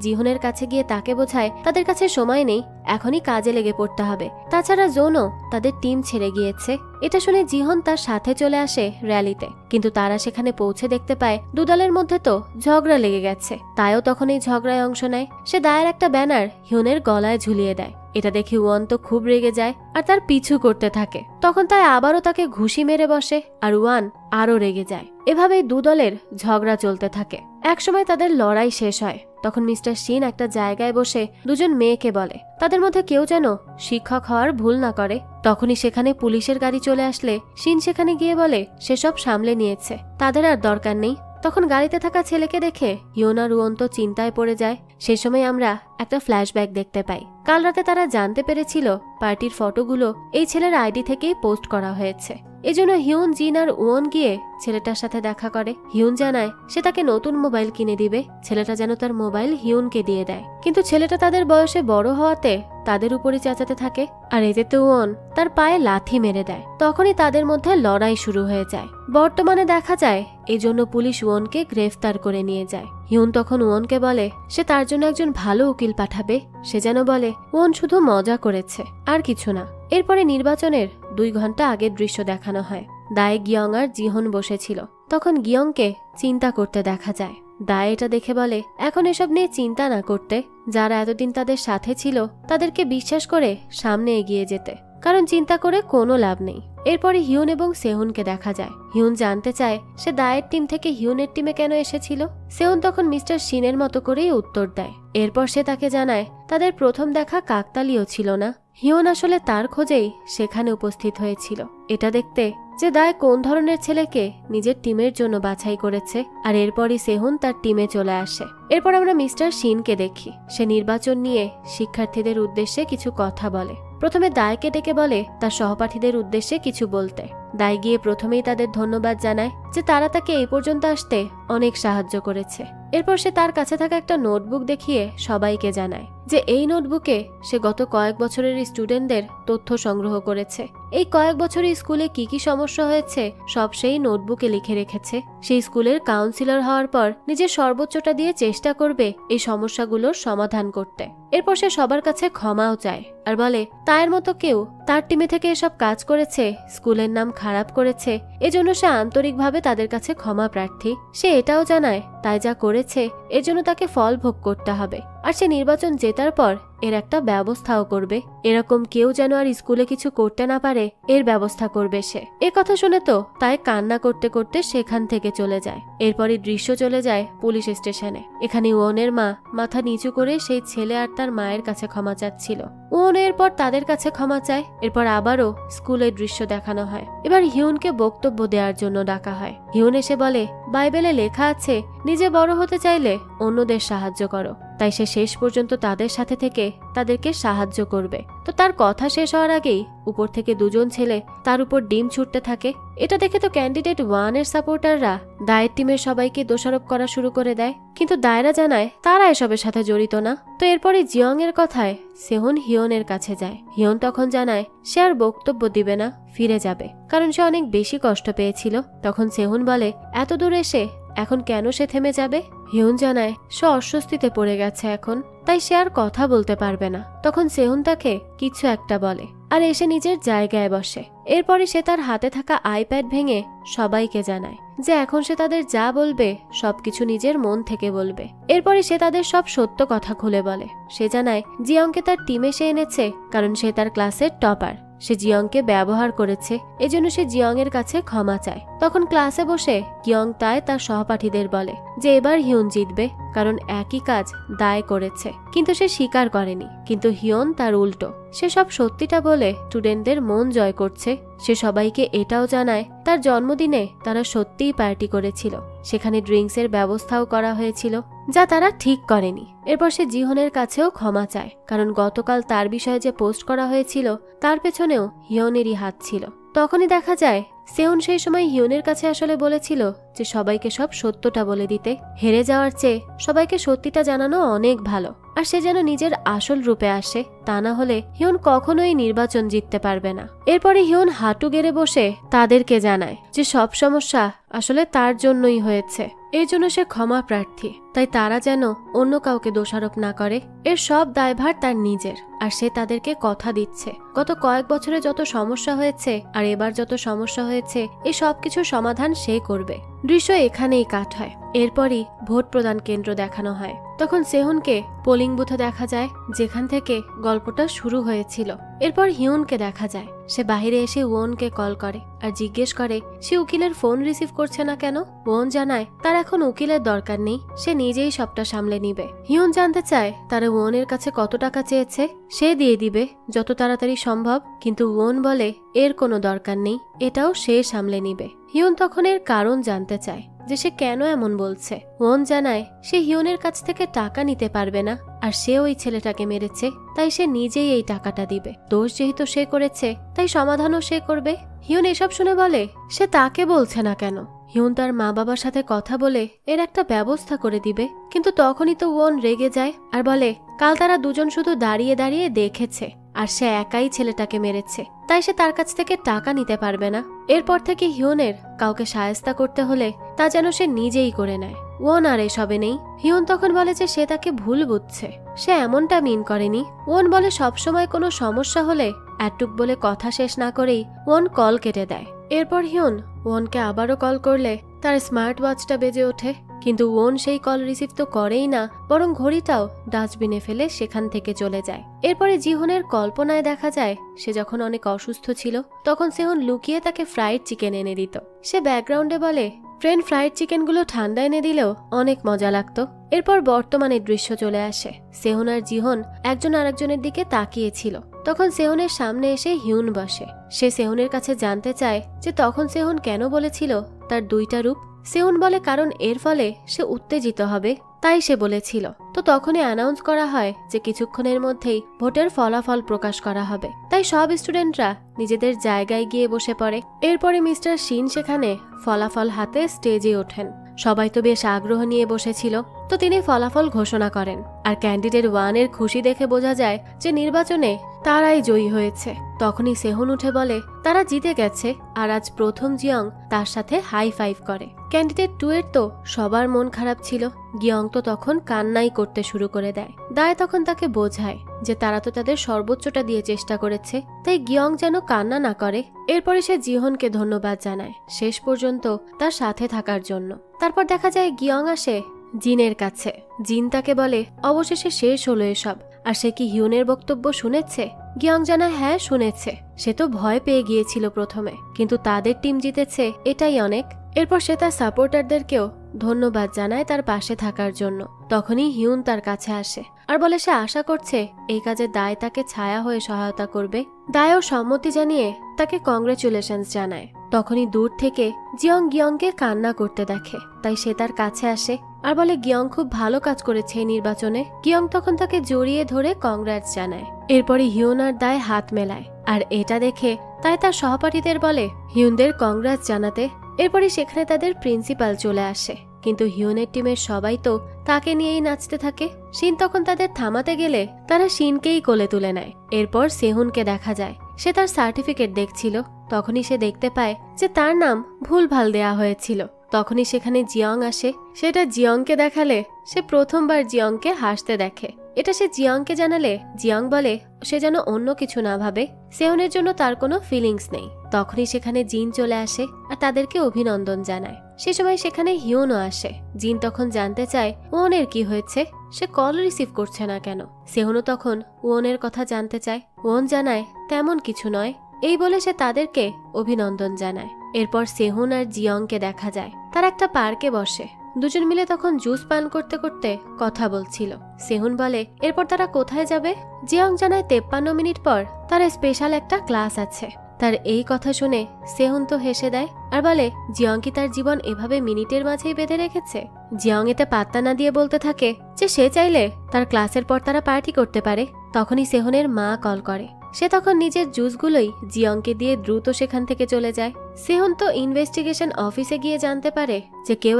জিহনের কাছে গিয়ে তাকে বোঝায় তাদের কাছে সময় নেই, এখনই কাজে লেগে পড়তে হবে। তাছাড়া জোনও তাদের টিম ছেড়ে গিয়েছে। এটা শুনে জিহন তার সাথে চলে আসে র্যালিতে, কিন্তু তারা সেখানে পৌঁছে দেখতে পায় দু দলের মধ্যে তো ঝগড়া লেগে গেছে। তাইও তখন এই ঝগড়ায় অংশ নেয়। সে দায়ের একটা ব্যানার হিউনের গলায় ঝুলিয়ে দেয়। এটা দেখে ওয়ান তো খুব রেগে যায় আর তার পিছু করতে থাকে। তখন তাই আবারও তাকে ঘুষি মেরে বসে আর ওয়ান আরো রেগে যায়। এভাবেই দু দলের ঝগড়া চলতে থাকে। একসময় তাদের লড়াই শেষ হয়। তখন মিস্টার শিন একটা জায়গায় বসে দুজন মেয়েকে বলে তাদের মধ্যে কেউ যেন শিক্ষক হওয়ার ভুল না করে। তখনই সেখানে পুলিশের গাড়ি চলে আসলে শিন সেখানে গিয়ে বলে সেসব সামলে নিয়েছে, তাদের আর দরকার নেই। তখন গাড়িতে থাকা ছেলেকে দেখে হিউন আর ওয়ান তো চিন্তায় পড়ে যায়। সেই সময় আমরা একটা ফ্ল্যাশব্যাক দেখতে পাই। কাল রাতে তারা জানতে পেরেছিল পার্টির ফটোগুলো এই ছেলের আইডি থেকেই পোস্ট করা হয়েছে। এজন্য হিউন, জিন আর ওয়ন গিয়ে ছেলেটার সাথে দেখা করে। হিউন জানায় সে তাকে নতুন মোবাইল কিনে দিবে। ছেলেটা যেন তার মোবাইল হিউনকে দিয়ে দেয়, কিন্তু ছেলেটা তাদের বয়সে বড় হওয়াতে তাদের উপরই চেঁচাতে থাকে। আর এতে তো ওয়ন তার পায়ে লাথি মেরে দেয়। তখনই তাদের মধ্যে লড়াই শুরু হয়ে যায়। বর্তমানে দেখা যায় এজন্য পুলিশ ওয়নকে গ্রেফতার করে নিয়ে যায়। হিউন তখন ওয়নকে বলে সে তার জন্য একজন ভালো উকিল পাঠাবে। সে যেন বলে ওয়ন শুধু মজা করেছে আর কিছু না। এরপরে নির্বাচনের 2 ঘন্টা আগের দৃশ্য দেখানো হয়। দায়ে, গিয়ং আর জিহন বসেছিল। তখন গিয়ংকে চিন্তা করতে দেখা যায়। দায় এটা দেখে বলে এখন এসব নিয়ে চিন্তা না করতে, যারা এতদিন তাদের সাথে ছিল তাদেরকে বিশ্বাস করে সামনে এগিয়ে যেতে, কারণ চিন্তা করে কোনো লাভ নেই। এরপরে হিউন এবং সেহুনকে দেখা যায়। হিউন জানতে চায় সে দায়ের টিম থেকে হিউনের টিমে কেন এসেছিল। সেহুন তখন মিস্টার শিনের মতো করেই উত্তর দেয়। এরপর সে তাকে জানায় তাদের প্রথম দেখা কাকতালীয় ছিল না। হিউন আসলে তার খোঁজেই সেখানে উপস্থিত হয়েছিল, এটা দেখতে যে দায় কোন ধরনের ছেলেকে নিজের টিমের জন্য বাছাই করেছে। আর এরপরই সেহুন তার টিমে চলে আসে। এরপর আমরা মিস্টার শিনকে দেখি। সে নির্বাচন নিয়ে শিক্ষার্থীদের উদ্দেশ্যে কিছু কথা বলে। প্রথমে দায়কে ডেকে বলে তার সহপাঠীদের উদ্দেশ্যে কিছু বলতে। দায় গিয়ে প্রথমেই তাদের ধন্যবাদ জানায় যে তারা তাকে এই পর্যন্ত আসতে অনেক সাহায্য করেছে। এরপর সে তার কাছে থাকা একটা নোটবুক দেখিয়ে সবাইকে জানায় যে এই নোটবুকে সে গত কয়েক বছরের স্টুডেন্টদের তথ্য সংগ্রহ করেছে। এই কয়েক বছরে স্কুলে কি কি সমস্যা হয়েছে সব সেই নোটবুকে লিখে রেখেছে। সেই স্কুলের কাউন্সিলর হওয়ার পর নিজের সর্বোচ্চটা দিয়ে চেষ্টা করবে এই সমস্যাগুলোর সমাধান করতে। এরপর সে সবার কাছে ক্ষমাও চায় আর বলে তার মতো কেউ তার টিমে থেকে এসব কাজ করেছে, স্কুলের নাম খারাপ করেছে, এজন্য সে আন্তরিকভাবে তাদের কাছে ক্ষমা প্রার্থী। সে এটাও জানায় তাই যা করেছে এজন্য তাকে ফল ভোগ করতে হবে। আর সে নির্বাচন জেতার পর এর একটা ব্যবস্থাও করবে। এরকম কেউ যেন আর স্কুলে কিছু করতে না পারে এর ব্যবস্থা করবে সে। এ কথা শুনে তো তাই কান্না করতে করতে সেখান থেকে চলে যায়। এরপরই দৃশ্য চলে যায় পুলিশ স্টেশনে। এখানে ওয়নের মা মাথা নিচু করে সেই ছেলে আর তার মায়ের কাছে ক্ষমা চাচ্ছিল। ওয়ন এরপর তাদের কাছে ক্ষমা চায়। এরপর আবারও স্কুলের দৃশ্য দেখানো হয়। এবার হিউনকে বক্তব্য দেওয়ার জন্য ডাকা হয়। হিউন এসে বলে বাইবেলে লেখা আছে নিজে বড় হতে চাইলে অন্যদের সাহায্য করো। তাই সে শেষ পর্যন্ত তাদের সাথে থেকে তাদেরকে সাহায্য করবে। তো তার কথা শেষ হওয়ার আগেই উপর থেকে দুজন ছেলে তার উপর ডিম ছুটতে থাকে। এটা দেখে তো ক্যান্ডিডেট 1 এর সাপোর্টাররা দায়ের টিমের সবাইকে দোষারোপ করা শুরু করে দেয়, কিন্তু দায়রা জানায় তারা এসবের সাথে জড়িত না। তো এরপরে জিয়ং এর কথায় সেহুন হিয়নের কাছে যায়। হিয়ন তখন জানায় সে আর বক্তব্য দিবে না, ফিরে যাবে, কারণ সে অনেক বেশি কষ্ট পেয়েছিল। তখন সেহুন বলে এত দূর এসে এখন কেন সে থেমে যাবে। হিয়ন জানায় সে অস্বস্তিতে পড়ে গেছে এখন, তাই সে আর কথা বলতে পারবে না। তখন সেহুন তাকে কিছু একটা বলে আর এসে নিজের জায়গায় বসে। এরপরে সে তার হাতে থাকা আইপ্যাড ভেঙে সবাইকে জানায় যে এখন সে তাদের যা বলবে সবকিছু নিজের মন থেকে বলবে। এরপরে সে তাদের সব সত্য কথা খুলে বলে। সে জানায় জিয়ংকে তার টিমে সে এনেছে কারণ সে তার ক্লাসের টপার। সে জিয়ংকে ব্যবহার করেছে, এজন্য সে জিয়ং এর কাছে ক্ষমা চায়। তখন ক্লাসে বসে কিয়ং তাই তার সহপাঠীদের বলে যে এবার হিয়ন জিতবে, কারণ একই কাজ দায় করেছে, কিন্তু সে স্বীকার করেনি। কিন্তু হিয়ন তার উল্টো, সে সব সত্যিটা বলে স্টুডেন্টদের মন জয় করছে। সে সবাইকে এটাও জানায় তার জন্মদিনে তারা সত্যিই পার্টি করেছিল, সেখানে ড্রিঙ্কসের ব্যবস্থাও করা হয়েছিল যা তারা ঠিক করেনি। এরপর সে জিহনের কাছেও ক্ষমা চায়, কারণ গতকাল তার বিষয়ে যে পোস্ট করা হয়েছিল তার পেছনেও হিয়নেরই হাত ছিল। তখনই দেখা যায় সেউন সেই সময় হিয়নের কাছে আসলে বলেছিল যে সবাইকে সব সত্যটা বলে দিতে। হেরে যাওয়ার চেয়ে সবাইকে সত্যিটা জানানো অনেক ভালো, আর সে যেন নিজের আসল রূপে আসে, তা না হলে হিয়ন কখনোই নির্বাচন জিততে পারবে না। এরপরে হিয়ন হাঁটু গেড়ে বসে তাদেরকে জানায় যে সব সমস্যা আসলে তার জন্যই হয়েছে, এই জন্য সে ক্ষমা প্রার্থী। তাই তারা যেন অন্য কাউকে দোষারোপ না করে, এর সব দায়ভার তার নিজের। আর সে তাদেরকে কথা দিচ্ছে গত কয়েক বছরে যত সমস্যা হয়েছে আর এবার যত সমস্যা হয়েছে এই সবকিছুর সমাধান সে করবে। দৃশ্য এখানেই কাট হয়। এরপরই ভোট প্রদান কেন্দ্র দেখানো হয়। তখন সেহুনকে পোলিং বুথে দেখা যায় যেখান থেকে গল্পটা শুরু হয়েছিল। এরপর হিউনকে দেখা যায় সে বাহিরে এসে ওয়নকে কল করে আর জিজ্ঞেস করে সে উকিলের ফোন রিসিভ করছে না কেন। ওয়ন জানায় তার এখন উকিলের দরকার নেই, সে নিজেই সবটা সামলে নিবে। হিউন জানতে চায় তারা ওয়নের কাছে কত টাকা চেয়েছে, সে দিয়ে দিবে যত তাড়াতাড়ি সম্ভব, কিন্তু ওয়ন বলে এর কোনো দরকার নেই, এটাও সে সামলে নিবে। হিউন তখন এর কারণ জানতে চায় যে সে কেন এমন বলছে। ওয়ন জানায় সে হিউনের কাছ থেকে টাকা নিতে পারবে না, আর সে ওই ছেলেটাকে মেরেছে, তাই সে নিজেই এই টাকাটা দিবে। দোষ যেহেতু সে করেছে তাই সমাধানও সে করবে। হিউন এসব শুনে বলে সে তাকে বলছে না কেন। হিউন তার মা বাবার সাথে কথা বলে এর একটা ব্যবস্থা করে দিবে, কিন্তু তখনই তো ওয়ন রেগে যায় আর বলে কাল তারা দুজন শুধু দাঁড়িয়ে দাঁড়িয়ে দেখেছে আর সে একাই ছেলেটাকে মেরেছে, তাই সে তার কাছ থেকে টাকা নিতে পারবে না। এরপর থেকে হিউনের কাউকে সায়স্তা করতে হলে তা যেন সে নিজেই করে নেয়। ওয়ন আর এসবে নেই। হিউন তখন বলে যে সে তাকে ভুল বুঝছে, সে এমনটা মিন করেনি। ওয়ন বলে সবসময় কোনো সমস্যা হলে এটুক বলে কথা শেষ না করেই ওয়ন কল কেটে দেয়। এরপর হিউন ওয়নকে আবারও কল করলে তার স্মার্ট ওয়াচটা বেজে ওঠে, কিন্তু ওয়ন সেই কল রিসিভ তো করেই না, বরং ঘড়িটাও ডাস্টবিনে ফেলে সেখান থেকে চলে যায়। এরপরে জিহনের কল্পনায় দেখা যায় সে যখন অনেক অসুস্থ ছিল তখন সেহুন লুকিয়ে তাকে ফ্রাইড চিকেন এনে দিত। সে ব্যাকগ্রাউন্ডে বলে ফ্রেন্ড ফ্রাইড চিকেনগুলো ঠান্ডা এনে দিলেও অনেক মজা লাগতো। এরপর বর্তমানের দৃশ্য চলে আসে। সেহুন আর জিহন একজন আরেকজনের দিকে তাকিয়েছিল। তখন সেহুনের সামনে এসে হিউন বসে। সে সেহুনের কাছে জানতে চায় যে তখন সেহুন কেন বলেছিল তার দুইটা রূপ। সেহুন বলে কারণ এর ফলে সে উত্তেজিত হবে, তাই সে বলেছিল। তো তখনই অ্যানাউন্স করা হয় যে কিছুক্ষণের মধ্যেই ভোটের ফলাফল প্রকাশ করা হবে, তাই সব স্টুডেন্টরা নিজেদের জায়গায় গিয়ে বসে পড়ে। এরপরে মিস্টার শিন সেখানে ফলাফল হাতে স্টেজে ওঠেন। সবাই তো বেশ আগ্রহ নিয়ে বসেছিল, তো তিনি ফলাফল ঘোষণা করেন। আর ক্যান্ডিডেট 1 এর খুশি দেখে বোঝা যায় যে নির্বাচনে তারাই জয়ী হয়েছে। তখনই সেহুন উঠে বলে তারা জিতে গেছে, আর আজ প্রথম জিয়ং তার সাথে হাই ফাইভ করে। ক্যান্ডিডেট 2 এর তো সবার মন খারাপ ছিল। গিয়ং তো তখন কান্নাই করতে শুরু করে দেয়। দায় তখন তাকে বোঝায় যে তারা তো তাদের সর্বোচ্চটা দিয়ে চেষ্টা করেছে, তাই গিয়ং যেন কান্না না করে। এরপরে সে জিহনকে ধন্যবাদ জানায় শেষ পর্যন্ত তার সাথে থাকার জন্য। তারপর দেখা যায় গিয়ং আসে জিনের কাছে। জিন তাকে বলে অবশেষে শেষ হলো এসব, আর সে কি হিউনের বক্তব্য শুনেছে। গিয়ং জানায় হ্যাঁ শুনেছে। সে তো ভয় পেয়ে গিয়েছিল প্রথমে, কিন্তু তাদের টিম জিতেছে এটাই অনেক। এরপর সে তার সাপোর্টারদেরকেও ধন্যবাদ জানায় তার পাশে থাকার জন্য। তখনই হিউন তার কাছে আসে আর বলে সে আশা করছে এই কাজে দায় তাকে ছায়া হয়ে সহায়তা করবে। দায়ও সম্মতি জানিয়ে তাকে কংগ্রেচুলেশনস জানায়। তখনই দূর থেকে জিয়ং গিয়ংকে কান্না করতে দেখে, তাই সে তার কাছে আসে আর বলে গিয়ং খুব ভালো কাজ করেছে এই নির্বাচনে। গিয়ং তখন তাকে জড়িয়ে ধরে কংগ্রেটস জানায়। এরপরে হিউন আর দায় হাত মেলায়, আর এটা দেখে তাই তার সহপাঠীদের বলে হিউনদের কংগ্রেটস জানাতে। এরপরে সেখানে তাদের প্রিন্সিপাল চলে আসে, কিন্তু হিউনের টিমের সবাই তো তাকে নিয়েই নাচতে থাকে। শিন তখন তাদের থামাতে গেলে তারা শিনকেই কোলে তুলে নেয়। এরপর সেহুনকে দেখা যায়, সে তার সার্টিফিকেট দেখছিল। তখনই সে দেখতে পায় যে তার নাম ভুলভাল দেয়া হয়েছিল। তখনই সেখানে জিয়ং আসে, সেটা জিয়ংকে দেখালে সে প্রথমবার জিয়ংকে হাসতে দেখে। এটা সে জিয়ংকে জানালে জিয়ং বলে সে যেন অন্য কিছু না ভাবে, সেহুনের জন্য তার কোনো ফিলিংস নেই। তখনই সেখানে জিন চলে আসে আর তাদেরকে অভিনন্দন জানায়। সে সময় সেখানে হিউনও আসে। জিন তখন জানতে চায় ওনের কি হয়েছে, সে কল রিসিভ করছে না কেন। সেহুনও তখন ওনের কথা জানতে চায়। ওন জানায় তেমন কিছু নয়, এই বলে সে তাদেরকে অভিনন্দন জানায়। এরপর সেহুন আর জিয়ংকে দেখা যায় তারা একটা পার্কে বসে। দুজন মিলে তখন জুস পান করতে করতে কথা বলছিল। সেহুন বলে এরপর তারা কোথায় যাবে। জিয়ং জানায় 53 মিনিট পর তার স্পেশাল একটা ক্লাস আছে। তার এই কথা শুনে সেহুন তো হেসে দেয় আর বলে জিয়ং কি তার জীবন এভাবে মিনিটের মাঝেই বেঁধে রেখেছে। জিয়ং এতে পাত্তা না দিয়ে বলতে থাকে যে সে চাইলে তার ক্লাসের পর তারা পার্টি করতে পারে। তখনই সেহুনের মা কল করে। সে তখন নিজের জুসগুলোই জিয়ংকে দিয়ে দ্রুত সেখান থেকে চলে যায়। সেহুন তো ইনভেস্টিগেশন অফিসে গিয়ে জানতে পারে যে কেউ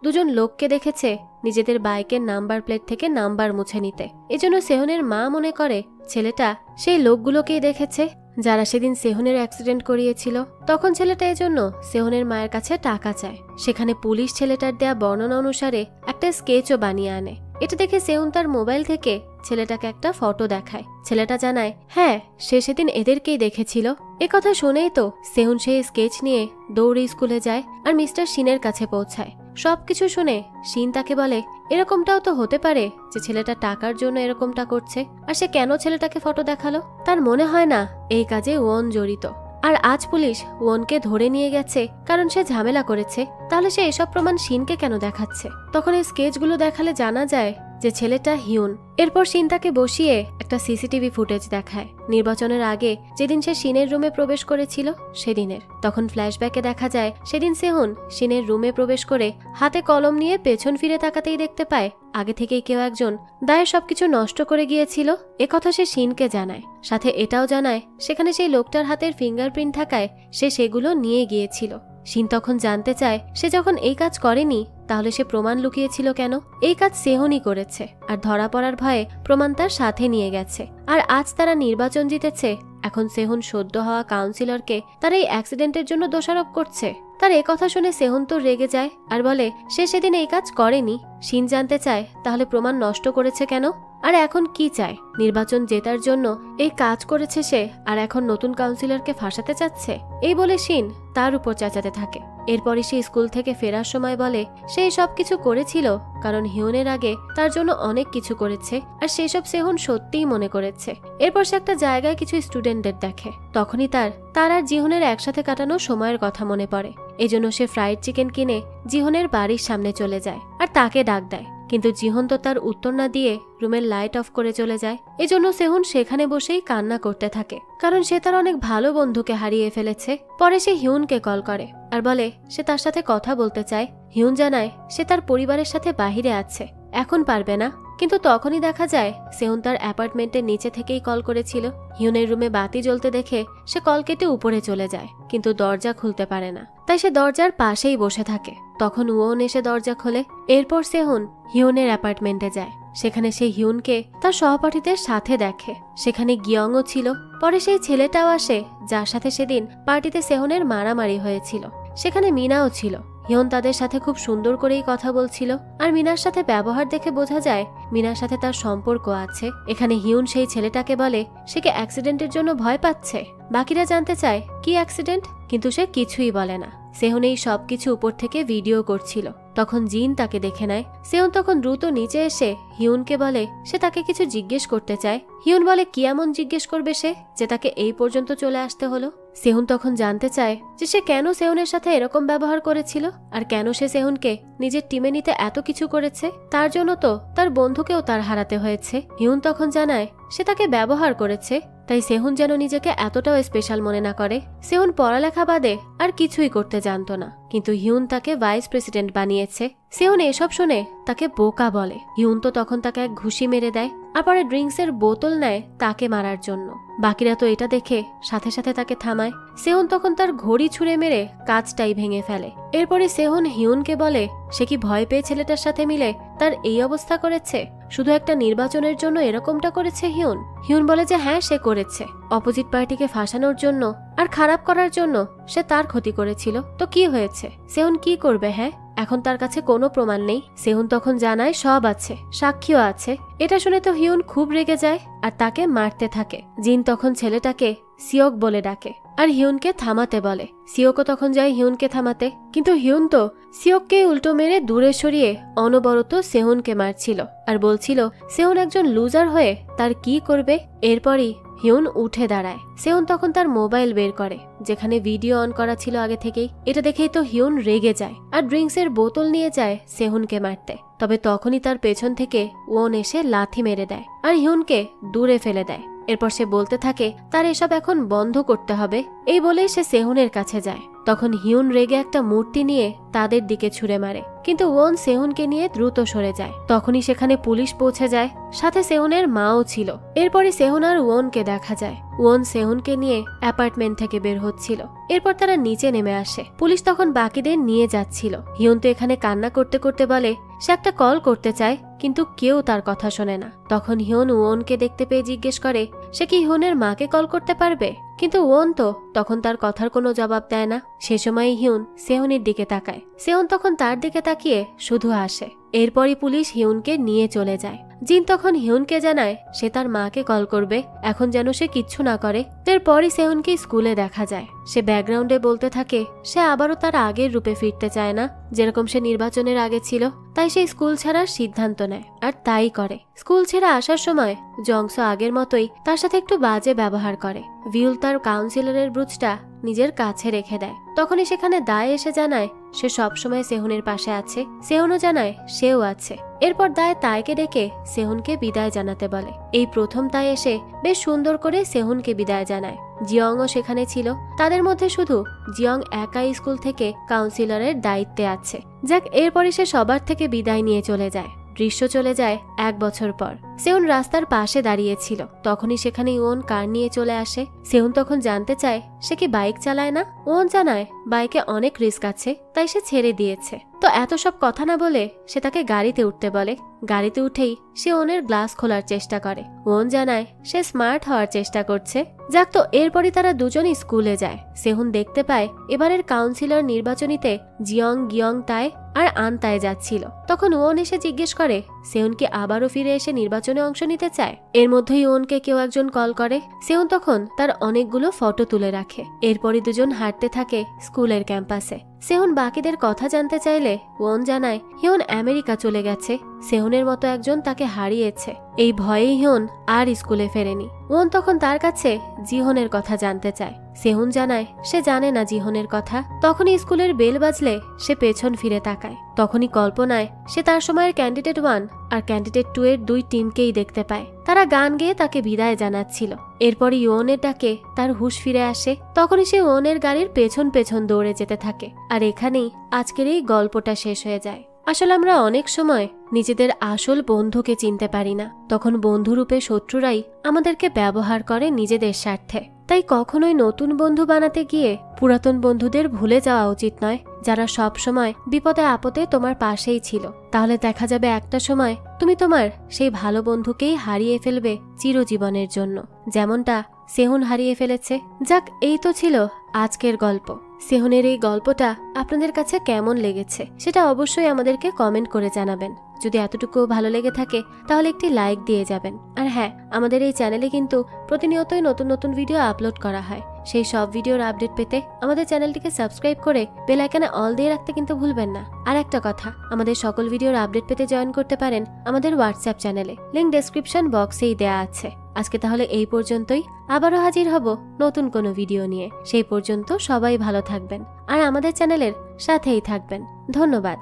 দুজন লোককে দেখেছে নিজেদের বাইকের নাম্বার প্লেট থেকে নাম্বার মুছে নিতে। এজন্য সেহুনের মা মনে করে ছেলেটা সেই লোকগুলোকেই দেখেছে যারা সেদিন সেহুনের অ্যাক্সিডেন্ট করিয়েছিল। তখন ছেলেটা এজন্য সেহুনের মায়ের কাছে টাকা চায়। সেখানে পুলিশ ছেলেটার দেয়া বর্ণনা অনুসারে একটা স্কেচও বানিয়ে আনে। এটা দেখে সেহুন তার মোবাইল থেকে ছেলেটাকে একটা ফটো দেখায়। ছেলেটা জানায় হ্যাঁ সে সেদিন এদেরকেই দেখেছিল। একথা শুনেই তো সেহুন সেই স্কেচ নিয়ে দৌড়ে স্কুলে যায় আর মিস্টার শিনের কাছে পৌঁছায়। সবকিছু শুনে শিন তাকে বলে এরকমটাও তো হতে পারে যে ছেলেটা টাকার জন্য এরকমটা করছে, আর সে কেন ছেলেটাকে ফটো দেখালো। তার মনে হয় না এই কাজে ওন জড়িত, আর আজ পুলিশ ওনকে ধরে নিয়ে গেছে কারণ সে ঝামেলা করেছে। তাহলে সে এসব প্রমাণ শিনকে কেন দেখাচ্ছে। তখন এই স্কেচগুলো দেখালে জানা যায় যে ছেলেটা হিউন। এরপর শিন তাকে বসিয়ে একটা সিসিটিভি ফুটেজ দেখায় নির্বাচনের আগে যেদিন সে শিনের রুমে প্রবেশ করেছিল সেদিনের। তখন ফ্ল্যাশব্যাকে দেখা যায় সেদিন সেহুন শিনের রুমে প্রবেশ করে হাতে কলম নিয়ে পেছন ফিরে তাকাতেই দেখতে পায় আগে থেকেই কেউ একজন দায়ের সবকিছু নষ্ট করে গিয়েছিল। একথা সে শিনকে জানায়। সাথে এটাও জানায় সেখানে সেই লোকটার হাতের ফিঙ্গারপ্রিন্ট থাকায় সে সেগুলো নিয়ে গিয়েছিল। শিন তখন জানতে চায় সে যখন এই কাজ করেনি তাহলে সে প্রমাণ লুকিয়েছিল কেন। এই কাজ সেহুনই করেছে আর ধরা পড়ার ভয়ে প্রমাণ তার সাথে নিয়ে গেছে। আর আজ তারা নির্বাচন জিতেছে, এখন সেহুন সদ্য হওয়া কাউন্সিলরকে তার এই অ্যাক্সিডেন্টের জন্য দোষারোপ করছে। তার একথা শুনে সেহুন তো রেগে যায় আর বলে সে সেদিন এই কাজ করেনি। শিন জানতে চায় তাহলে প্রমাণ নষ্ট করেছে কেন, আর এখন কি চায়। নির্বাচন জেতার জন্য এই কাজ করেছে সে, আর এখন নতুন কাউন্সিলরকে ফাঁসাতে চাচ্ছে। এই বলে শিন তার উপর চেঁচাতে থাকে। এরপরই সে স্কুল থেকে ফেরার সময় বলে সে সব কিছু করেছিল কারণ হিউনের আগে তার জন্য অনেক কিছু করেছে, আর সেসব সেহুন সত্যিই মনে করেছে। এরপর সে একটা জায়গায় কিছু স্টুডেন্টদের দেখে। তখনই তার আর জিহনের একসাথে কাটানো সময়ের কথা মনে পড়ে। এজন্য সে ফ্রাইড চিকেন কিনে জিহনের বাড়ির সামনে চলে যায় আর তাকে ডাক দেয়। কিন্তু জিহন তো তার উত্তর না দিয়ে রুমের লাইট অফ করে চলে যায়। এজন্য সেহুন সেখানে বসেই কান্না করতে থাকে, কারণ সে তার অনেক ভালো বন্ধুকে হারিয়ে ফেলেছে। পরে সে হিউনকে কল করে আর বলে সে তার সাথে কথা বলতে চায়। হিউন জানায় সে তার পরিবারের সাথে বাহিরে আছে, এখন পারবে না। কিন্তু তখনই দেখা যায় সেহুন তার অ্যাপার্টমেন্টের নিচে থেকেই কল করেছিল। হিউনের রুমে বাতি জ্বলতে দেখে সে কল কেটে উপরে চলে যায়, কিন্তু দরজা খুলতে পারে না। তাই সে দরজার পাশেই বসে থাকে। তখন ওন এসে দরজা খোলে। এরপর সেহুন হিউনের অ্যাপার্টমেন্টে যায়। সেখানে সে হিউনকে তার সহপাঠীদের সাথে দেখে। সেখানে গিয়ংও ছিল। পরে সেই ছেলেটাও আসে যার সাথে সেদিন পার্টিতে সেহুনের মারামারি হয়েছিল। সেখানে মিনাও ছিল। হিউন তাদের সাথে খুব সুন্দর করেই কথা বলছিল, আর মিনার সাথে ব্যবহার দেখে বোঝা যায় মিনার সাথে তার সম্পর্ক আছে। এখানে হিউন সেই ছেলেটাকে বলে সে কি অ্যাক্সিডেন্টের জন্য ভয় পাচ্ছে। বাকিরা জানতে চায় কি অ্যাক্সিডেন্ট, কিন্তু সে কিছুই বলে না। সেহুন এই সবকিছু উপর থেকে ভিডিও করছিল। তখন জিন তাকে দেখে নেয়। সেহুন তখন দ্রুত নিচে এসে হিউনকে বলে সে তাকে কিছু জিজ্ঞেস করতে চায়। হিউন বলে কি এমন জিজ্ঞেস করবে সে যে তাকে এই পর্যন্ত চলে আসতে হলো। সেহুন তখন জানতে চায় যে সে কেন সেহুনের সাথে এরকম ব্যবহার করেছিল আর কেন সে সেহুনকে নিজের টিমে নিতে এত কিছু করেছে। তার জন্য তো তার বন্ধুকেও তার হারাতে হয়েছে। হিউন তখন জানায় সে তাকে ব্যবহার করেছে, তাই সেহুন যেন নিজেকে এতটাও স্পেশাল মনে না করে। সেহুন পড়ালেখা বাদে আর কিছুই করতে জানতো না, কিন্তু হিউন তাকে ভাইস প্রেসিডেন্ট বানিয়েছে। সেহুন এসব শুনে তাকে বোকা বলে। হিউন তো তখন তাকে এক ঘুষি মেরে দেয়, আর পরে ড্রিঙ্কসের বোতল নেয় তাকে মারার জন্য। বাকিরা তো এটা দেখে সাথে সাথে তাকে থামায়। সেহুন তখন তার ঘড়ি ছুঁড়ে মেরে কাঁচটাই ভেঙে ফেলে। এরপরে সেহুন হিউনকে বলে সে কি ভয় পেয়ে ছেলেটার সাথে মিলে তার এই অবস্থা করেছে, শুধু একটা নির্বাচনের জন্য এরকমটা করেছে হিউন। হিউন বলে যে হ্যাঁ সে করেছে, অপোজিট পার্টিকে ফাঁসানোর জন্য আর খারাপ করার জন্য সে তার ক্ষতি করেছিল, তো কি হয়েছে, সেহুন কি করবে? হ্যাঁ, এখন তার কাছে কোনো প্রমাণ নেই। সেহুন তখন জানায় সব আছে, সাক্ষীও আছে। এটা শুনে তো হিউন খুব রেগে যায় আর তাকে মারতে থাকে। জিন তখন ছেলেটাকে সিওক বলে ডাকে আর হিউনকে থামাতে বলে। সিওকও তখন যায় হিউনকে থামাতে, কিন্তু হিউন তো সিওককে উল্টো মেরে দূরে সরিয়ে অনবরত সেহুনকে মারছিল আর বলছিল সেহুন একজন লুজার হয়ে তার কি করবে। এরপরই হিউন উঠে দাঁড়ায়। সেহুন তখন তার মোবাইল বের করে, যেখানে ভিডিও অন করা ছিল আগে থেকেই। এটা দেখেই তো হিউন রেগে যায় আর ড্রিঙ্কসের বোতল নিয়ে যায় সেহুনকে মারতে। তবে তখনই তার পেছন থেকে ওন এসে লাথি মেরে দেয় আর হিউনকে দূরে ফেলে দেয়। এরপর সে বলতে থাকে তার এসব এখন বন্ধ করতে হবে। এই বলেই সে সেহুনের কাছে যায়। তখন হিউন রেগে একটা মূর্তি নিয়ে তাদের দিকে ছুঁড়ে মারে, কিন্তু ওন সেহুনকে নিয়ে দ্রুত সরে যায়। তখনই সেখানে পুলিশ পৌঁছে যায়, সাথে সেহুনের মাও ছিল। এরপরে সেহুন আর ওনকে দেখা যায়। ওন সেহুনকে নিয়ে অ্যাপার্টমেন্ট থেকে বের হচ্ছিল। এরপর তারা নিচে নেমে আসে। পুলিশ তখন বাকিদের নিয়ে যাচ্ছিল। হিউন তো এখানে কান্না করতে করতে বলে সে একটা কল করতে চায়, কিন্তু কেউ তার কথা শোনে না। তখন হিউন ওনকে দেখতে পেয়ে জিজ্ঞেস করে সে কি হিউনের মাকে কল করতে পারবে, কিন্তু ওন তো তখন তার কথার কোনো জবাব দেয় না। সে সময় হিউন সেহুনের দিকে তাকায়। সেহুন তখন তার দিকে তাকিয়ে শুধু হাসে। এরপরই পুলিশ হিউনকে নিয়ে চলে যায়। জিন তখন হিউনকে জানায় সে তার মাকে কল করবে, এখন যেন সে কিচ্ছু না করে। এরপরই সেহুনকে স্কুলে দেখা যায়। সে ব্যাকগ্রাউন্ডে বলতে থাকে সে আবারও তার আগের রূপে ফিরতে চায় না, যেরকম সে নির্বাচনের আগে ছিল। তাই সে স্কুল ছাড়ার সিদ্ধান্ত নেয় আর তাই করে। স্কুল ছেড়ে আসার সময় জংসো আগের মতোই তার সাথে একটু বাজে ব্যবহার করে। ভিউল তার কাউন্সিলরের ব্রুচটা নিজের কাছে রেখে দেয়। তখনই সেখানে দায় এসে জানায় সে সবসময় সেহুনের পাশে আছে। সেহুনও জানায় সেও আছে। এরপর দায় তাইকে ডেকে সেহুনকে বিদায় জানাতে বলে। এই প্রথম তাই এসে বেশ সুন্দর করে সেহুনকে বিদায় জানায়। জিয়ংও সেখানে ছিল। তাদের মধ্যে শুধু জিয়ং একাই স্কুল থেকে কাউন্সিলরের দায়িত্বে আছে। যাক, এরপরই সে সবার থেকে বিদায় নিয়ে চলে যায়। দৃশ্য চলে যায় 1 বছর পর। সেহুন রাস্তার পাশে দাঁড়িয়েছিল। তখনই সেখানে ওন কার নিয়ে চলে আসে। সেহুন তখন জানতে চায় সে কি বাইক চালায় না। ওন জানায় বাইকে অনেক রিস্ক আছে, তাই সে ছেড়ে দিয়েছে। তো এত সব কথা না বলে সে তাকে গাড়িতে উঠতে বলে। গাড়িতে উঠেই সে ওনের গ্লাস খোলার চেষ্টা করে। ওন জানায় সে স্মার্ট হওয়ার চেষ্টা করছে। যাক, তো এরপরই তারা দুজনই স্কুলে যায়। সেহুন দেখতে পায় এবারের কাউন্সিলর নির্বাচনীতে জিয়ং, গিয়ং তাই আর আন তাই যাচ্ছিল। তখন ওন এসে জিজ্ঞেস করে সেহুন কি আবারও ফিরে এসে নির্বাচনে অংশ নিতে চায়। এর মধ্যেই ওনকে কেউ একজন কল করে। সেহুন তখন তার অনেকগুলো ফটো তুলে রাখে। এরপরই দুজন হাঁটতে থাকে স্কুলের ক্যাম্পাসে। সেহুন বাকিদের কথা জানতে চাইলে ওন জানায় হিউন আমেরিকা চলে গেছে। সেহুনের মতো একজন তাকে হারিয়েছে। এই ভয়েই হিউন আর স্কুলে ফেরেনি। ওন তখন তার কাছে জিহনের কথা জানতে চায়। সেহুন জানায় সে জানে না জিহনের কথা। তখনই স্কুলের বেল বাজলে সে পেছন ফিরে তাকায়। তখনই কল্পনায় সে তার সময়ের ক্যান্ডিডেট 1 আর ক্যান্ডিডেট 2 এর 2 টিমকেই দেখতে পায়। তারা গান গেয়ে তাকে বিদায় জানাচ্ছিল। এরপরই ওনের ডাকে তার হুঁশ ফিরে আসে। তখনই সে ওনের গাড়ির পেছন পেছন দৌড়ে যেতে থাকে। আর এখানেই আজকের এই গল্পটা শেষ হয়ে যায়। আসলে আমরা অনেক সময় নিজেদের আসল বন্ধুকে চিনতে পারি না। তখন বন্ধুরূপে শত্রুরাই আমাদেরকে ব্যবহার করে নিজেদের স্বার্থে। তাই কখনোই নতুন বন্ধু বানাতে গিয়ে পুরাতন বন্ধুদের ভুলে যাওয়া উচিত নয়, যারা সব সময় বিপদে আপদে তোমার পাশেই ছিল। তাহলে দেখা যাবে একটা সময় তুমি তোমার সেই ভালো বন্ধুকেই হারিয়ে ফেলবে চিরজীবনের জন্য, যেমনটা সেহুন হারিয়ে ফেলেছে। যাক, এই তো ছিল আজকের গল্প। সেহুনের এই গল্পটা আপনাদের কাছে কেমন লেগেছে সেটা অবশ্যই আমাদেরকে কমেন্ট করে জানাবেন। যদি এতটুকু ভালো লেগে থাকে তাহলে একটি লাইক দিয়ে যাবেন। আর হ্যাঁ, আমাদের এই চ্যানেলে কিন্তু প্রতিনিয়তই নতুন নতুন ভিডিও আপলোড করা হয়। সেই সব ভিডিওর আপডেট পেতে আমাদের চ্যানেলটিকে সাবস্ক্রাইব করে বেল আইকনে অল দিয়ে রাখতে কিন্তু ভুলবেন না। আর একটা কথা, আমাদের সকল ভিডিওর আপডেট পেতে জয়েন করতে পারেন আমাদের হোয়াটসঅ্যাপ চ্যানেলে। লিংক ডেসক্রিপশন বক্সেই দেয়া আছে। আজকে তাহলে এই পর্যন্তই। আবারও হাজির হব নতুন কোনো ভিডিও নিয়ে। সেই পর্যন্ত সবাই ভালো থাকবেন আর আমাদের চ্যানেলের সাথেই থাকবেন। ধন্যবাদ।